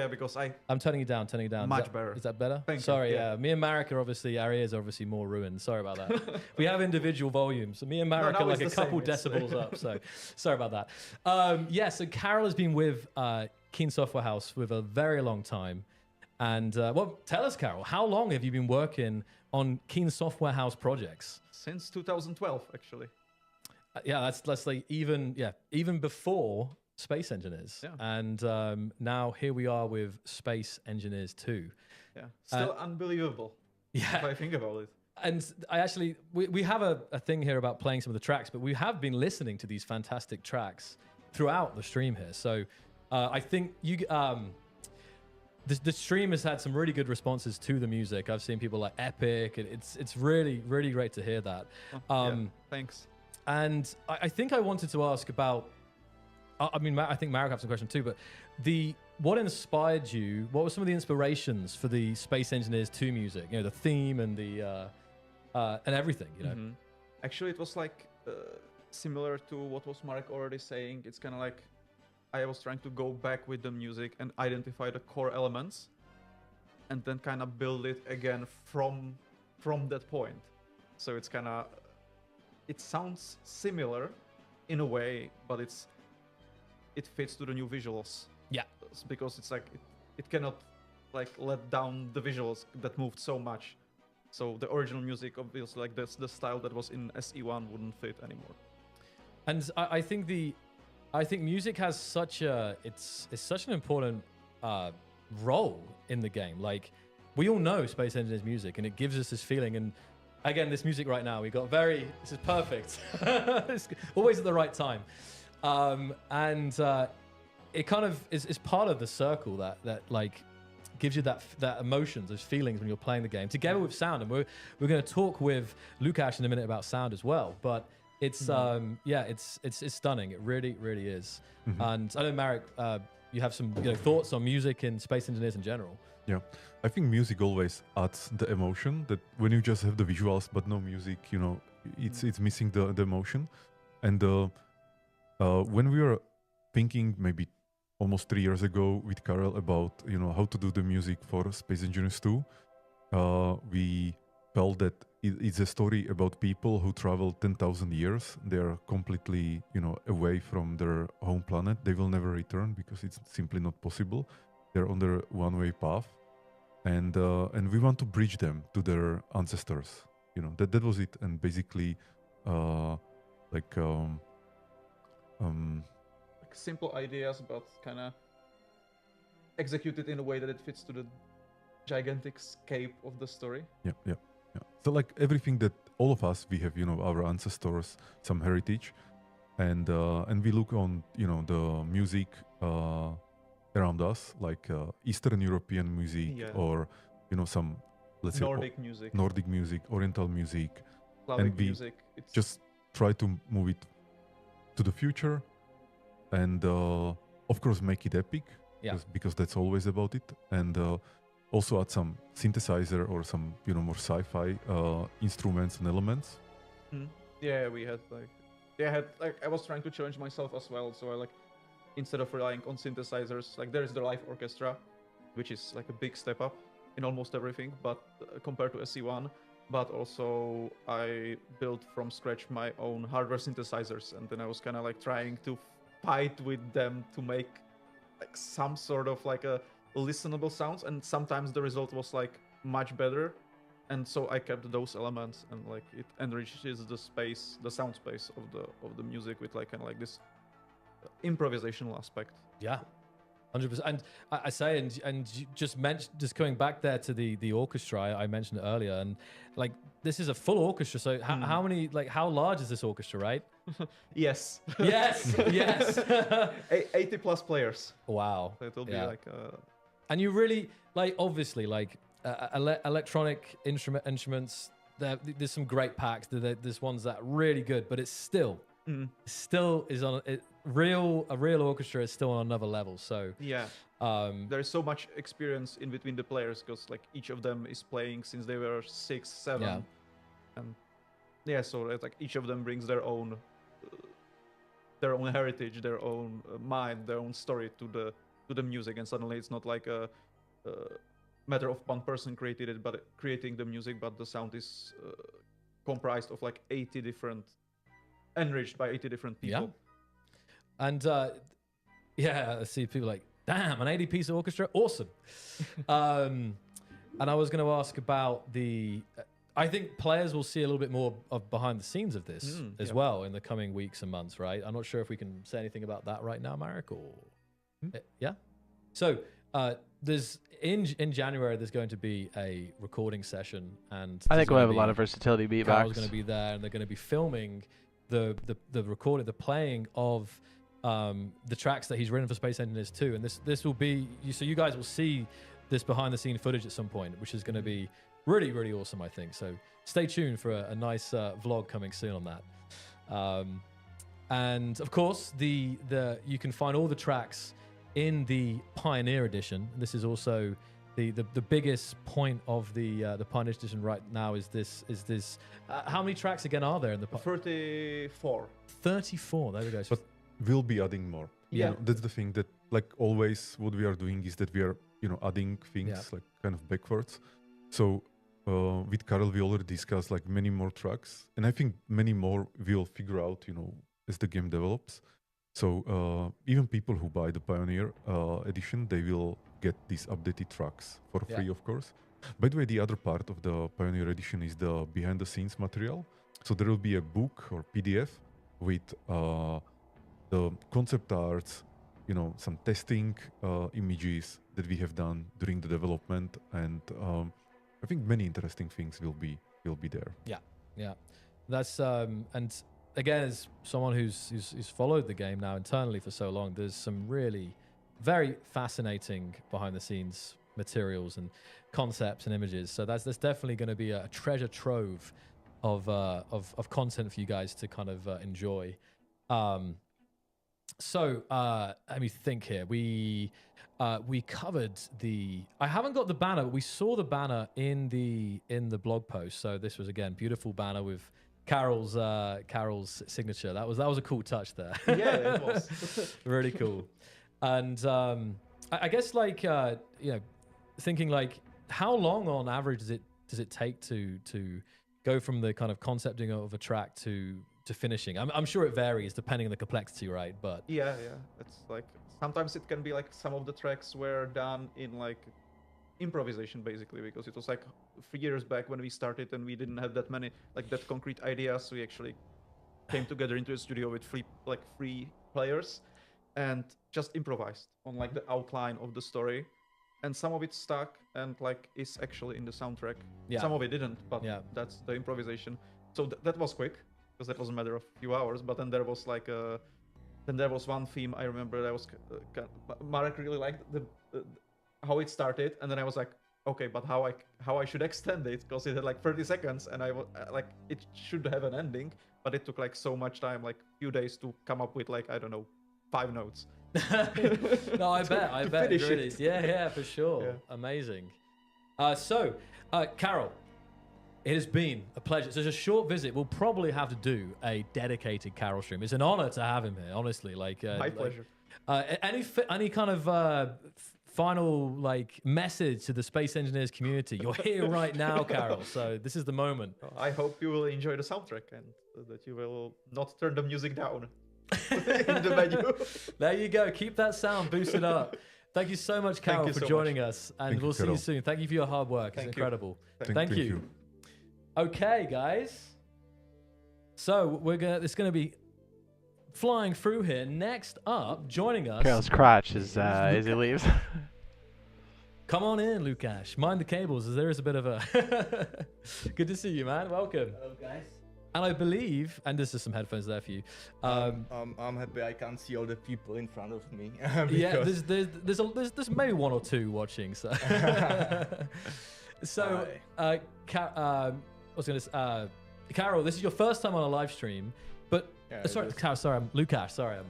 because I'm turning you down. Much better. Is that better? Thank you, Sorry, yeah. me and Marek are obviously, our ears are obviously more ruined. Sorry about that. We have individual volumes. So me and Marek no, are like a it's the couple same, decibels up. So sorry about that. Yeah, so Carol has been with Keen Software House for a very long time. And well, tell us, Carol, how long have you been working on Keen Software House projects? since 2012 actually. Yeah, that's like even before Space Engineers. Yeah. And now here we are with Space Engineers 2. Yeah, still unbelievable. Yeah. If I think about it. And I actually, we have a thing here about playing some of the tracks, but we have been listening to these fantastic tracks throughout the stream here. So I think the stream has had some really good responses to the music. I've seen people like Epic. And it's really, really great to hear that. Yeah, thanks. And I think I wanted to ask about, I mean, I think Marek has some question too, but what inspired you? What were some of the inspirations for the Space Engineers 2 music? You know, the theme and the and everything. You know. Mm-hmm. Actually, it was like similar to what was Marek already saying. It's kind of like I was trying to go back with the music and identify the core elements, and then kind of build it again from that point. So it's kind of it sounds similar in a way, but it fits to the new visuals. Yeah. Because it's like it cannot like let down the visuals that moved so much. So the original music, obviously, like the style that was in SE1 wouldn't fit anymore. And I think music has such it's such an important role in the game. Like we all know Space Engineers music, and it gives us this feeling. And again, this music right now, this is perfect. It's always at the right time. And it kind of is part of the circle that like gives you that emotions, those feelings when you're playing the game together with sound. And we're going to talk with Lukasz in a minute about sound as well. But it's it's stunning. It really, really is. Mm-hmm. And I know, Marek, you have some thoughts on music and Space Engineers in general. Yeah, I think music always adds the emotion that when you just have the visuals but no music, it's missing the emotion. And when we were thinking maybe almost 3 years ago with Karel about how to do the music for Space Engineers 2, we felt that it's a story about people who travel 10,000 years. They're completely away from their home planet. They will never return because it's simply not possible. They're on their one-way path, and we want to bridge them to their ancestors. That was it. And basically like simple ideas, but kind of executed in a way that it fits to the gigantic scape of the story. Yeah. So like everything that all of us, we have, our ancestors, some heritage, and we look on, the music around us, like Eastern European music, or some, let's Nordic say, Nordic music, Oriental music, Slavic and we music. It's just try to move it to the future, and of course, make it epic, Yeah. because that's always about it, and also add some synthesizer or some more sci-fi instruments and elements. Yeah, we had I was trying to challenge myself as well, so I like, instead of relying on synthesizers, like there is the live orchestra, which is like a big step up in almost everything, but compared to SE1. But also I built from scratch my own hardware synthesizers, and then I was kind of like trying to fight with them to make like some sort of like a listenable sounds, and sometimes the result was like much better, and so I kept those elements, and like it enriches the space, the sound space of the music with like kind of like this improvisational aspect. Yeah, 100%. And I say, and you just mentioned, just going back there to the orchestra, I mentioned it earlier, and like this is a full orchestra. So how many, like, how large is this orchestra, right? Yes. Yes, yes. 80 plus players. Wow. So it will be Yeah. like. And you really, like, obviously, like electronic instruments. There's some great packs. There's ones that are really good, but it's still is on a real orchestra is still on another level. So Yeah. There is so much experience in between the players, because like each of them is playing since they were 6, 7, Yeah. and yeah, so it's like each of them brings their own heritage, their own mind, their own story to the music, and suddenly it's not like a matter of one person creating the music, but the sound is comprised of like 80 different, enriched by 80 different people. Yeah. And yeah, I see people like, damn, an 80-piece orchestra, awesome. And I was going to ask about I think players will see a little bit more of behind the scenes of this as well in the coming weeks and months, right? I'm not sure if we can say anything about that right now, Marek, or yeah. So there's in January there's going to be a recording session, and I think we'll have a lot of versatility beatbox. Carol's going to be there, and they're going to be filming the recording, the playing of the tracks that he's written for Space Engineers 2, and this will be so you guys will see this behind the scene footage at some point, which is going to be really, really awesome, I think. So stay tuned for a nice vlog coming soon on that. And of course, you can find all the tracks in the Pioneer Edition. This is also the biggest point of the Pioneer Edition right now. Is this how many tracks again are there in the 34? 34. There we go. But we'll be adding more. Yeah. That's the thing, that like always what we are doing is that we are adding things like kind of backwards. So with Karel we already discussed like many more tracks, and I think many more we'll figure out as the game develops. So even people who buy the Pioneer edition, they will get these updated tracks for free, of course. By the way, the other part of the Pioneer edition is the behind the scenes material. So there will be a book or PDF with the concept arts, some testing images that we have done during the development, and I think many interesting things will be there. Yeah, that's and again, as someone who's followed the game now internally for so long, there's some really very fascinating behind the scenes materials and concepts and images. So there's definitely going to be a treasure trove of content for you guys to kind of enjoy. So let me think here. We covered I haven't got the banner, but we saw the banner in the blog post. So this was, again, beautiful banner with Carol's signature. That was a cool touch there. Yeah, it was. Really cool. And I guess like thinking like, how long on average does it take to go from the kind of concepting of a track to finishing? I'm sure it varies depending on the complexity, right? But yeah, it's like sometimes it can be like some of the tracks were done in like improvisation, basically, because it was like 3 years back when we started and we didn't have that many like that concrete ideas. We actually came together into a studio with three players and just improvised on like the outline of the story, and some of it stuck and like is actually in the soundtrack. Some of it didn't, but that's the improvisation. So that was quick, because that was a matter of a few hours. But then there was like there was one theme I remember that was Marek really liked how it started, and then I was like, okay, but how I should extend it, because it had like 30 seconds and I was like, it should have an ending, but it took like so much time, like few days, to come up with like, I don't know, 5 notes. No, I bet it finish really it. is. Yeah, for sure. Yeah. Amazing. So, Carol, it has been a pleasure. So it's a short visit. We'll probably have to do a dedicated Carol stream. It's an honor to have him here, honestly. My pleasure. Any kind of final message to the space engineers community? You're here right now, Carol. So this is the moment. I hope you will enjoy the soundtrack and that you will not turn the music down in the menu. There you go. Keep that sound boosted up. Thank you so much, Carol, you for so joining much. us. And Thank you, we'll see you Carol. soon. Thank you for your hard work. It's Thank you. incredible. Thank you. you. Okay, guys. So it's gonna be flying through here. Next up, joining us. Carol's crotch is as he leaves. Come on in, Lukash. Mind the cables, as there is a bit of a. Good to see you, man. Welcome. Hello, guys. And I believe, and there's just some headphones there for you. I'm happy I can't see all the people in front of me. Yeah, because- there's maybe one or two watching. So, Carol, this is your first time on a live stream, but Yeah, sorry, it is. Carol, sorry, I'm Lukash. Sorry, I'm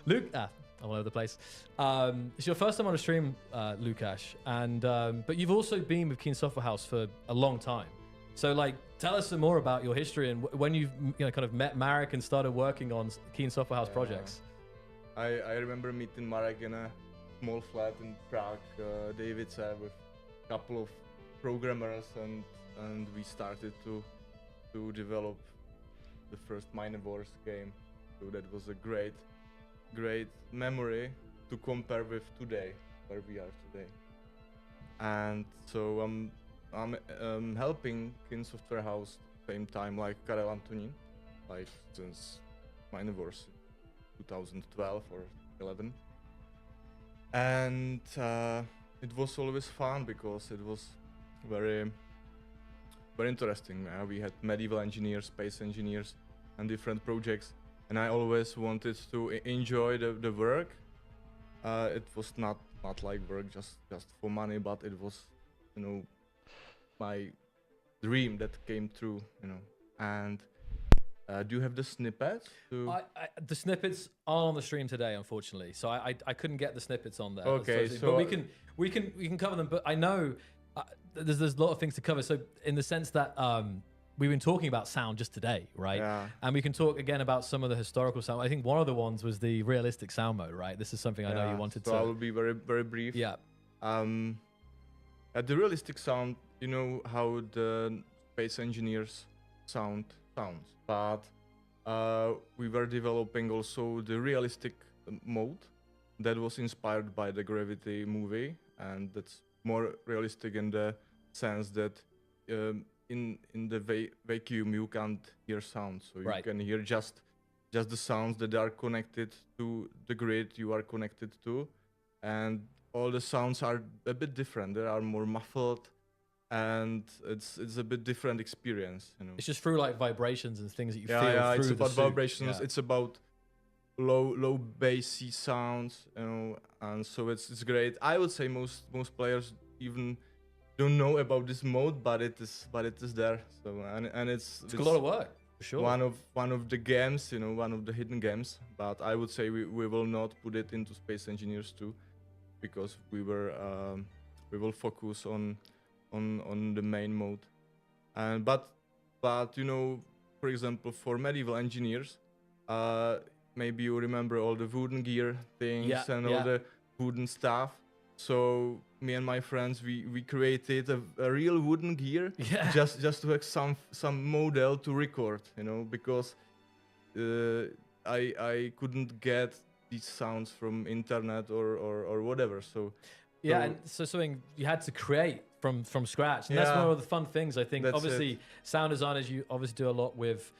Luke. I'm all over the place. It's your first time on a stream, Lukash, and but you've also been with Keen Software House for a long time. So, tell us some more about your history and when you've kind of met Marek and started working on Keen Software House projects. I remember meeting Marek in a small flat in Prague, David said, with a couple of programmers, and we started to develop the first Mine Wars game. So that was a great memory to compare with today, where we are today. And so I'm helping Kin Software House same time like Karel Antonín, since Mine Wars 2012 or 11. And it was always fun because it was very interesting. We had medieval engineers, space engineers, and different projects. And I always wanted to enjoy the work. It was not like work just for money, but it was, my dream that came true, And do you have the snippets? The snippets are on the stream today, unfortunately. So I couldn't get the snippets on there. Okay, but we can cover them. But I know there's a lot of things to cover. So in the sense that we've been talking about sound just today, right? Yeah. And we can talk again about some of the historical sound. I think one of the ones was the realistic sound mode, right? This is something I know you wanted so to. I will be very, very brief. Yeah. At the realistic sound, you know how the space engineers sounds, but we were developing also the realistic mode that was inspired by the Gravity movie, and that's more realistic in the sense that in the vacuum you can't hear sound, so you can hear just the sounds that are connected to the grid you are connected to, and all the sounds are a bit different. They are more muffled, and it's a bit different experience. It's just through vibrations and things that you feel. Yeah, through it's the about suit. vibrations. Yeah. It's about low bassy sounds, and so it's great. I would say most players even don't know about this mode, but it is there. So and it's a lot of work for sure. One of the games, one of the hidden games. But I would say we will not put it into Space Engineers 2, because we will focus on the main mode. And but for example, for medieval engineers, maybe you remember all the wooden gear things and all the wooden stuff. So me and my friends, we created a real wooden gear just to have some model to record, because I couldn't get these sounds from internet or whatever. So and so something you had to create from scratch, and that's one of the fun things. I think obviously sound designers, you obviously do a lot with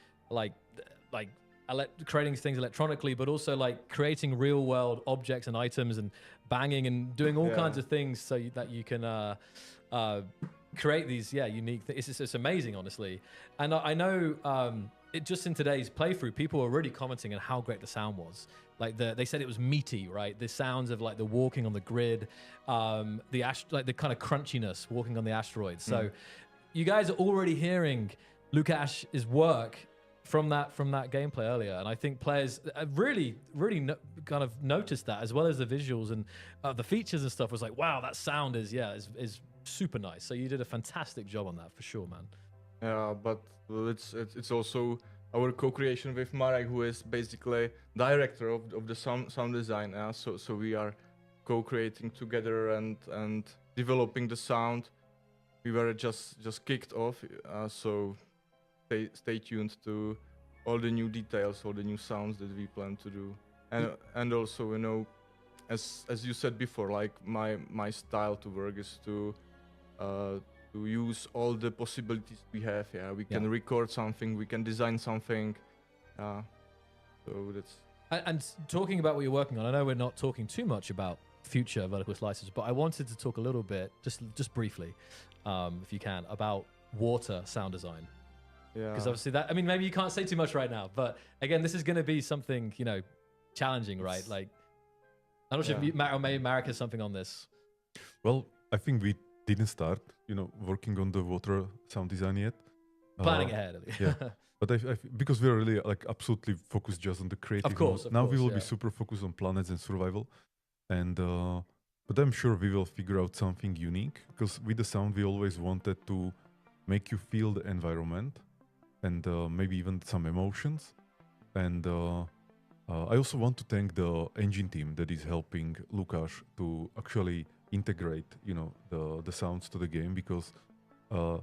creating things electronically, but also creating real world objects and items and banging and doing all kinds of things so that you can create these unique things. It's amazing, honestly. And I know it just in today's playthrough, people were really commenting on how great the sound was. They said it was meaty, right? The sounds of the walking on the grid, the kind of crunchiness walking on the asteroids. So you guys are already hearing Lukash's work from that gameplay earlier, and I think players really kind of noticed that, as well as the visuals and the features and stuff. Was like, wow, that sound is super nice. So you did a fantastic job on that for sure, man. Yeah, but it's also our co-creation with Marek, who is basically director of the sound design. So we are co-creating together and developing the sound. We were just kicked off, so stay tuned to all the new details, all the new sounds that we plan to do, and also, you know, as you said before, like my style to work is to use all the possibilities we have. Yeah, we can record something, we can design something. So that's. And talking about what you're working on, I know we're not talking too much about future vertical slices, but I wanted to talk a little bit, just briefly, if you can, about water sound design. Yeah. Because obviously that, I mean, maybe you can't say too much right now, but again, this is going to be something, you know, challenging, right? Like, I'm not sure if maybe Marek has something on this. Well, I think we didn't start, you know, working on the water sound design yet. Planning ahead. Yeah. But because we're really like absolutely focused just on the creative. Of course. Now we will be super focused on planets and survival. And but I'm sure we will figure out something unique, because with the sound we always wanted to make you feel the environment and maybe even some emotions. And I also want to thank the engine team that is helping Lukáš to actually integrate, you know, the sounds to the game, because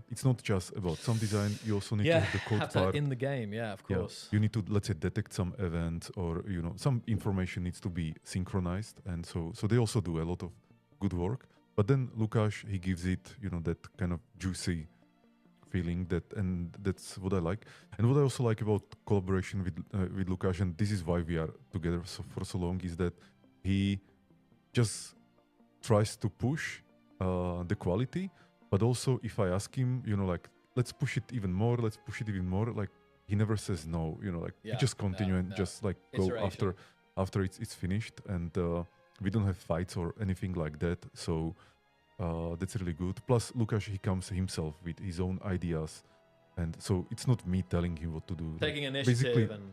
it's not just about sound design. You also need to have the code part in the game. Yeah, of course. You need to, let's say, detect some events, or, you know, some information needs to be synchronized, and so they also do a lot of good work. But then Lukáš, he gives it, you know, that kind of juicy feeling, and that's what I like. And what I also like about collaboration with Lukáš, and this is why we are together for so long, is that he just tries to push the quality. But also, if I ask him, you know, like, let's push it even more, like, he never says no, you know, like, he just continue and just like go after it's finished, and we don't have fights or anything like that. So that's really good. Plus, Lukáš, he comes himself with his own ideas, and so it's not me telling him what to do. Taking initiative. Basically, and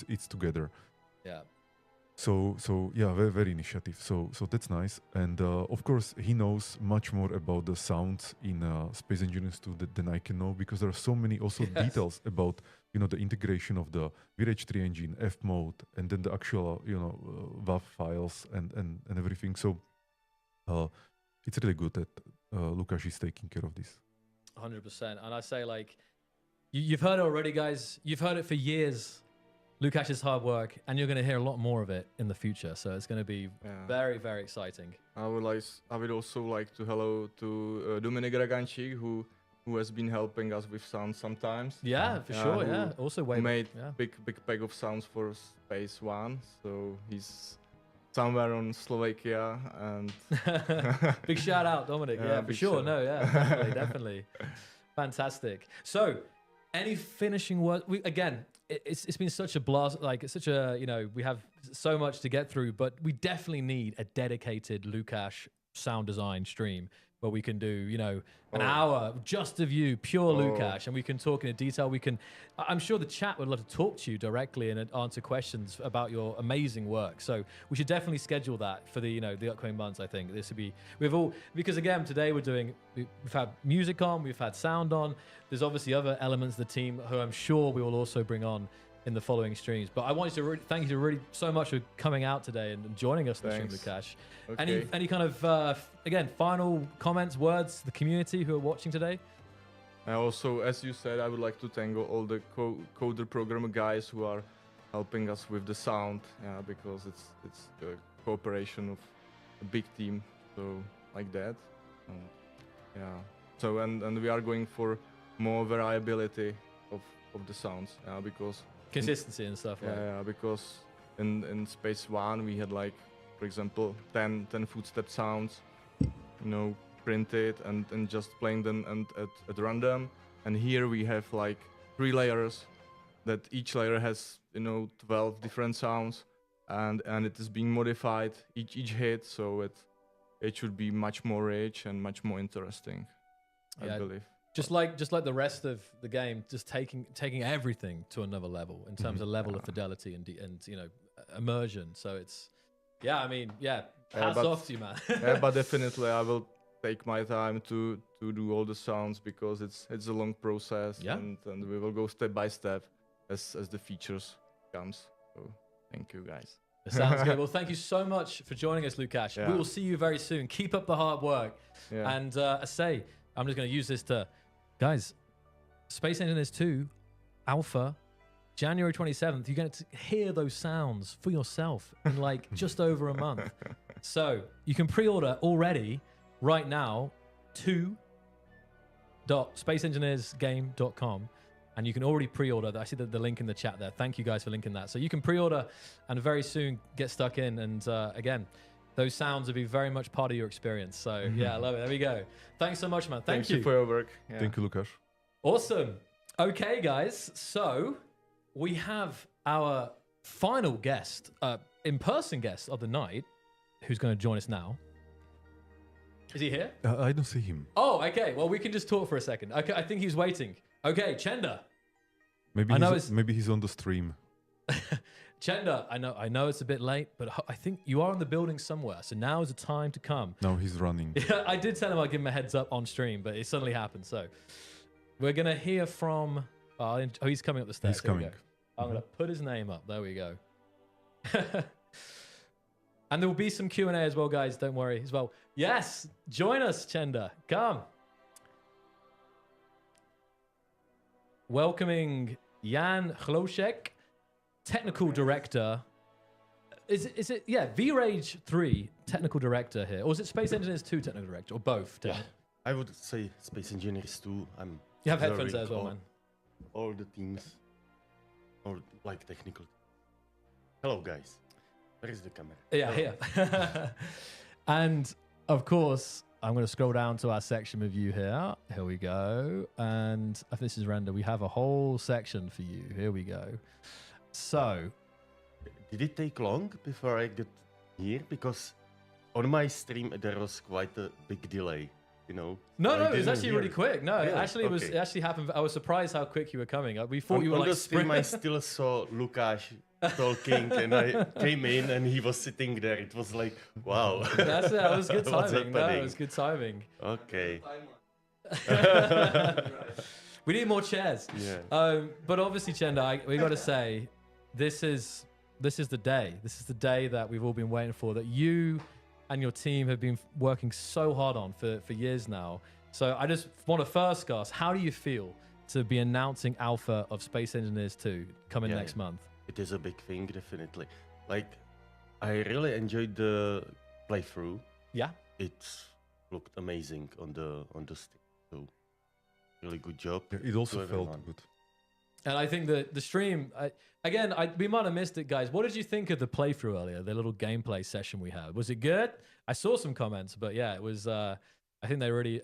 it's together. Yeah. So yeah, very, very initiative. So that's nice. And of course, he knows much more about the sounds in Space Engineers 2 than I can know, because there are so many also details about, you know, the integration of the VRH3 engine, F mode, and then the actual, you know, WAV files and everything. So it's really good that Lukáš is taking care of this. 100%. And I say, like, you've heard it already, guys. You've heard it for years. Lukáš's hard work, and you're going to hear a lot more of it in the future. So it's going to be very, very exciting. I would also like to hello to Dominik Ragančík, who has been helping us with sounds sometimes. Yeah, for sure. Yeah, also made big pack of sounds for Space One. So he's somewhere on Slovakia, and big shout out, Dominik. Yeah, for sure. No, yeah, definitely. Fantastic. So, any finishing words? It's been such a blast, like it's such a, you know, we have so much to get through, but we definitely need a dedicated Lukáš sound design stream where we can do, you know, an hour just of you, pure Lukáš, and we can talk in detail. I'm sure the chat would love to talk to you directly and answer questions about your amazing work. So we should definitely schedule that for the, you know, the upcoming months. I think this would be, because again, today we've had music on, we've had sound on. There's obviously other elements of the team who I'm sure we will also bring on in the following streams. But I want to thank you really so much for coming out today and joining us in the stream, Lukáš. Okay. Any kind of, again, final comments, words, the community who are watching today? And also, as you said, I would like to thank all the coder programmer guys who are helping us with the sound, because it's a cooperation of a big team, so like that. So and we are going for more variability of the sounds, because consistency and stuff. Because in Space One we had, like, for example, 10 footstep sounds, you know, printed and just playing them and at random. And here we have like 3 layers, that each layer has, you know, 12 different sounds, and it is being modified each hit, so it should be much more rich and much more interesting, I believe. Just like the rest of the game, just taking everything to another level in terms of level of fidelity and immersion. So it's, yeah, I mean, yeah, hats off to you, man. Yeah, but definitely I will take my time to do all the sounds because it's a long process. Yeah. And we will go step by step as the features comes. So thank you guys. It sounds good. Well, thank you so much for joining us, Lukasz. Yeah. We will see you very soon. Keep up the hard work. Yeah. And I say, I'm just going to use this to, guys, Space Engineers 2 Alpha, January 27th. You're going to hear those sounds for yourself in like just over a month. So you can pre-order already right now 2.spaceengineersgame.com. And you can already pre-order that. I see the link in the chat there. Thank you guys for linking that. So you can pre-order and very soon get stuck in. And again, those sounds will be very much part of your experience. So yeah, I love it. There we go. Thanks so much, man. Thank you for your work. Yeah. Thank you, Lukasz. Awesome. Okay, guys. So we have our final guest, in-person guest of the night, who's going to join us now. Is he here? I don't see him. Oh, okay. Well, we can just talk for a second. Okay, I think he's waiting. Okay, Chenda. Maybe he's on the stream. Chenda, I know it's a bit late, but I think you are in the building somewhere. So now is the time to come. No, he's running. Yeah, I did tell him I'd give him a heads up on stream, but it suddenly happened. So we're going to hear from... Oh, he's coming up the stairs. He's coming. I'm going to put his name up. There we go. And there will be some Q&A as well, guys. Don't worry as well. Yes, join us, Chenda. Come. Welcoming Jan Chlosek, Technical Director. Is it V-Rage 3 Technical Director here? Or is it Space Engineers 2 Technical Director? Or both? Yeah, I would say Space Engineers 2. You have headphones there as well, man. All the teams. Or like technical. Hello, guys. Where is the camera? Yeah, here. And of course, I'm going to scroll down to our section with you here. Here we go. And if this is render, we have a whole section for you. Here we go. So, did it take long before I got here? Because on my stream there was quite a big delay, you know. No, it was actually really quick. No, really? It actually happened. I was surprised how quick you were coming. We thought you were like on the stream. I still saw Lukasz talking, and I came in, and he was sitting there. It was like, wow. That's it. That was good What's timing. No, happening? it was good timing. Okay. We need more chairs. Yeah. But obviously, Chenda, we got to say, this is the day. This is the day that we've all been waiting for. That you and your team have been working so hard on for years now. So I just want to first ask, how do you feel to be announcing Alpha of Space Engineers 2 coming next month? It is a big thing, definitely. Like, I really enjoyed the playthrough. Yeah. It looked amazing on the stream. So, really good job. Yeah, it also felt good. And I think that the stream, we might have missed it, guys. What did you think of the playthrough earlier, the little gameplay session we had? Was it good? I saw some comments, but yeah, it was... I think they really...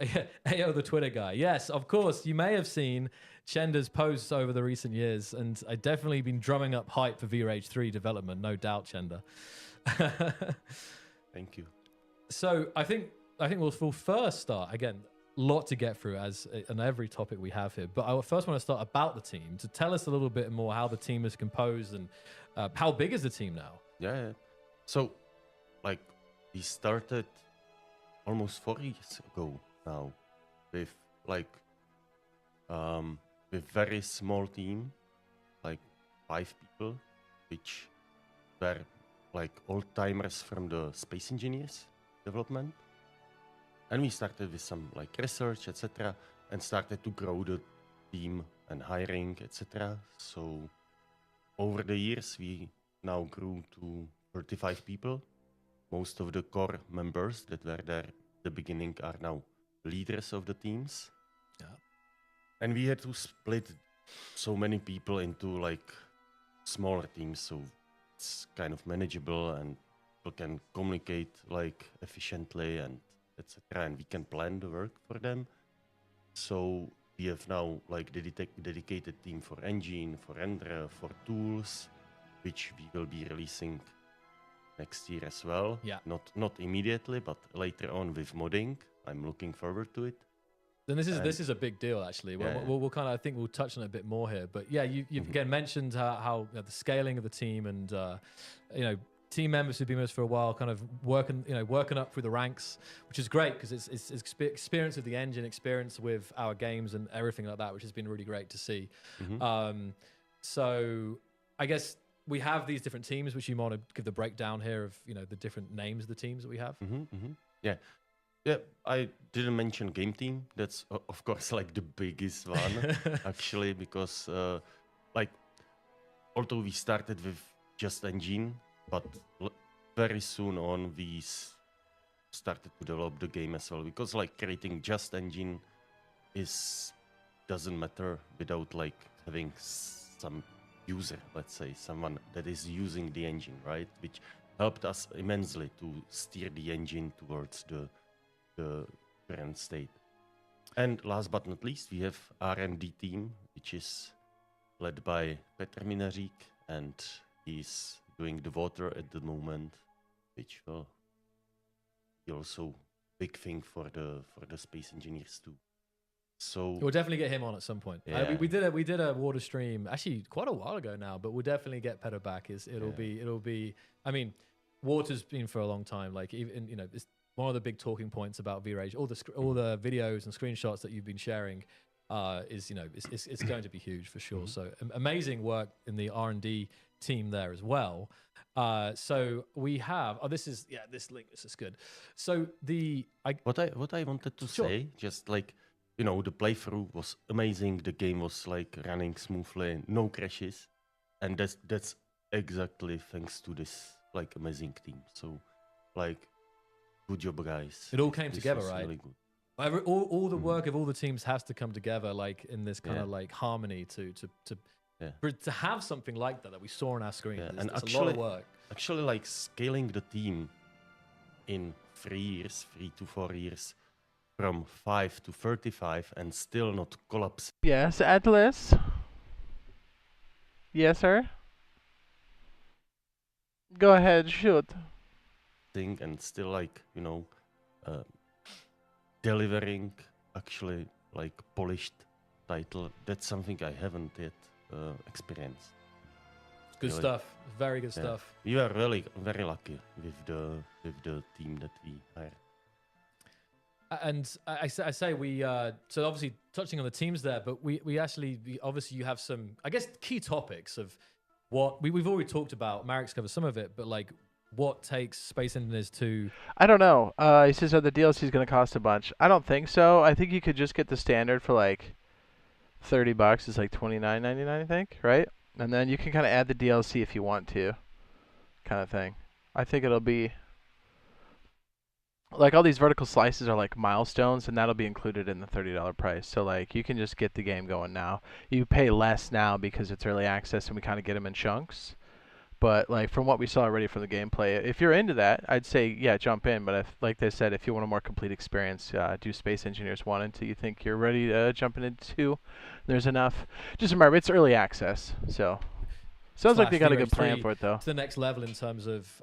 Ayo, the Twitter guy. Yes, of course, you may have seen Chenda's posts over the recent years, and I've definitely been drumming up hype for V-Rage 3 development, no doubt, Chenda. Thank you. So I think we'll first start, again, a lot to get through as on every topic we have here, but I first want to start about the team, to tell us a little bit more how the team is composed and how big is the team now? Yeah. So, like, we started almost 4 years ago now with very small team, like 5 people, which were like old-timers from the Space Engineers development. And we started with some like research, etc., and started to grow the team and hiring, etc. So over the years, we now grew to 35 people. Most of the core members that were there at the beginning are now leaders of the teams. Yeah. And we had to split so many people into like smaller teams, so it's kind of manageable and people can communicate like efficiently and etc. And we can plan the work for them. So we have now like dedicated team for engine, for render, for tools, which we will be releasing next year as well. Yeah. Not immediately, but later on with modding. I'm looking forward to it. Then this is a big deal, actually. We'll kind of, I think we'll touch on it a bit more here. But yeah, you've again mentioned how the scaling of the team and team members who've been with us for a while, kind of working up through the ranks, which is great because it's experience with the engine, experience with our games and everything like that, which has been really great to see. So I guess we have these different teams, which you want to give the breakdown here of the different names of the teams that we have. Yeah, I didn't mention game team. That's of course like the biggest one actually, because although we started with just engine, but very soon on we started to develop the game as well, because like creating just engine doesn't matter without like having some user, let's say someone that is using the engine, right? Which helped us immensely to steer the engine towards the current state. And last but not least, we have R&D team, which is led by Petr Minařík, and he's doing the water at the moment, which will be also big thing for the space engineers too. So we'll definitely get him on at some point. Yeah. We did a water stream actually quite a while ago now, but we'll definitely get Petr back. It'll be. I mean, water's been for a long time. Like even it's one of the big talking points about V-Rage. All the videos and screenshots that you've been sharing it's going to be huge for sure. So amazing work in the R&D team there as well. So we have this link. This is good. So what I wanted to say, just like the playthrough was amazing. The game was like running smoothly, no crashes, and that's exactly thanks to this like amazing team. So like good job, guys. It all came together, right? Really good. All the work of all the teams has to come together like in this kind of like harmony to have something like that we saw on our screen. Yeah. And it's a lot of work. Actually, like scaling the team in 3 to 4 years, from 5 to 35, and still not collapsing. Yes, Atlas. Yes, sir. Go ahead, shoot. And still like delivering actually like polished title. That's something I haven't yet experienced. Good really. Stuff. Very good stuff. We were really very lucky with the team that we hired. And I say we so obviously touching on the teams there, but we actually obviously you have some key topics of what we've already talked about. Marek's covered some of it, but like what takes Space Engineers to... I don't know. He says that the DLC is going to cost a bunch. I don't think so. I think you could just get the standard for like $30. It's like $29.99, I think, right? And then you can kind of add the DLC if you want to, kind of thing. I think it'll be... like all these vertical slices are like milestones, and that'll be included in the $30 price. So like you can just get the game going now. You pay less now because it's early access and we kind of get them in chunks. But like from what we saw already from the gameplay, if you're into that, I'd say yeah, jump in. But like they said, if you want a more complete experience, do Space Engineers 1 until you think you're ready to jump into 2. There's enough. Just remember, it's early access, so sounds like they got a good plan for it though. To the next level in terms of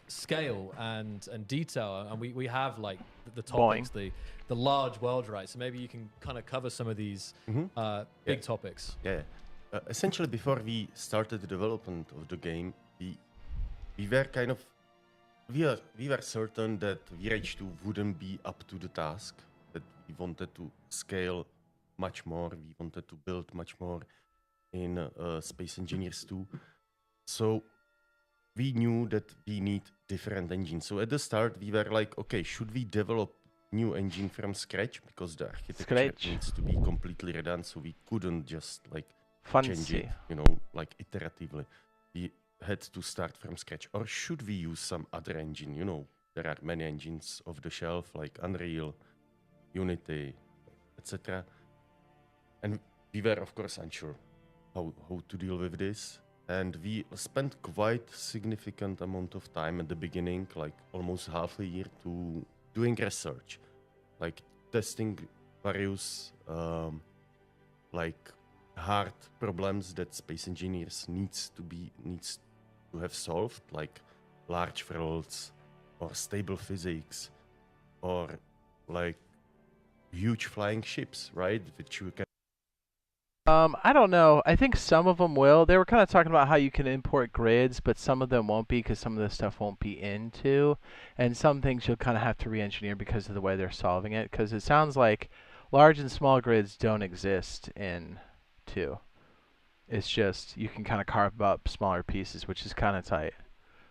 scale and detail, and we have like the topics, the large world, right? So maybe you can kind of cover some of these big topics. Yeah. Essentially, before we started the development of the game, we were kind of we were certain that V-Rage 2 wouldn't be up to the task. That we wanted to scale much more. We wanted to build much more in Space Engineers 2. So we knew that we need different engines. So at the start, we were like, okay, should we develop new engine from scratch, because the architecture needs to be completely redone. So we couldn't just like change it, like iteratively. We had to start from scratch. Or should we use some other engine? There are many engines off the shelf, like Unreal, Unity, etc. And we were, of course, unsure how to deal with this. And we spent quite significant amount of time at the beginning, like almost half a year, to doing research, like testing various like hard problems that Space Engineers needs to have solved, like large worlds or stable physics, or like huge flying ships, right? Which you can. I don't know. I think some of them will. They were kind of talking about how you can import grids, but some of them won't be because some of the stuff won't be into, and some things you'll kind of have to re-engineer because of the way they're solving it. Because it sounds like large and small grids don't exist in 2. It's just you can kind of carve up smaller pieces, which is kind of tight.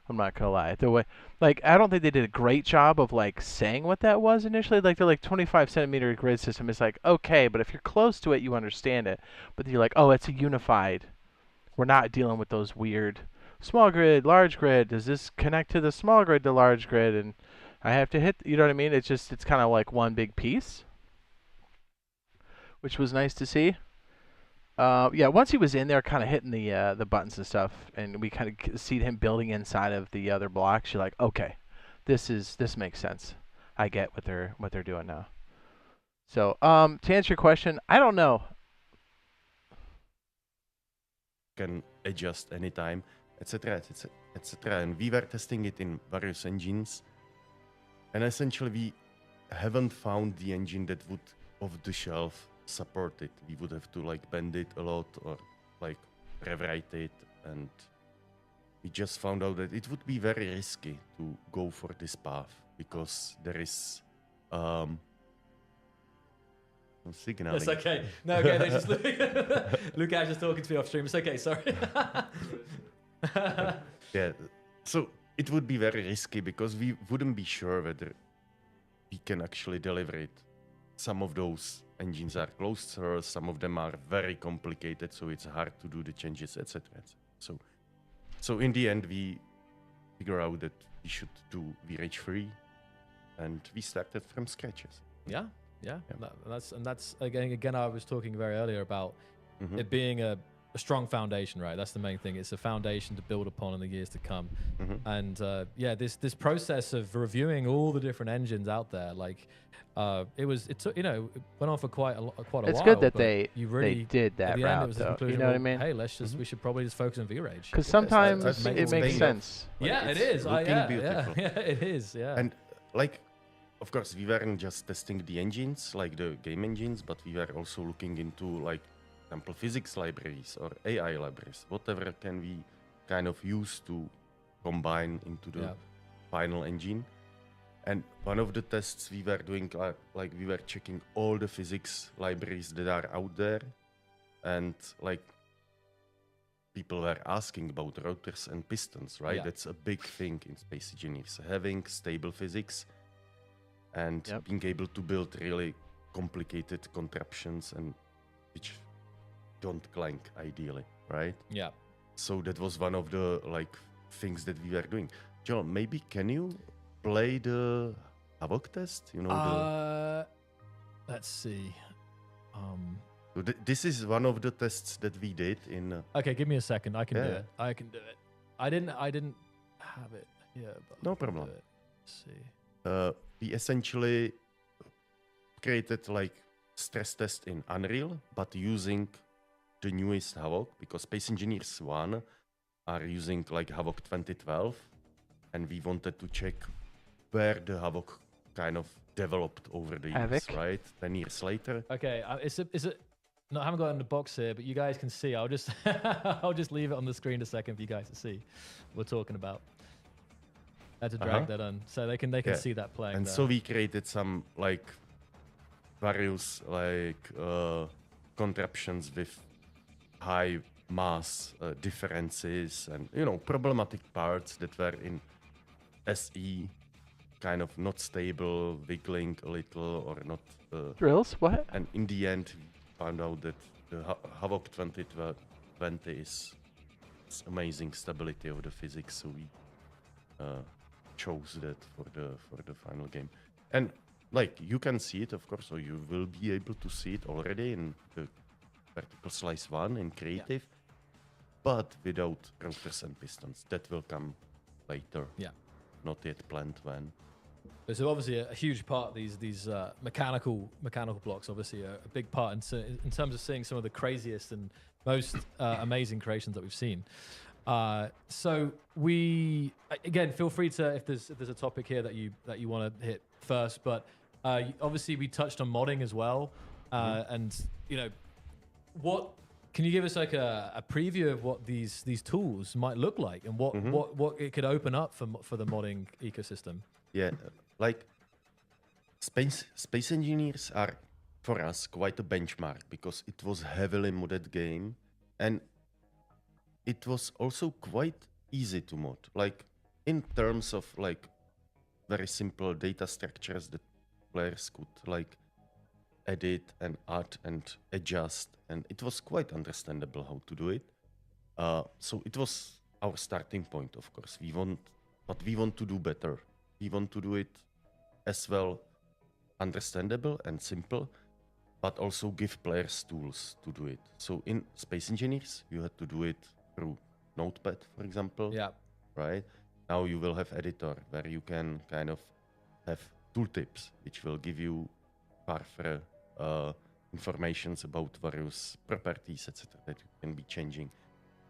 I'm not gonna lie. The way, like, I don't think they did a great job of like saying what that was initially. Like, they're like 25 centimeter grid system. It's like okay, but if you're close to it, you understand it. But you're like, oh, it's a unified. We're not dealing with those weird small grid, large grid. Does this connect to the small grid to large grid? And I have to hit. You know what I mean? It's just it's kind of like one big piece, which was nice to see. Yeah, once he was in there, kind of hitting the buttons and stuff, and we kind of see him building inside of the other blocks. You're like, okay, this makes sense. I get what they're doing now. So, to answer your question, I don't know. Can adjust anytime, etc., etc. And we were testing it in various engines, and essentially we haven't found the engine that would off the shelf support it. We would have to like bend it a lot or like rewrite it, and we just found out that it would be very risky to go for this path because there is some signaling. It's okay. No, okay, they're just Lukáš is talking to me off stream. It's okay, sorry. Yeah, so it would be very risky because we wouldn't be sure whether we can actually deliver it. Some of those engines are closed source, some of them are very complicated, so it's hard to do the changes, etc. So in the end, we figure out that we should do VRH3, and we started from scratches. Yeah. That's again. I was talking very earlier about it being a strong foundation, right? That's the main thing. It's a foundation to build upon in the years to come. And this process of reviewing all the different engines out there, like it took, it went on for quite a while. It's good that they did that route, though. You know what I mean? Hey, we should probably just focus on VRage. Because sometimes it makes sense. Yeah, it is. It is. Yeah. And like, of course, we weren't just testing the engines, like the game engines, but we were also looking into like example physics libraries or AI libraries, whatever can we kind of use to combine into the final engine. And one of the tests we were doing, like we were checking all the physics libraries that are out there, and like people were asking about rotors and pistons, right? Yeah. That's a big thing in space engineers, having stable physics and being able to build really complicated contraptions and which don't clank ideally, right? Yeah. So that was one of the like things that we were doing. John, maybe can you play the Havoc test? Let's see. So this is one of the tests that we did in. Okay, give me a second. I can do it. I didn't have it here. But no problem. Let's see. We essentially created like stress test in Unreal, but using the newest Havoc, because Space Engineers 1 are using like Havoc 2012, and we wanted to check where the Havoc kind of developed over the years, right? 10 years later. Okay, is it? No, I haven't got it in the box here, but you guys can see. I'll just I'll just leave it on the screen a second for you guys to see what we're talking about. I had to drag that on so they can see that playing. And there. so we created some like various like contraptions with high mass differences and problematic parts that were in SE kind of not stable, wiggling a little or not. Drills? What? And in the end, we found out that the Havoc 2020 is amazing stability of the physics, so we chose that for the final game. And like you can see it, of course, so you will be able to see it already in the Vertical Slice 1 in Creative, but without rotors and pistons. That will come later. Yeah. Not yet planned when. So obviously a huge part of these mechanical blocks, obviously a big part in terms of seeing some of the craziest and most amazing creations that we've seen. So we again feel free to if there's a topic here that you want to hit first, but Obviously, we touched on modding as well, and you know, what can you give us like a preview of what these tools might look like and what it could open up for the modding ecosystem? Yeah, like Space Engineers are for us quite a benchmark because it was heavily modded game, and it was also quite easy to mod. Like in terms of like very simple data structures that players could like edit and add and adjust, and it was quite understandable how to do it. So it was our starting point. Of course, we want to do better. We want to do it as well understandable and simple, but also give players tools to do it. So in Space Engineers, you had to do it through Notepad, for example. Yeah. Right? Now you will have editor where you can kind of have tooltips, which will give you further informations about various properties, etc., that you can be changing.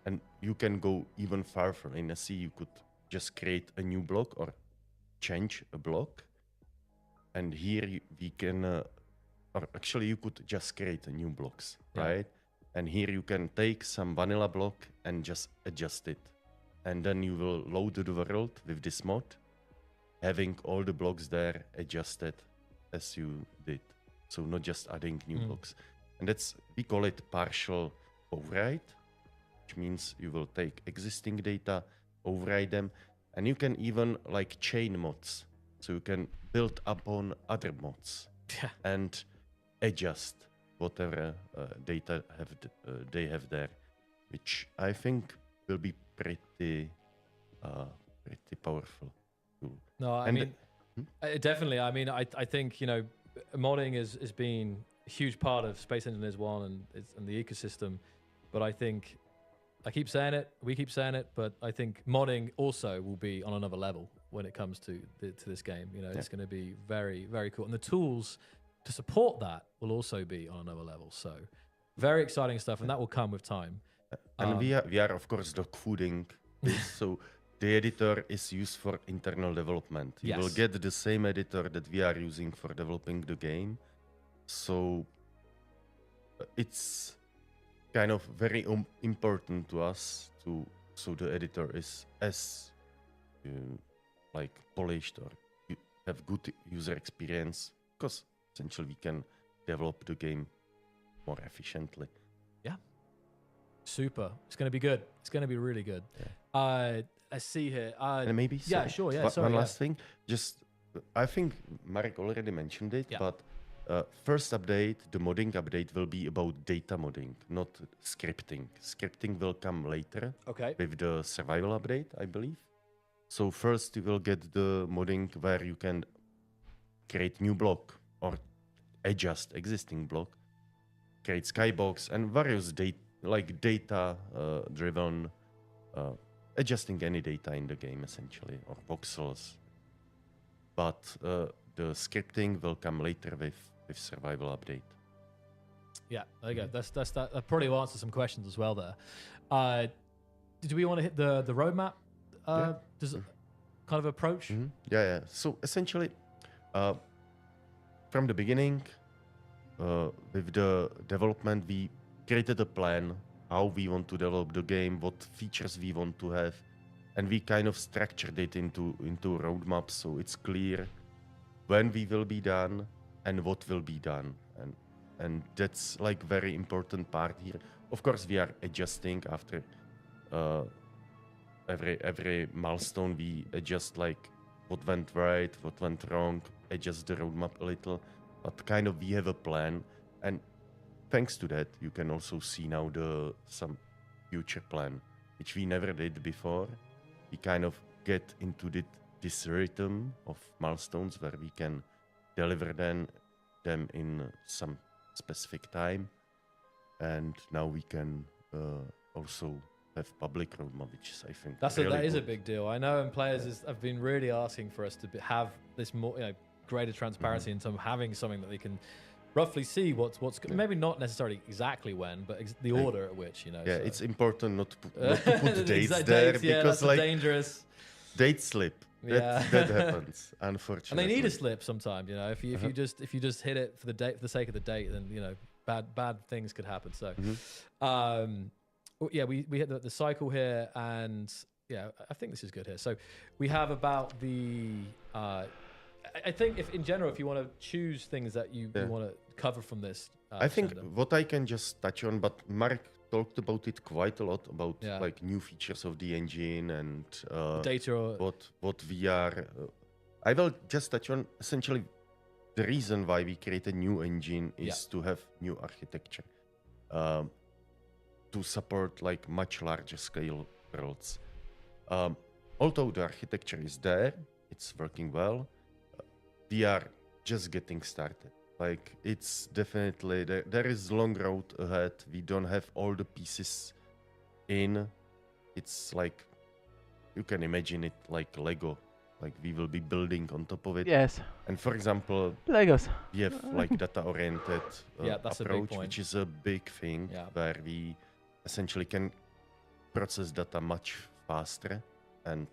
And you can go even further. In SE, you could just create a new block or change a block. And here we can, or actually you could just create new blocks, right? And here you can take some vanilla block and just adjust it. And then you will load the world with this mod, having all the blocks there adjusted as you did. So not just adding new blocks. And that's, we call it partial override, which means you will take existing data, override them, and you can even like chain mods. So you can build upon other mods and adjust whatever data they have there, which I think will be pretty powerful tool. No, I mean, definitely. I mean, I think, you know, modding has been a huge part of Space Engineers 1 and the ecosystem. But I think, I keep saying it, we keep saying it, but I think modding also will be on another level when it comes to this game. You know, it's going to be very, very cool. And the tools to support that will also be on another level. So very exciting stuff, and that will come with time. And we are of course dog fooding this. So the editor is used for internal development. You will get the same editor that we are using for developing the game. So it's kind of very important to us so the editor is as like polished or you have good user experience, because essentially we can develop the game more efficiently. Yeah. Super. It's going to be good. It's going to be really good. Yeah. Let's see here. And maybe sure. Yeah. One last thing. Just, I think Marek already mentioned it, but first update, the modding update will be about data modding, not scripting. Scripting will come later with the survival update, I believe. So first you will get the modding where you can create new block or adjust existing block, create skybox and various data driven adjusting any data in the game essentially, or voxels. But the scripting will come later with survival update. Yeah, there you go. That probably will answer some questions as well there. Do we want to hit the roadmap? Does it kind of approach? Yeah. So essentially, from the beginning, with the development, we created a plan how we want to develop the game, what features we want to have, and we kind of structured it into roadmaps, so it's clear when we will be done and what will be done, and that's like very important part here. Of course, we are adjusting after every milestone. We adjust like what went right, what went wrong, adjust the roadmap a little, but kind of we have a plan, and thanks to that, you can also see now some future plan, which we never did before. We kind of get into this rhythm of milestones where we can deliver them in some specific time, and now we can also have public roadmap, which is, I think, that really is a good. big deal. I know, and players have been really asking for us to have this more, greater transparency in terms of having something that they can roughly see what's maybe not necessarily exactly when, but the order at which, Yeah, so. It's important not to put dates there, because because that's like dangerous. date slip Yeah. that happens, And unfortunately. they need a slip sometimes, you know. If you just hit it for the date, for the sake of the date, then you know bad things could happen. So, yeah, we hit the cycle here, and yeah, I think this is good here. So we have about the. I think if in general, if you want to choose things that you want to cover from this, I think agenda. what I can just touch on, but Mark talked about it quite a lot about like new features of the engine and data or what we are. I will just touch on essentially the reason why we create a new engine is to have new architecture to support like much larger scale worlds. Although the architecture is there, it's working well. We are just getting started. Like it's definitely there is long road ahead. We don't have all the pieces in. It's like you can imagine it like Lego. Like we will be building on top of it. Yes. And for example, Legos. we have like data-oriented that's a big approach, point. which is a big thing where we essentially can process data much faster and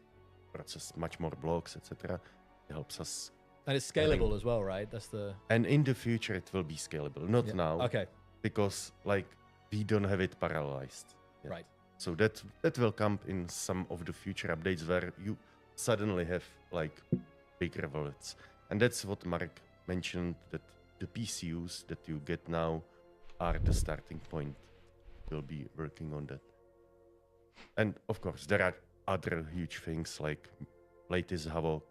process much more blocks, etc. It helps us. And it's scalable as well, right? That's the. And in the future, it will be scalable. Not now. Okay. Because like we don't have it parallelized yet. Right. So that will come in some of the future updates where you suddenly have like bigger wallets. And that's what Mark mentioned, that the PCUs that you get now are the starting point. We'll be working on that. And of course, there are other huge things like latest Havoc,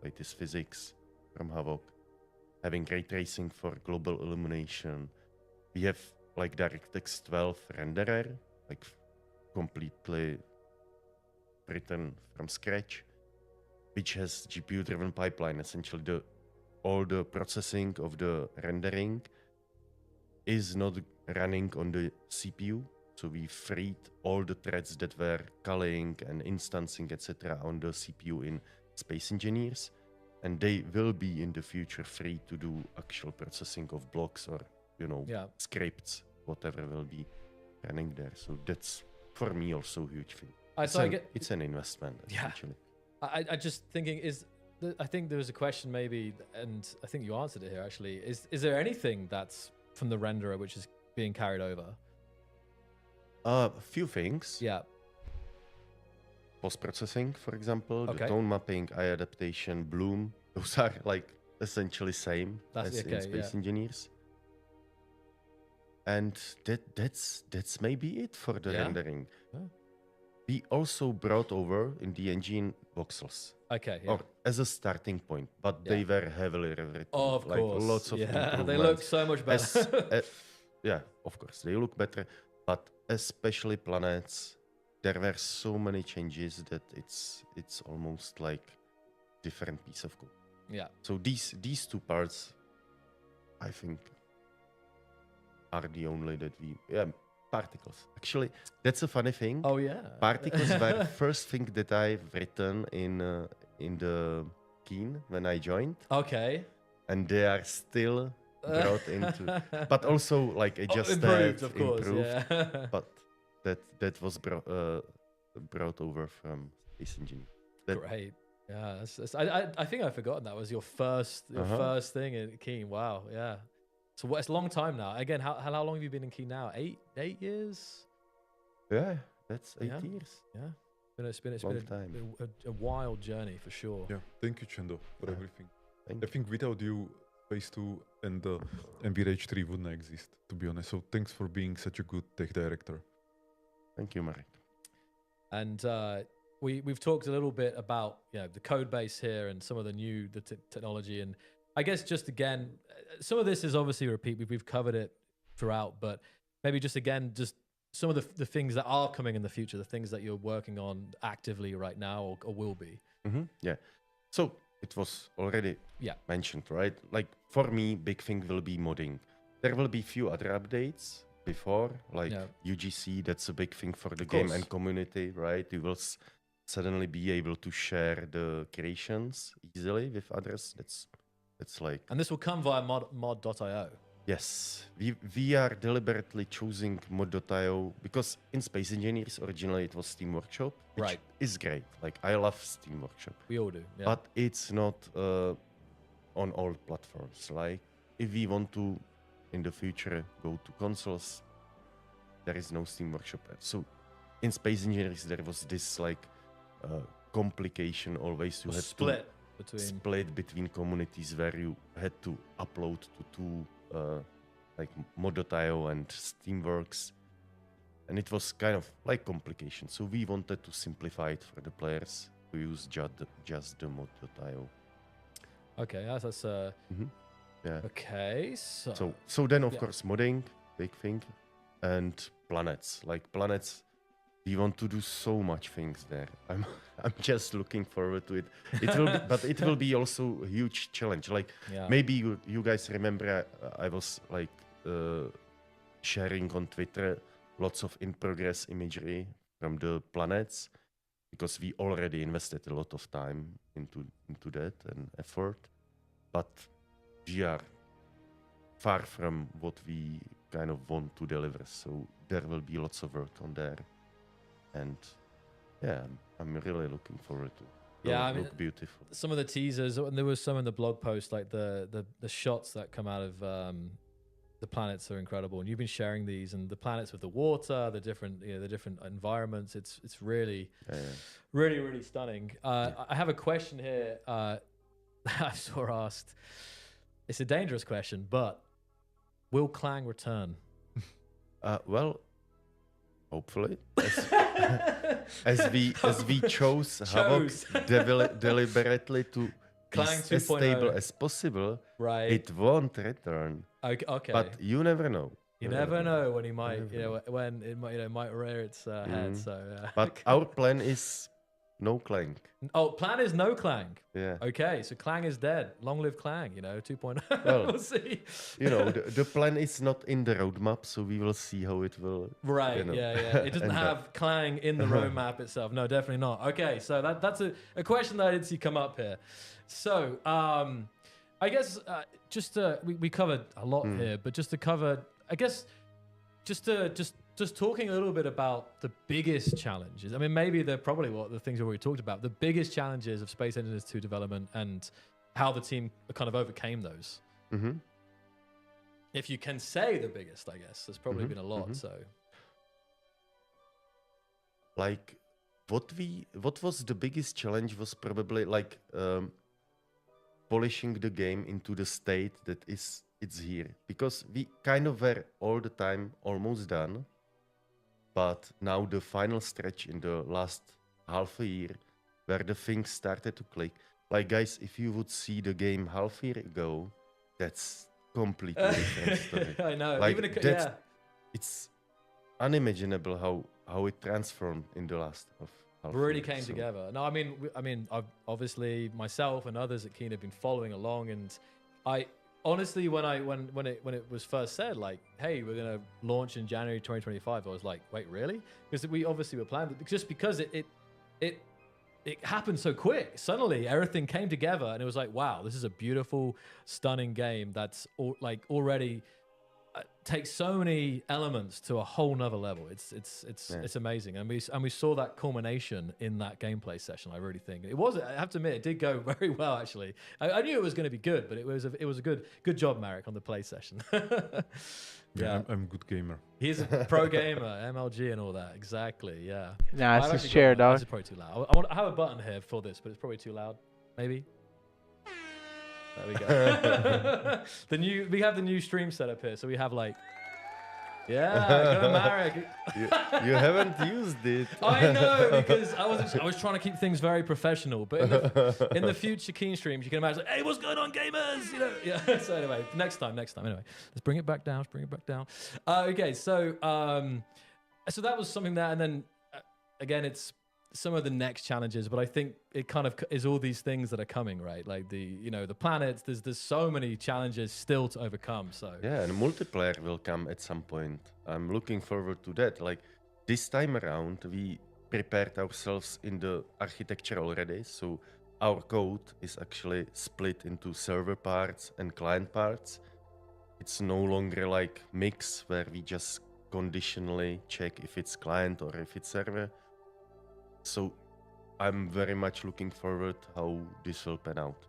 latest physics from Havoc, having ray tracing for global illumination. We have like DirectX 12 renderer, like completely written from scratch, which has GPU-driven pipeline. Essentially, all the processing of the rendering is not running on the CPU. So we freed all the threads that were culling and instancing, etc., on the CPU in Space Engineers. And they will be in the future free to do actual processing of blocks or, scripts, whatever will be running there. So that's, for me, also a huge thing. It's an investment, essentially. I just thinking I think there was a question maybe, and I think you answered it here actually. Is there anything that's from the renderer which is being carried over? A few things. Yeah. Post-processing, for example, the tone mapping, eye adaptation, bloom. Those are like essentially same as in Space Engineers. And that's maybe it for the rendering. Yeah. We also brought over in the engine voxels. Okay. Or as a starting point, but they were heavily rewritten. Oh, of course. Lots of improvements. They look so much better. Yeah, of course, they look better. But especially planets, there were so many changes that it's almost like different piece of code. Yeah. So these two parts, I think, are the only that we particles. Actually, that's a funny thing. Oh yeah. Particles were first thing that I've written in the Keen when I joined. Okay. And they are still brought into, but also like adjusted, improved, of course. Improved, yeah. But that was brought over from Space Engineer. Great. Yeah. I think I've forgotten that was your first thing in Keen. Wow. Yeah. So it's a long time now. Again, how long have you been in Keen now? 8 years? Yeah, that's 8 years. Yeah. It's been a wild journey for sure. Yeah. Thank you, Chendo, for everything. I think without you, Phase 2 and the MVRH 3 wouldn't exist, to be honest. So thanks for being such a good tech director. Thank you, Marek. And we've talked a little bit about the code base here and some of the new technology, and I guess just again, some of this is obviously a repeat. We've covered it throughout, but maybe just again, just some of the things that are coming in the future, the things that you're working on actively right now or will be. Mm-hmm. Yeah. So it was already mentioned, right? Like for me, big thing will be modding. There will be few other updates before, like UGC. That's a big thing for the game and community, right? You will suddenly be able to share the creations easily with others. That's like, and this will come via mod.io. Yes, we are deliberately choosing mod.io because in Space Engineers originally it was Steam Workshop, which Right. is great. Like I love Steam Workshop, We all do. Yeah. but it's not on all platforms. Like if we want to in the future go to consoles, there is no Steam Workshop. So in Space Engineers there was this like complication always. You had split to between. split between communities where you had to upload to two like mod.io and Steamworks, and it was kind of like complication. So we wanted to simplify it for the players to use just the mod.io. Okay, that's Yeah. okay. So then of Yeah. course modding, big thing, and planets. Like planets, we want to do so much things there. I'm just looking forward to it. It will be, but it will be also a huge challenge. Like yeah. maybe you guys remember I was like sharing on Twitter lots of in progress imagery from the planets because we already invested a lot of time into that and effort, but we are far from what we kind of want to deliver. So there will be lots of work on there, and yeah, I'm really looking forward to. Yeah, I mean, look beautiful. Some of the teasers, and there was some in the blog post, like the shots that come out of the planets are incredible. And you've been sharing these, and the planets with the water, the different environments. It's really, really stunning. I have a question here. I saw asked. It's a dangerous question, but will Clang return? Well, hopefully, as we chose Havoc deliberately to be Clang as stable 2.0. as possible, Right. it won't return. Okay. But you never know. You never know when he might, when it might, might rear its head. So, But our plan is no Clang. Oh, plan is no Clang. Yeah. Okay, so Clang is dead. Long live Clang, 2.0. Well, we'll see. The plan is not in the roadmap, so we will see how it will. Right, yeah. It doesn't have Clang in the roadmap itself. No, definitely not. Okay, so that's a question that I did see come up here. So, I guess we covered a lot here, but just to cover, I guess, just talking a little bit about the biggest challenges. I mean, maybe they're probably what the things we already talked about. The biggest challenges of Space Engineers 2 development and how the team kind of overcame those. Mm-hmm. If you can say the biggest, I guess there's probably been a lot. So, like, what was the biggest challenge was probably like polishing the game into the state that it's here, because we kind of were all the time almost done. But now the final stretch in the last half a year where the things started to click. Like, guys, if you would see the game half a year ago, that's completely different story. I know. Like, Yeah. It's unimaginable how it transformed in the last half Really year, came so. together. No, I mean, I've obviously myself and others at Keen have been following along, and I honestly, when it was first said, like, hey, we're gonna launch in January 2025, I was like, wait, really? Because we obviously were planning, just because it happened so quick. Suddenly, everything came together, and it was like, wow, this is a beautiful, stunning game that's already takes so many elements to a whole nother level. It's amazing, and we saw that culmination in that gameplay session. I really think it was. I have to admit, it did go very well. Actually, I knew it was going to be good, but it was a good job, Marek, on the play session. Yeah, I'm a good gamer. He's a pro gamer, MLG and all that. Exactly. Yeah. Nah, it's I've just actually share, got one. dog. This is probably too loud. I have a button here for this, but it's probably too loud. Maybe. There we go. We have the new stream setup here, so we have like, yeah, go Marek. You haven't used it. I know, because I was trying to keep things very professional, but in the future Keen streams, you can imagine, like, hey, what's going on, gamers? Yeah. So anyway, next time. Anyway, let's bring it back down. Okay, so so that was something that, and then again, it's some of the next challenges, but I think it kind of is all these things that are coming, right? Like the planets. There's so many challenges still to overcome. So yeah, and multiplayer will come at some point. I'm looking forward to that. Like this time around, we prepared ourselves in the architecture already. So our code is actually split into server parts and client parts. it's no longer like mix where we just conditionally check if it's client or if it's server. So I'm very much looking forward how this will pan out.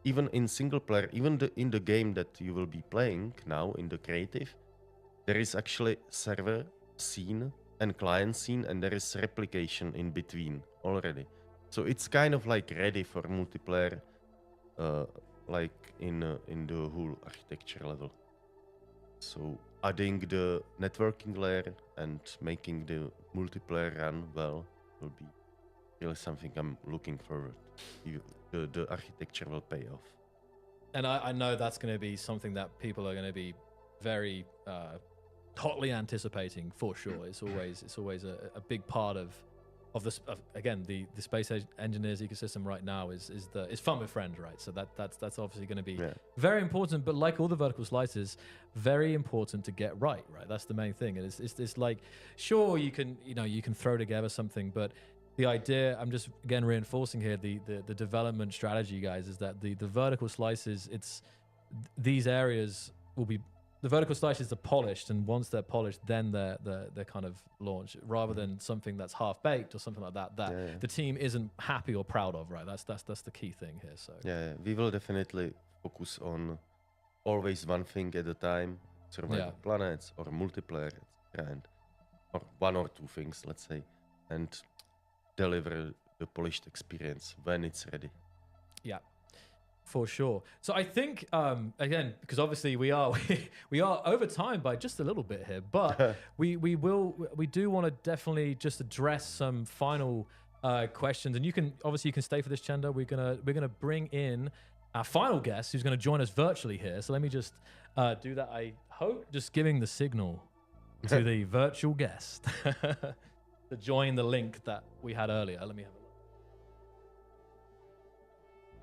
Even in single player, even in the game that you will be playing now in the creative, there is actually server scene and client scene, and there is replication in between already. So it's kind of like ready for multiplayer, like in the whole architecture level. So adding the networking layer and making the multiplayer run well will be really something I'm looking forward. The architecture will pay off. And I know that's going to be something that people are going to be very hotly anticipating for sure. It's always a big part of this. Again, the space engineers ecosystem right now is fun with friends, right? So that's obviously going to be very important. But like all the vertical slices, very important to get right. That's the main thing. And it's like, sure, you can throw together something, but the idea, I'm just again reinforcing here the development strategy, guys, is that the vertical slices, these areas will be, the vertical slices are polished, and once they're polished, then they're kind of launched, rather than something that's half baked or something like that the team isn't happy or proud of, right? That's the key thing here. So we will definitely focus on always one thing at a time, survival planets or multiplayer, and or one or two things, let's say, and deliver the polished experience when it's ready. Yeah, for sure. So I think again, because obviously we are over time by just a little bit here, but we do want to definitely just address some final questions, and you can stay for this, Chenda. We're gonna bring in our final guest, who's going to join us virtually here. So let me just do that. I hope just giving the signal to the virtual guest to join the link that we had earlier. Let me have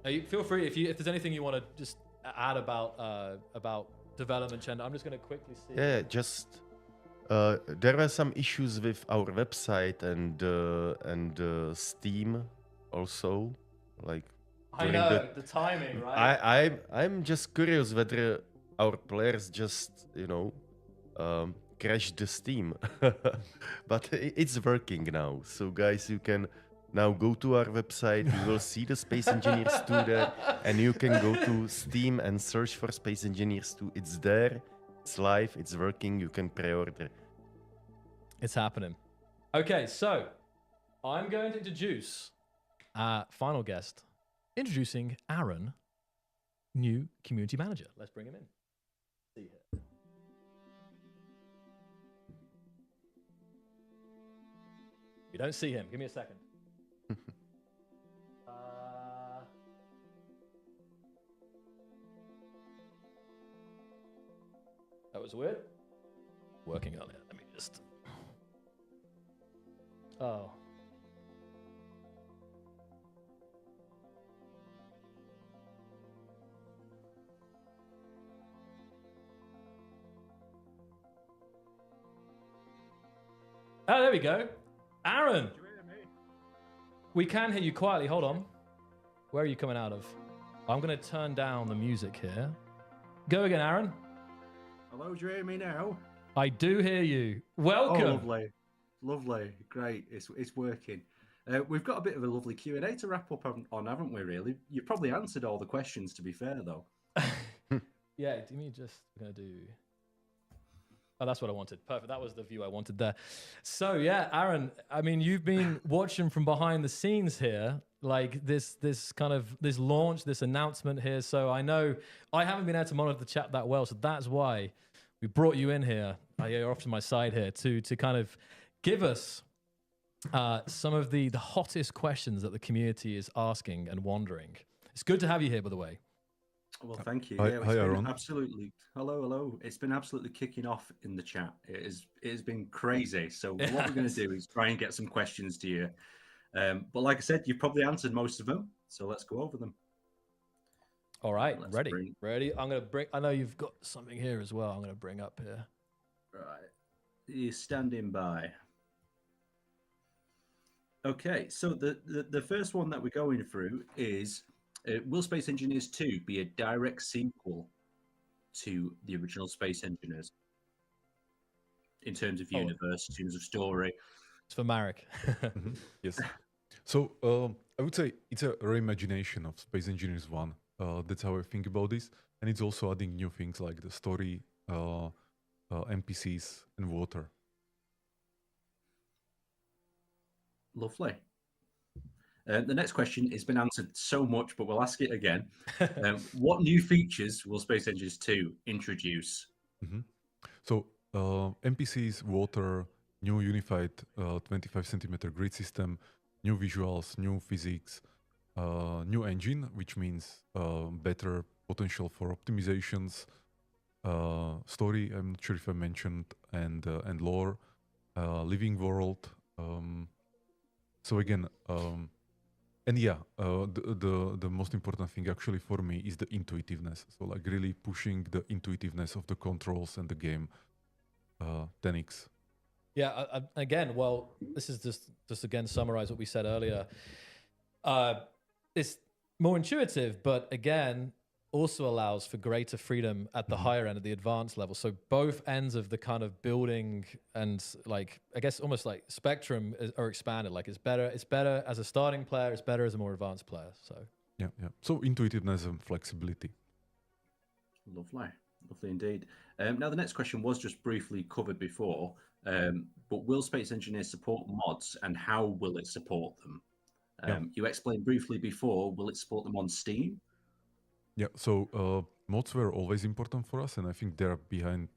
a look. Feel free if there's anything you want to just add about development, Chenda. I'm just going to quickly see. Yeah, just there were some issues with our website and Steam also, like. I know the timing, right? I'm just curious whether our players just crashed the Steam, but it's working now. So guys, you can now go to our website. You will see the Space Engineers 2 there, and you can go to Steam and search for Space Engineers 2. It's there, it's live, it's working. You can pre-order. It's happening. Okay, so I'm going to introduce our final guest. Introducing Aaron, new community manager. Let's bring him in. See here. You don't see him. Give me a second. That was weird. Working on it. Let me just. Oh. Oh, there we go. Aaron. Do you hear me? We can hear you quietly. Hold on. Where are you coming out of? I'm going to turn down the music here. Go again, Aaron. Hello, do you hear me now? I do hear you. Welcome. Oh, lovely. Lovely. Great. It's working. We've got a bit of a lovely Q&A to wrap up on, haven't we, really? You probably answered all the questions, to be fair, though. Yeah, give me just... I'm going to do... Oh, that's what I wanted. Perfect. That was the view I wanted there. So yeah, Aaron, I mean, you've been watching from behind the scenes here, like this launch, this announcement here. So I know I haven't been able to monitor the chat that well. So that's why we brought you in here. You're off to my side here to kind of give us some of the hottest questions that the community is asking and wondering. It's good to have you here, by the way. Well, thank you. Hi, Aaron. Absolutely. Hello. It's been absolutely kicking off in the chat. It has been crazy. So what we're going to do is try and get some questions to you. But like I said, you've probably answered most of them. So let's go over them. All right, ready. I'm going to bring. I know you've got something here as well. I'm going to bring up here. Right, you're standing by. Okay, so the first one that we're going through is. Will Space Engineers 2 be a direct sequel? to the original Space Engineers in terms of Oh. universe, in terms of story? It's for Marek. Yes. So I would say it's a reimagination of Space Engineers 1. That's how I think about this. And it's also adding new things like the story, NPCs, and water. Lovely. The next question has been answered so much, but we'll ask it again. What new features will Space Engineers 2 introduce? So NPCs, water, new unified 25 centimeter grid system, new visuals, new physics, new engine, which means better potential for optimizations, story, I'm not sure if I mentioned, and lore, living world. So again, and yeah, the most important thing actually for me is the intuitiveness. So like really pushing the intuitiveness of the controls and the game 10x. Yeah, again, well, this is just again summarize what we said earlier. It's more intuitive, but again, also allows for greater freedom at the higher end, at the advanced level. So both ends of the kind of building and like, I guess almost like spectrum are expanded. Like it's better as a starting player, it's better as a more advanced player. So yeah. So intuitiveness and flexibility. Lovely indeed. Now the next question was just briefly covered before, but will Space Engineers support mods and how will it support them? You explained briefly before, will it support them on Steam? Yeah, so mods were always important for us, and I think they're behind,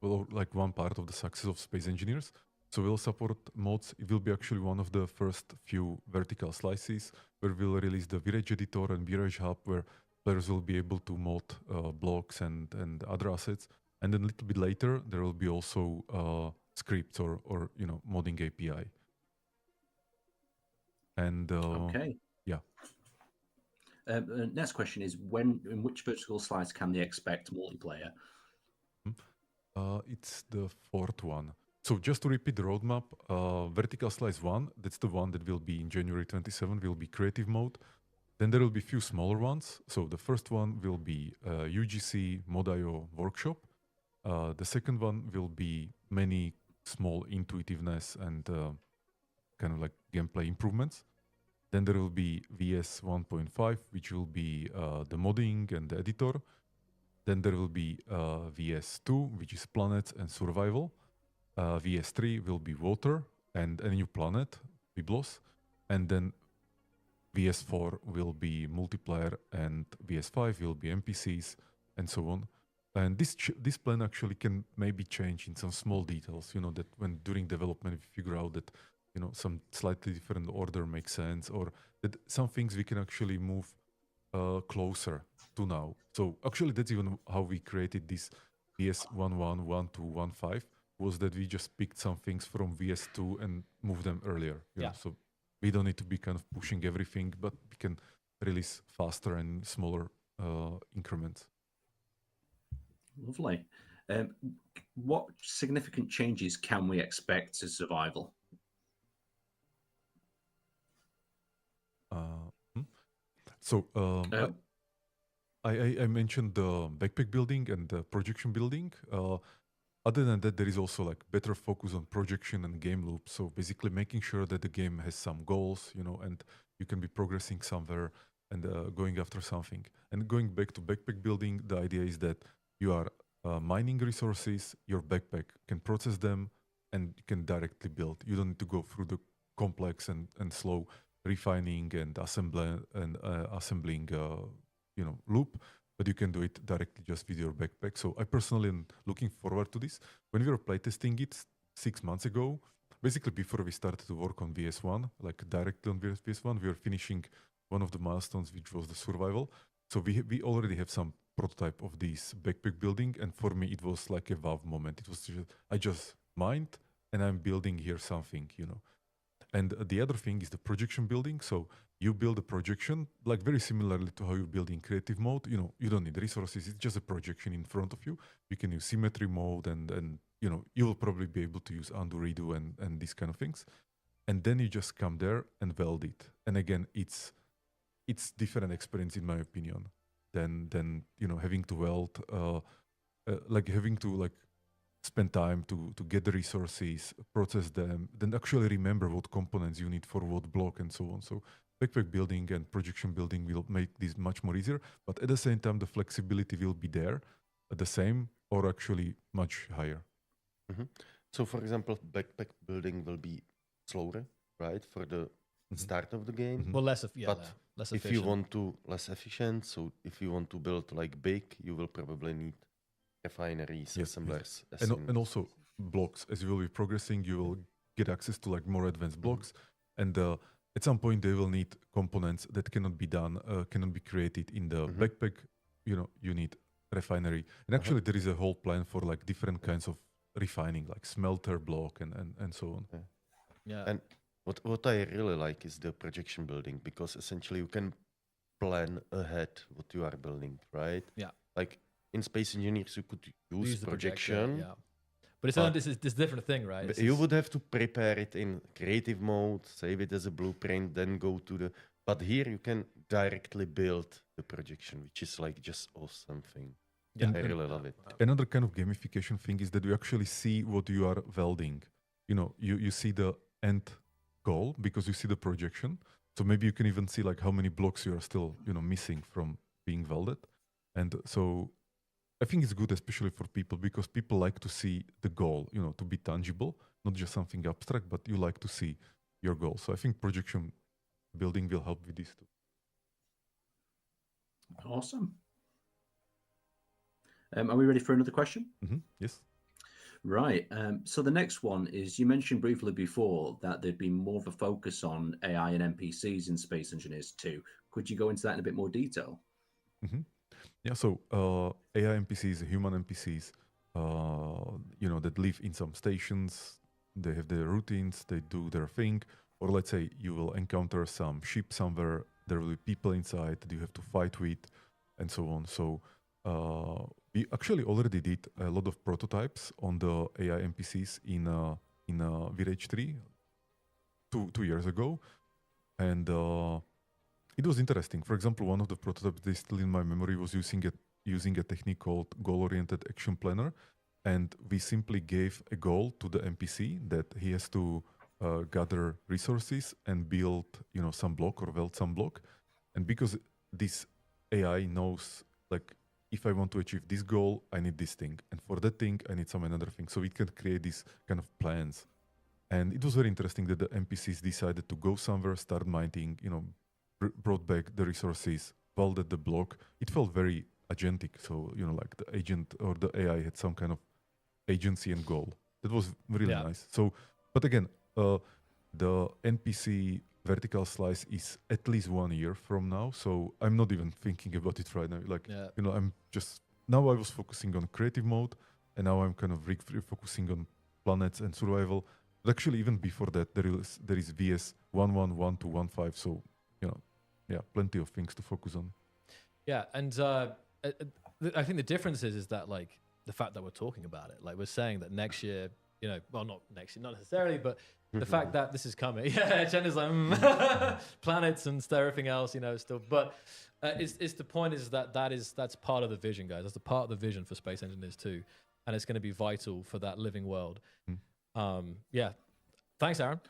like one part of the success of Space Engineers. So we'll support mods. It will be actually one of the first few vertical slices where we'll release the Virage Editor and Virage Hub, where players will be able to mod blocks and other assets. And then a little bit later, there will be also scripts or modding API. And okay. Yeah. Next question is in which vertical slice can they expect multiplayer? It's the fourth one. So just to repeat the roadmap, vertical slice 1, that's the one that will be in January 27, will be creative mode. Then there will be a few smaller ones. So the first one will be UGC Mod.io workshop. The second one will be many small intuitiveness and kind of like gameplay improvements. Then there will be VS 1.5, which will be the modding and the editor. Then there will be VS 2, which is planets and survival. VS 3 will be water and a new planet, Biblos. And then VS 4 will be multiplayer and VS 5 will be NPCs and so on. And this plan actually can maybe change in some small details, that when during development we figure out that some slightly different order makes sense, or that some things we can actually move closer to now. So actually that's even how we created this VS 1.1, 1.2, 1.5, was that we just picked some things from VS 2 and moved them earlier. You know? So we don't need to be kind of pushing everything, but we can release faster and smaller increments. Lovely. What significant changes can we expect to survival? So I mentioned the backpack building and the projection building. Other than that, there is also like better focus on projection and game loop. So basically making sure that the game has some goals, and you can be progressing somewhere and going after something. And going back to backpack building, the idea is that you are mining resources, your backpack can process them, and you can directly build. You don't need to go through the complex and slow refining and assembling loop, but you can do it directly just with your backpack. So I personally am looking forward to this. When we were playtesting it 6 months ago, basically before we started to work on VS1, like directly on VS1, we were finishing one of the milestones, which was the survival. So we already have some prototype of this backpack building, and for me it was like a wow moment. It was I just mined and I'm building here something, And the other thing is the projection building. So you build a projection, like very similarly to how you build in creative mode. You don't need resources. It's just a projection in front of you. You can use symmetry mode and you will probably be able to use undo, redo and these kind of things. And then you just come there and weld it. And again, it's different experience in my opinion. than having to weld, like having to like spend time to get the resources, process them, then actually remember what components you need for what block and so on. So backpack building and projection building will make this much more easier, but at the same time, the flexibility will be there, the same or actually much higher. So, for example, backpack building will be slower, right, for the start of the game. Well, less If efficient. you want to less efficient, so if you want to build like big, you will probably need refineries, assemblers, and also blocks. As you will be progressing, you will get access to like more advanced blocks, and at some point they will need components that cannot be created in the backpack. You need refinery, and actually there is a whole plan for like different kinds of refining, like smelter block and so on. Yeah. And what I really like is the projection building, because essentially you can plan ahead what you are building, right? Yeah. Like in Space Engineers, you could use the projection. projector, yeah. But it's this different thing, right? But you would have to prepare it in creative mode, save it as a blueprint, then go to the. But here you can directly build the projection, which is like just awesome thing. Yeah. I really love it. Another kind of gamification thing is that you actually see what you are welding. You see the end goal because you see the projection. So maybe you can even see like how many blocks you are still missing from being welded. And so I think it's good, especially for people, because people like to see the goal, to be tangible, not just something abstract, but you like to see your goal. So I think projection building will help with this too. Awesome. Are we ready for another question? Yes. Right. So the next one is, you mentioned briefly before that there'd be more of a focus on AI and NPCs in Space Engineers 2. Could you go into that in a bit more detail? Yeah, so AI NPCs, human NPCs, that live in some stations. They have their routines, they do their thing. Or let's say you will encounter some ship somewhere, there will be people inside that you have to fight with, and so on. So we actually already did a lot of prototypes on the AI NPCs in Village 3 two years ago. And it was interesting. For example, one of the prototypes that is still in my memory was using a technique called goal-oriented action planner. And we simply gave a goal to the NPC that he has to gather resources and build, some block or weld some block. And because this AI knows, like, if I want to achieve this goal, I need this thing. And for that thing, I need some another thing. So it can create these kind of plans. And it was very interesting that the NPCs decided to go somewhere, start mining, brought back the resources, welded the block. It felt very agentic. So, like the agent or the AI had some kind of agency and goal. That was really nice. So, but again, the NPC vertical slice is at least 1 year from now. So I'm not even thinking about it right now. Like, I'm just, now I was focusing on creative mode, and now I'm kind of refocusing on planets and survival. But actually, even before that, there is VS 1.1.1 to 1.5. So, plenty of things to focus on. Yeah, and I think the difference is that, like, the fact that we're talking about it, like we're saying that next year, well, not next year, not necessarily, but the fact that this is coming. Yeah, Chen is like, planets and everything else, still. But it's the point is that's part of the vision, guys. That's the part of the vision for Space Engineers 2. And it's going to be vital for that living world. Yeah. Thanks, Aaron.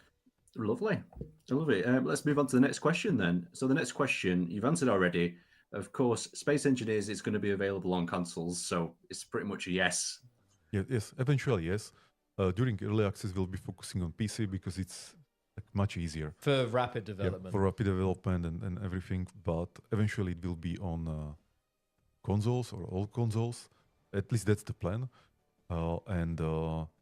Lovely. Let's move on to the next question then. So the next question, you've answered already. Of course, Space Engineers is going to be available on consoles, so it's pretty much a yes. Yes, eventually, yes. During early access, we'll be focusing on PC because it's much easier. For rapid development. Yeah, for rapid development and everything, but eventually it will be on consoles or all consoles. At least that's the plan. And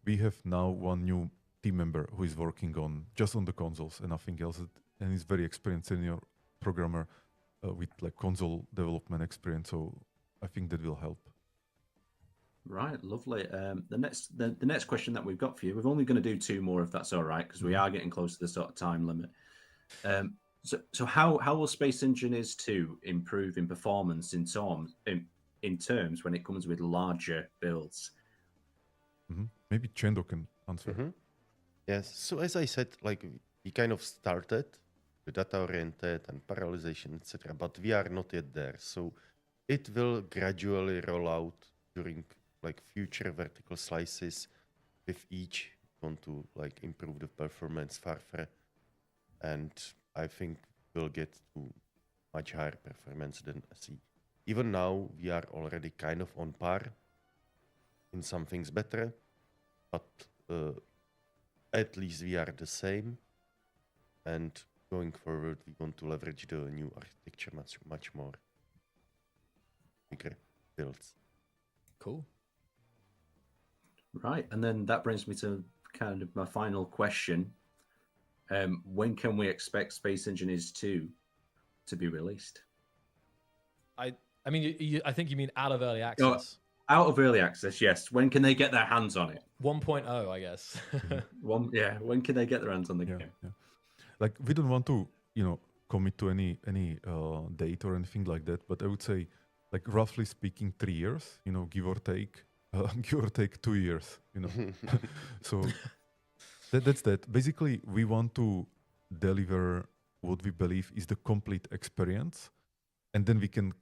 we have now one new team member who is working just on the consoles and nothing else. And he's very experienced senior programmer with like console development experience. So I think that will help. Right, lovely. The next question that we've got for you, we're only going to do 2 more if that's all right, because we are getting close to the sort of time limit. So how will Space Engineers 2 improve in performance in terms when it comes with larger builds? Maybe Chendo can answer. Yes. So as I said, like we kind of started with data oriented and parallelization, etc. But we are not yet there. So it will gradually roll out during like future vertical slices. With each, want to like improve the performance further, and I think we'll get to much higher performance than SE. Even now, we are already kind of on par. In some things better, but at least we are the same. And going forward, we want to leverage the new architecture much more. Bigger builds. Cool. Right, and then that brings me to kind of my final question. When can we expect Space Engineers 2 to be released? I mean, I think you mean out of early access. Out of early access, yes. When can they get their hands on it? 1.0, I guess. When can they get their hands on the game? Yeah. Like we don't want to, commit to any date or anything like that. But I would say, like roughly speaking, 3 years. Give or take 2 years. So that's that. Basically, we want to deliver what we believe is the complete experience, and then we can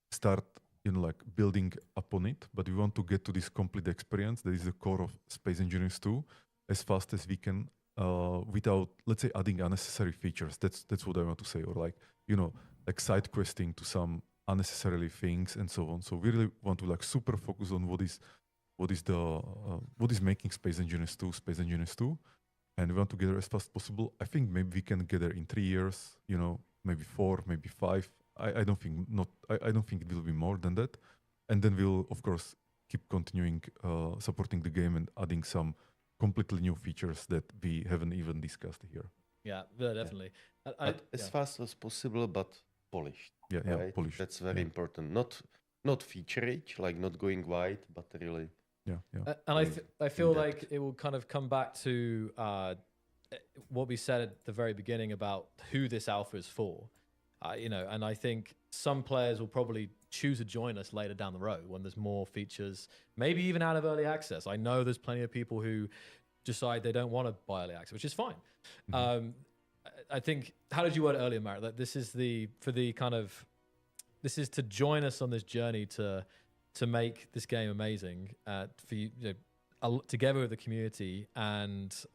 start like building upon it, but we want to get to this complete experience that is the core of Space Engineers 2 as fast as we can, without, let's say, adding unnecessary features. That's what I want to say, or like side questing to some unnecessarily things and so on. So we really want to like super focus on what is making Space Engineers 2, and we want to get there as fast as possible. I think maybe we can get there in 3 years, maybe 4, maybe 5. I don't think it will be more than that. And then we'll, of course, keep continuing supporting the game and adding some completely new features that we haven't even discussed here. Yeah, definitely. Yeah. As fast as possible, but polished. Yeah, right? Polished. That's very important. Not feature rich, like not going wide, but really. Yeah. And I feel like it will kind of come back to what we said at the very beginning about who this alpha is for. And I think some players will probably choose to join us later down the road when there's more features, maybe even out of early access. I know there's plenty of people who decide they don't want to buy early access, which is fine. Mm-hmm. I think, how did you word it earlier, Marek? That this is to join us on this journey to make this game amazing for you, together with the community and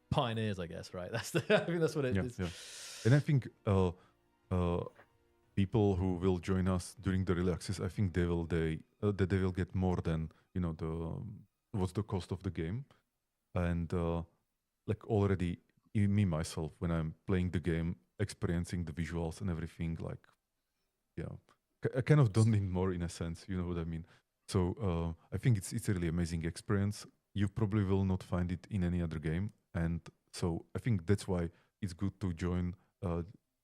pioneers, I guess, right? I think that's what it is. Yeah. And I think people who will join us during the early access, I think they will get more than what's the cost of the game, and like already me myself when I'm playing the game, experiencing the visuals and everything, like I kind of don't need more in a sense, you know what I mean? So I think it's a really amazing experience. You probably will not find it in any other game, and so I think that's why it's good to join.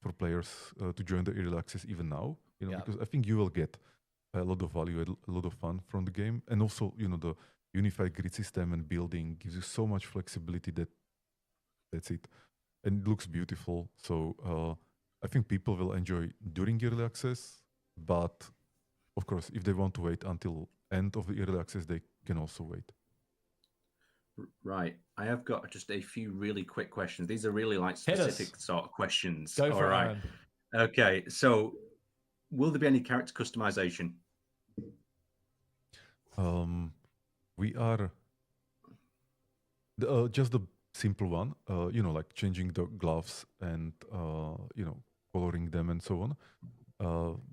For players to join the early access even now, because I think you will get a lot of value, a lot of fun from the game, and also the unified grid system and building gives you so much flexibility that's it, and it looks beautiful. So I think people will enjoy during early access, but of course, if they want to wait until end of the early access, they can also wait. Right. I have got just a few really quick questions. These are really like specific sort of questions. Go for it, right. Okay. So will there be any character customization? We are just the simple one, like changing the gloves and, coloring them and so on.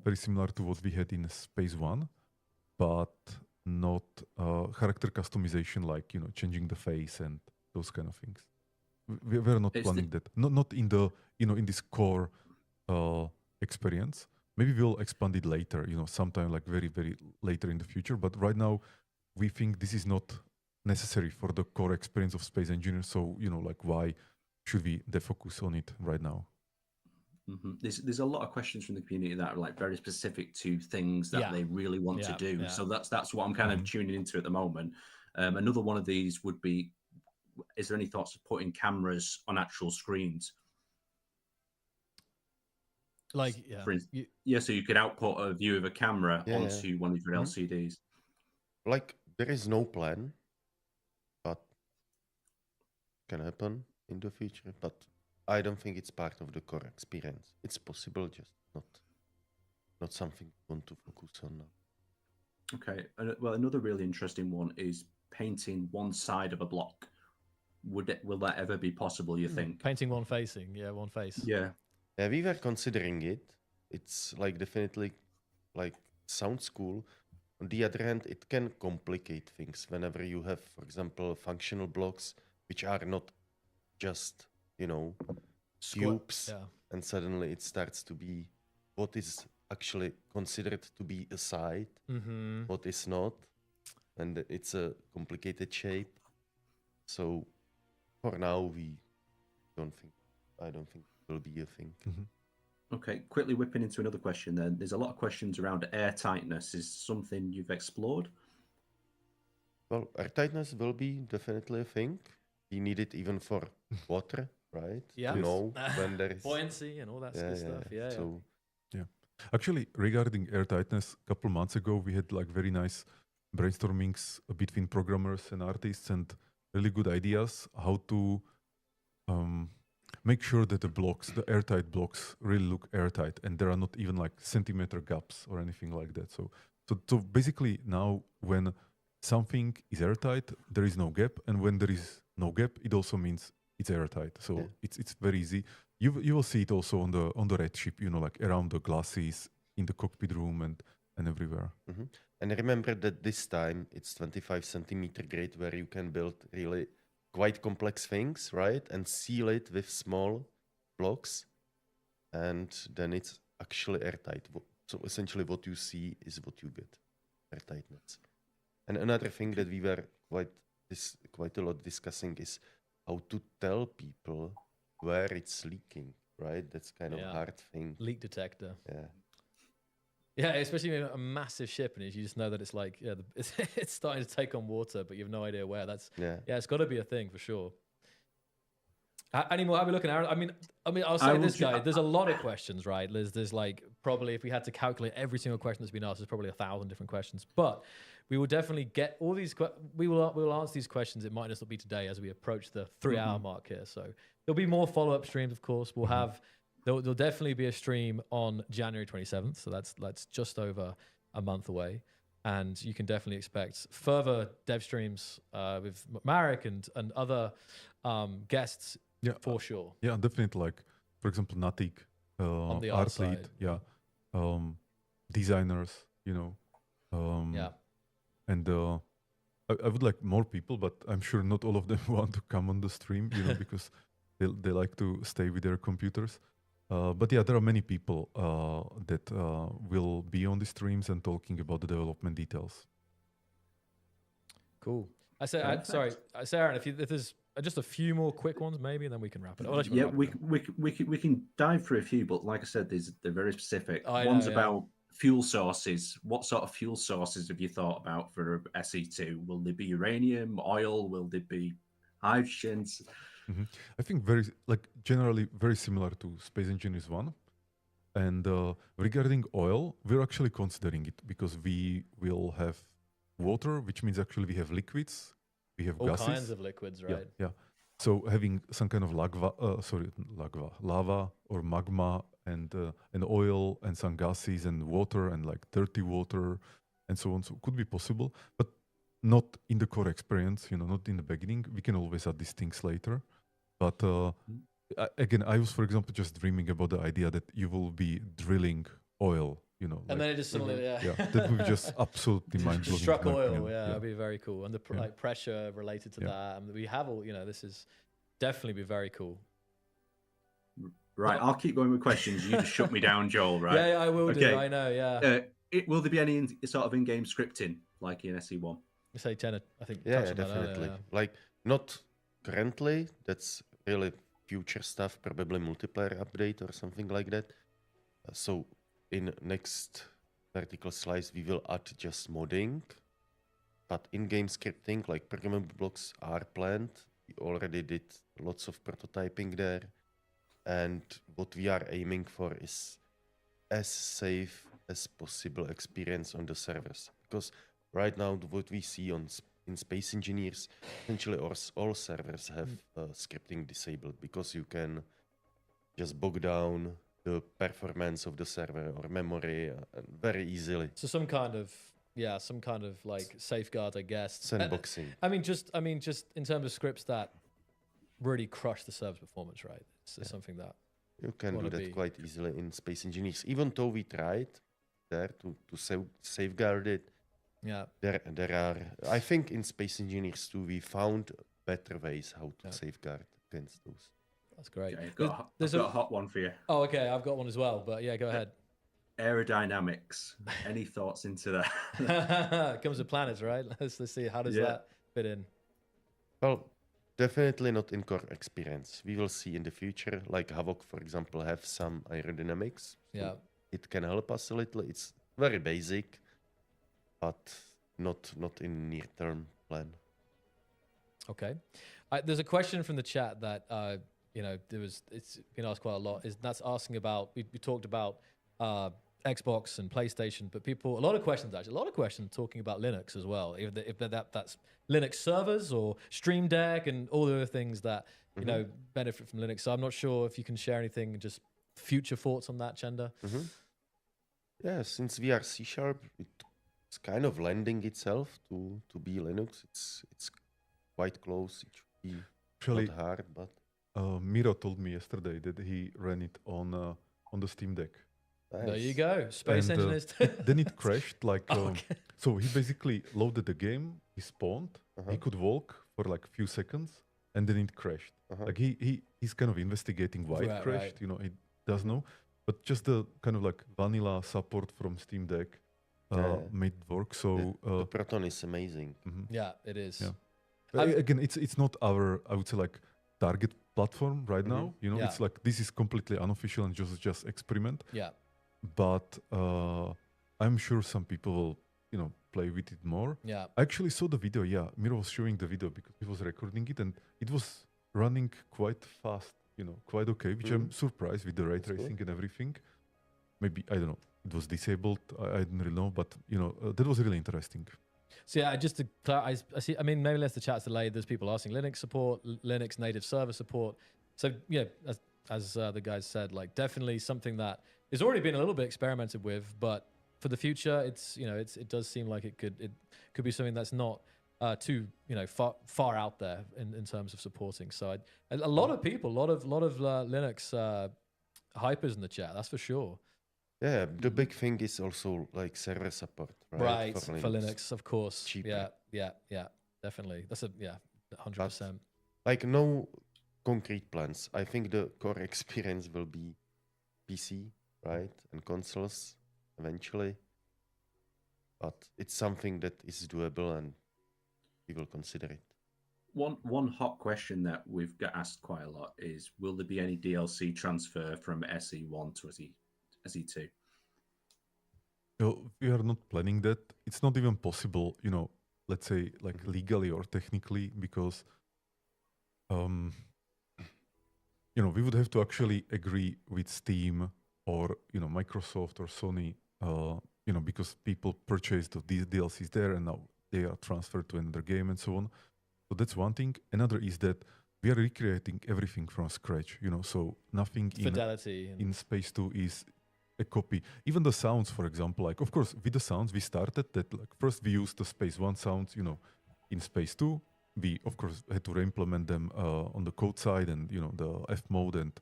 Very similar to what we had in Space One, but not character customization, like changing the face and those kind of things. We're not planning that. Not in the in this core experience. Maybe we'll expand it later. Sometime like very very later in the future. But right now, we think this is not necessary for the core experience of Space Engineers. So like why should we defocus on it right now? Mm-hmm. There's a lot of questions from the community that are like very specific to things that they really want to do. So that's what I'm kind of tuning into at the moment. Another one of these would be: is there any thoughts of putting cameras on actual screens? Like so you could output a view of a camera onto one of your LCDs. Like there is no plan, but can happen in the future. But I don't think it's part of the core experience. It's possible, just not not something we want to focus on now. Okay. Well, another really interesting one is painting one side of a block. Will that ever be possible, you think? Painting one facing, one face. Yeah. Yeah, we were considering it. It's like definitely like sounds cool. On the other hand, it can complicate things whenever you have, for example, functional blocks which are not just, cubes, Yeah. and suddenly it starts to be what is actually considered to be a side, what is not, and it's a complicated shape. So for now, I don't think it will be a thing. Okay, quickly whipping into another question then. There's a lot of questions around air tightness. Is something you've explored? Well, air tightness will be definitely a thing. We need it even for water, right? Yeah. To know when there is buoyancy and all that good stuff. Yeah. So, actually, regarding air tightness, a couple months ago, we had like very nice brainstormings between programmers and artists and really good ideas how to make sure that the airtight blocks really look airtight and there are not even like centimeter gaps or anything like that. So basically now when something is airtight, there is no gap, and when there is no gap, it also means it's airtight. So it's very easy. You will see it also on the red ship, like around the glasses in the cockpit room and everywhere. And remember that this time it's 25 centimeter grade where you can build really quite complex things, right? And seal it with small blocks, and then it's actually airtight. So essentially what you see is what you get, airtightness. And another thing that we were quite a lot discussing is how to tell people where it's leaking, right? That's kind of a hard thing. Leak detector. Yeah. Yeah, especially in a massive ship, and you just know that it's like, it's starting to take on water, but you have no idea where. It's got to be a thing for sure. Any more? How are we looking, Aaron? I mean, I'll say this, guy. There's a lot of questions, right? There's like probably, if we had to calculate every single question that's been asked, there's probably 1,000 different questions. But we will definitely get all these. We will answer these questions. It might just not be today as we approach the 3-hour mark here. So there'll be more follow-up streams, of course. We'll have. There'll definitely be a stream on January 27th, so that's just over a month away, and you can definitely expect further dev streams with Marek and other guests for sure. Yeah, definitely. Like for example, Natik, on the art lead, designers, and I would like more people, but I'm sure not all of them want to come on the stream, because they like to stay with their computers. But there are many people that will be on the streams and talking about the development details. Cool. Sorry, Aaron, if there's just a few more quick ones, maybe, and then we can wrap it up. We can dive through a few, but like I said, they're very specific. One's about fuel sources. What sort of fuel sources have you thought about for SE2? Will there be uranium, oil? Will there be hydrogens? I think generally very similar to Space Engineers 1. And regarding oil, we're actually considering it because we will have water, which means actually we have liquids, we have gases. All kinds of liquids, right? Yeah. So having some kind of lava or magma and oil and some gases and water and like dirty water and so on. So it could be possible, but not in the core experience, not in the beginning. We can always add these things later. But again, I was, for example, just dreaming about the idea that you will be drilling oil, and then it just suddenly, that would be just absolutely mind-blowing. Struck oil, that'd be very cool. And the pressure related to that, and we have all, this is definitely be very cool. Right, I'll keep going with questions. You just shut me down, Joel, right? Yeah, I will do, I know, will there be any sort of in-game scripting, like in SE1? Say Tenet, I think. Yeah, definitely. Like, not currently, that's really future stuff, probably multiplayer update or something like that. So in next vertical slice, we will add just modding, but in-game scripting, like programmable blocks are planned. We already did lots of prototyping there. And what we are aiming for is as safe as possible experience on the servers. Because right now, what we see in Space Engineers, essentially all servers have scripting disabled because you can just bog down the performance of the server or memory very easily. So some kind of like safeguard, I guess. Sandboxing. I mean, just in terms of scripts that really crush the server's performance, right? It's something that you can do that quite easily in Space Engineers. Even though we tried there to safeguard it, there are. I think in Space Engineers too, we found better ways how to safeguard against those. That's great. Okay, I've got a hot one for you. Oh, okay, I've got one as well. But yeah, go ahead. Aerodynamics. Any thoughts into that? It comes with planets, right? Let's see how does that fit in. Well, definitely not in core experience. We will see in the future, like Havoc, for example, have some aerodynamics. So it can help us a little. It's very basic, but not in near-term plan. Okay. There's a question from the chat that it's been asked quite a lot. That's asking about we talked about Xbox and PlayStation, but a lot of questions talking about Linux as well. If that's Linux servers or Stream Deck and all the other things that benefit from Linux. So I'm not sure if you can share anything, just future thoughts on that, Chenda. Yeah, since we are C#, it's kind of lending itself to be Linux. It's quite close. It should be not hard, but Miro told me yesterday that he ran it on the Steam Deck. Nice. There you go, Space Engineers. Then it crashed. So he basically loaded the game. He spawned. He could walk for like a few seconds, and then it crashed. Like he's kind of investigating why it crashed. Right. He does know, but just the kind of like vanilla support from Steam Deck made it work. So the Proton is amazing. Yeah, it is. Yeah. Again, it's not our, I would say, like target platform right now. It's like this is completely unofficial and just experiment. Yeah. But I'm sure some people will, play with it more. Yeah. I actually saw the video. Yeah, Miro was showing the video because he was recording it, and it was running quite fast. Quite okay, which I'm surprised with the ray tracing and everything. Maybe I don't know. It was disabled. I don't really know, but that was really interesting. So yeah, just to clarify, I see. I mean, maybe less the chat's delayed. There's people asking Linux support, Linux native server support. So yeah, as the guys said, like definitely something that has already been a little bit experimented with, but for the future, it does seem like it could be something that's not too far out there in terms of supporting. So a lot of people, a lot of Linux hypers in the chat. That's for sure. Yeah, the big thing is also like server support, right? Right, for Linux, of course. Cheaper. Yeah, definitely. That's 100%. Like no concrete plans. I think the core experience will be PC, right, and consoles eventually. But it's something that is doable, and we will consider it. One hot question that we've got asked quite a lot is: will there be any DLC transfer from SE1 to SE2? We are not planning that. It's not even possible, let's say like legally or technically, because we would have to actually agree with Steam or Microsoft or Sony, because people purchased these DLCs there and now they are transferred to another game and so on. So that's one thing. Another is that we are recreating everything from scratch, so nothing Fidelity in Space 2 is a copy. Even the sounds, for example, like of course with the sounds we started that like first we used the Space 1 sounds, in Space 2. We of course had to re-implement them on the code side and the F mode and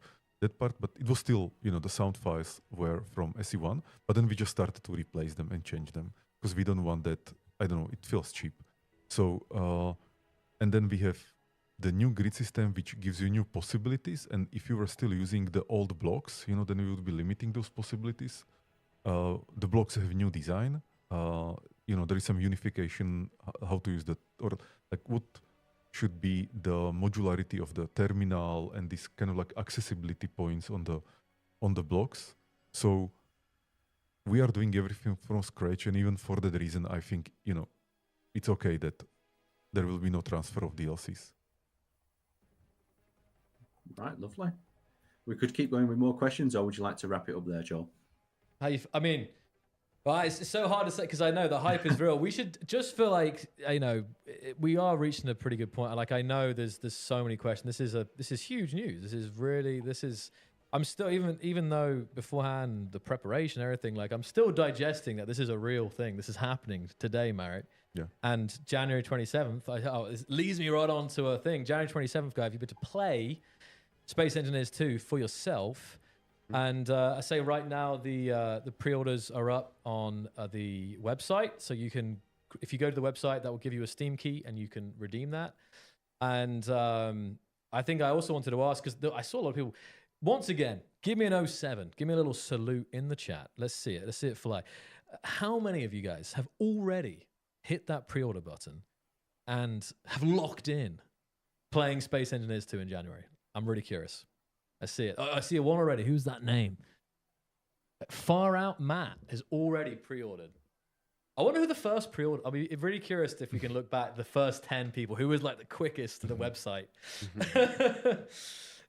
that part, but it was still the sound files were from SE1. But then we just started to replace them and change them because we don't want that. I don't know. It feels cheap. So and then we have the new grid system, which gives you new possibilities. And if you were still using the old blocks, then we would be limiting those possibilities. The blocks have new design. There is some unification, how to use that, or like what should be the modularity of the terminal and this kind of like accessibility points on the blocks. So we are doing everything from scratch, and even for that reason, I think it's okay that there will be no transfer of DLCs. Right, lovely. We could keep going with more questions, or would you like to wrap it up there, Joel? It's so hard to say because I know the hype is real. We should just feel like we are reaching a pretty good point. Like I know there's so many questions. This is huge news. This is I'm still even though beforehand the preparation, everything, like I'm still digesting that this is a real thing. This is happening today, Marek. Yeah. And January 27th, it leads me right on to a thing. January 27th, guys, you've been to play Space Engineers 2 for yourself. And I say right now the pre-orders are up on the website, so you can, if you go to the website, that will give you a Steam key and you can redeem that. And I think I also wanted to ask, because I saw a lot of people. Once again, give me an 07. Give me a little salute in the chat. Let's see it. Let's see it fly. How many of you guys have already hit that pre-order button and have locked in playing Space Engineers 2 in January? I'm really curious. I see it. Oh, I see a one already. Who's that name? Far Out Matt has already pre-ordered. I wonder who the first pre-order. I'll be really curious if we can look back the first 10 people. Who was like the quickest to the website?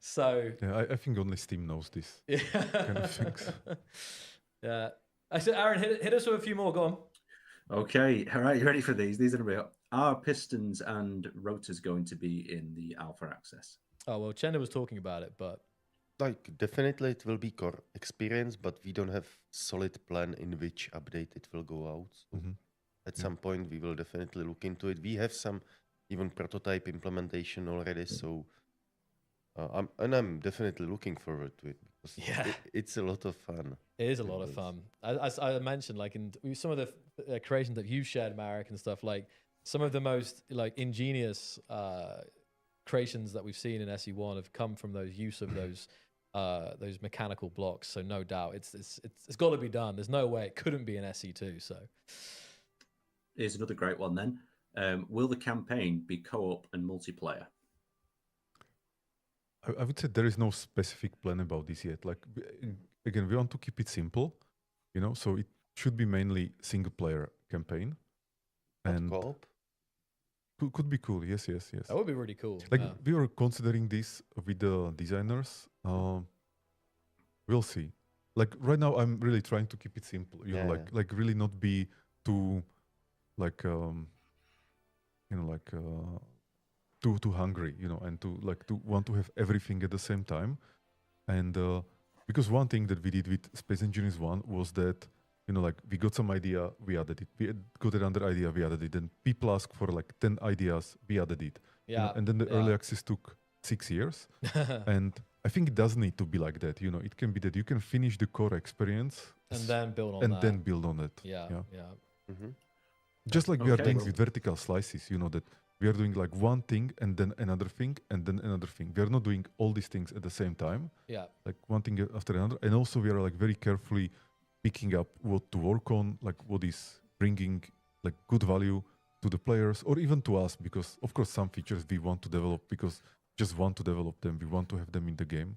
So yeah, I think only Steam knows this kind of things. Yeah. I said, Aaron, hit us with a few more. Go on. Okay. All right. You ready for these? These are real. Are pistons and rotors going to be in the alpha access? Oh, well, Chenda was talking about it, but Like, definitely it will be core experience, but we don't have solid plan in which update it will go out. So at some point, we will definitely look into it. We have some even prototype implementation already, so I'm definitely looking forward to it because it's a lot of fun. it is a lot of fun. As I mentioned, like in some of the creations that you shared, Marek, and stuff, like some of the most like ingenious creations that we've seen in SE1 have come from those use of those mechanical blocks. So no doubt, it's got to be done. There's no way it couldn't be in SE2. So Here's another great one then. Will the campaign be co-op and multiplayer? I would say there is no specific plan about this yet. Like, again, we want to keep it simple, you know, so it should be mainly single player campaign. And Co-op? could be cool. Yes. that would be really cool. Like, we were considering this with the designers. We'll see. Like, right now, I'm really trying to keep it simple, you know, like really not be too, like, too hungry, you know, and to want to have everything at the same time. And because one thing that we did with Space Engineers 1 was that, you know, like we got some idea, we added it. We got another idea, we added it. Then people asked for like 10 ideas, we added it. Yeah. You know, and then the early access took 6 years. And I think it does need to be like that. You know, it can be that you can finish the core experience and then build on that. then build on it. Yeah. Just like we are doing with vertical slices, you know, that we are doing like one thing and then another thing and then another thing. We are not doing all these things at the same time. Yeah. Like one thing after another. And also we are like very carefully picking up what to work on, like what is bringing like good value to the players or even to us, because of course some features we want to develop because just want to develop them. We want to have them in the game.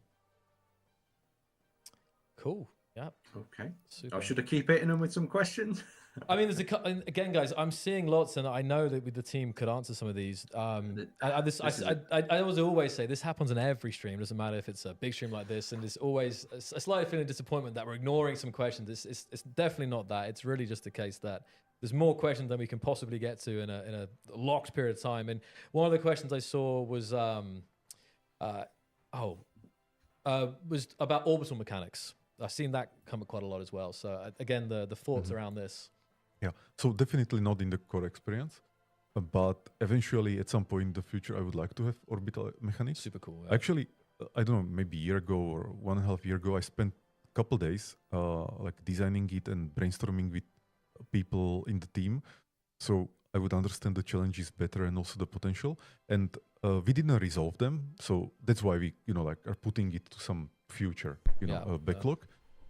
Cool. Yeah. Okay. Super. Oh, should I keep hitting them with some questions? I mean, and again, guys, I'm seeing lots, and I know that with the team could answer some of these. I always say this happens in every stream. Doesn't matter if it's a big stream like this, and it's always a slight feeling of disappointment that we're ignoring some questions. It's definitely not that. It's really just the case that there's more questions than we can possibly get to in a locked period of time. And one of the questions I saw was was about orbital mechanics. I've seen that come up quite a lot as well. So again, the thoughts around this. Yeah, so definitely not in the core experience, but eventually at some point in the future, I would like to have orbital mechanics. Super cool. Yeah. Actually, I don't know, maybe a year ago or 1.5 years ago, I spent a couple days like designing it and brainstorming with people in the team. So I would understand the challenges better and also the potential. And we didn't resolve them. So that's why we, you know, like are putting it to some future, you know, backlog.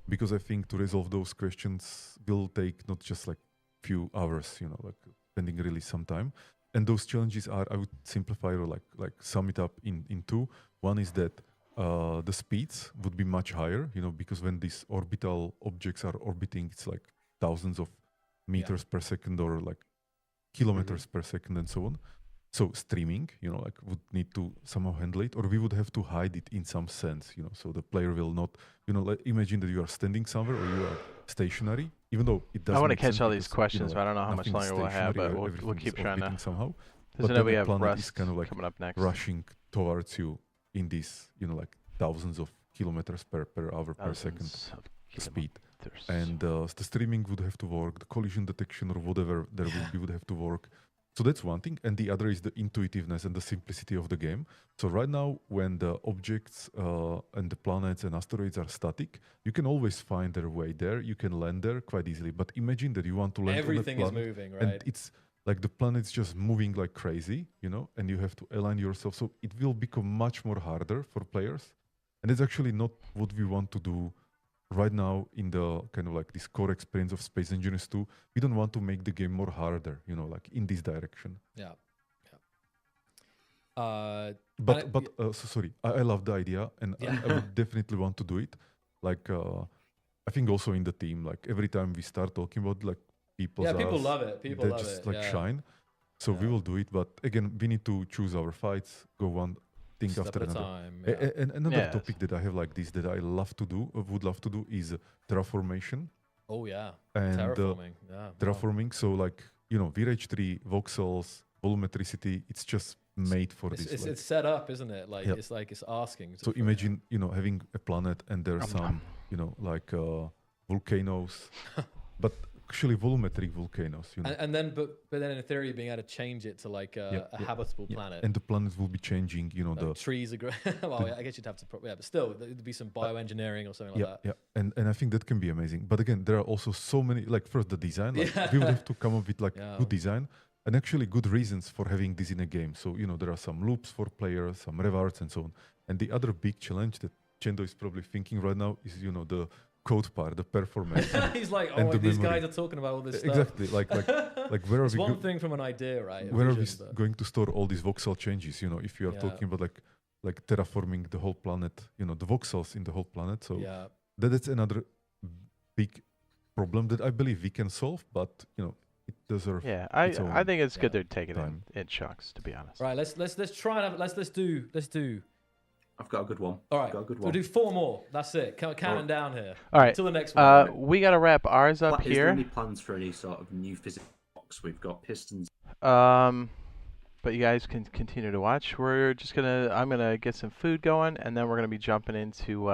Because I think to resolve those questions will take not just like few hours, you know, like spending really some time. And those challenges are, I would simplify or like sum it up in two. One is that the speeds would be much higher, you know, because when these orbital objects are orbiting, it's like thousands of meters per second or like kilometers per second and so on. So streaming, you know, like would need to somehow handle it, or we would have to hide it in some sense, you know, so the player will not, you know, like imagine that you are standing somewhere or you are stationary, even though it doesn't. I want to make sense catch all these because, questions, you know, but I don't know how much nothing is longer we'll have, but stationary, we'll everything keep is trying to. orbiting somehow. Because I know then we the have planet Rust is kind of like coming up next. rushing towards you in these, you know, like thousands of kilometers per hour per second Thousands of speed. kilometers. And the streaming would have to work, the collision detection or whatever there will be would have to work. So that's one thing, and the other is the intuitiveness and the simplicity of the game. So right now, when the objects and the planets and asteroids are static, you can always find their way there. You can land there quite easily. But imagine that you want to land Everything on is a planet, moving, right? and it's like the planet's just moving like crazy, you know, and you have to align yourself. So it will become much more harder for players, and it's actually not what we want to do right now in the kind of like this core experience of Space Engineers 2. We don't want to make the game more harder, you know, like in this direction. Yeah. Yeah. Sorry, I love the idea, and I would definitely want to do it. Like, I think also in the team, like every time we start talking about like people love it. People love just it. like shine. So we will do it, but again, we need to choose our fights, go one thing Step after at a another. time, yeah. And another topic that I have like this that I love to do, would love to do, is terraformation. Oh yeah, And terraforming. Yeah, terraforming. So like, you know, VRH3, voxels, volumetricity, it's just made for this. It's, like, it's set up, isn't it? Like it's like it's asking. so imagine, you know, having a planet and there's some, you know, like volcanoes, but actually volumetric volcanoes, you know. And then, but then in theory, being able to change it to like a habitable planet. And the planet will be changing, you know, the trees are great. Well, I guess you'd have to, but still, there'd be some bioengineering or something like that. Yeah, and I think that can be amazing. But again, there are also so many, like first the design, like we would have to come up with like good design and actually good reasons for having this in a game. So, you know, there are some loops for players, some rewards and so on. And the other big challenge that Chendo is probably thinking right now is, you know, the code part, the performance. He's like, oh, these guys are talking about all this stuff. Exactly, like where are it's we? One thing from an idea, right? Where are we going to store all these voxel changes? You know, if you are talking about like terraforming the whole planet, you know, the voxels in the whole planet. So that's another big problem that I believe we can solve, but you know, it deserves. Yeah, I think it's good they're taking it in chunks, to be honest. Right, let's try and let's do. I've got a good one. All right, we'll do 4 more. That's it. Counting down here. All right, till the next one. We gotta wrap ours up here. Is there any plans for any sort of new physics box? We've got pistons. But you guys can continue to watch. I'm gonna get some food going, and then we're gonna be jumping into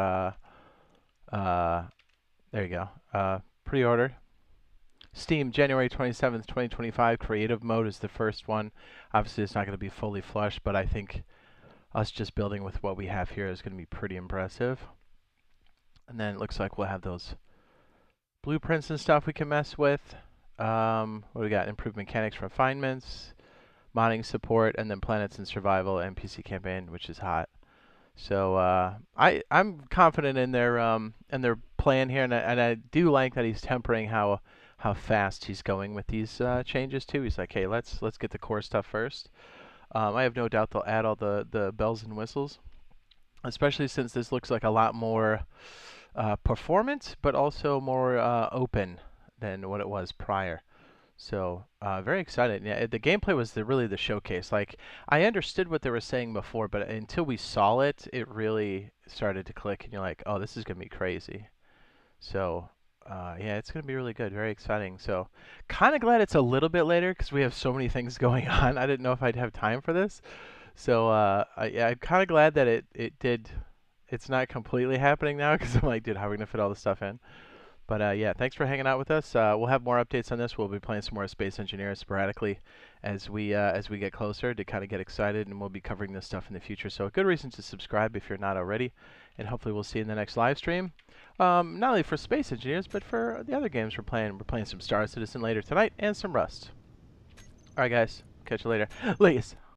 there you go. Pre-order. Steam, January 27th, 2025. Creative mode is the first one. Obviously, it's not going to be fully flushed, but I think us just building with what we have here is going to be pretty impressive. And then it looks like we'll have those blueprints and stuff we can mess with. What do we got? Improved mechanics, refinements, modding support, and then planets and survival NPC campaign, which is hot. So I'm confident in their plan here, and I do like that he's tempering how fast he's going with these changes too. He's like, hey, let's get the core stuff first. I have no doubt they'll add all the bells and whistles, especially since this looks like a lot more performant, but also more open than what it was prior. So very excited. Yeah, the gameplay was really the showcase. Like, I understood what they were saying before, but until we saw it, it really started to click, and you're like, oh, this is gonna be crazy. So yeah, it's going to be really good. Very exciting. So kind of glad it's a little bit later because we have so many things going on. I didn't know if I'd have time for this. So I'm kind of glad that it did. It's not completely happening now because I'm like, dude, how are we going to fit all this stuff in? But yeah, thanks for hanging out with us. We'll have more updates on this. We'll be playing some more Space Engineers sporadically as we get closer to kind of get excited, and we'll be covering this stuff in the future. So a good reason to subscribe if you're not already, and hopefully we'll see you in the next live stream. Not only for Space Engineers, but for the other games we're playing. We're playing some Star Citizen later tonight and some Rust. All right, guys. Catch you later. Ladies.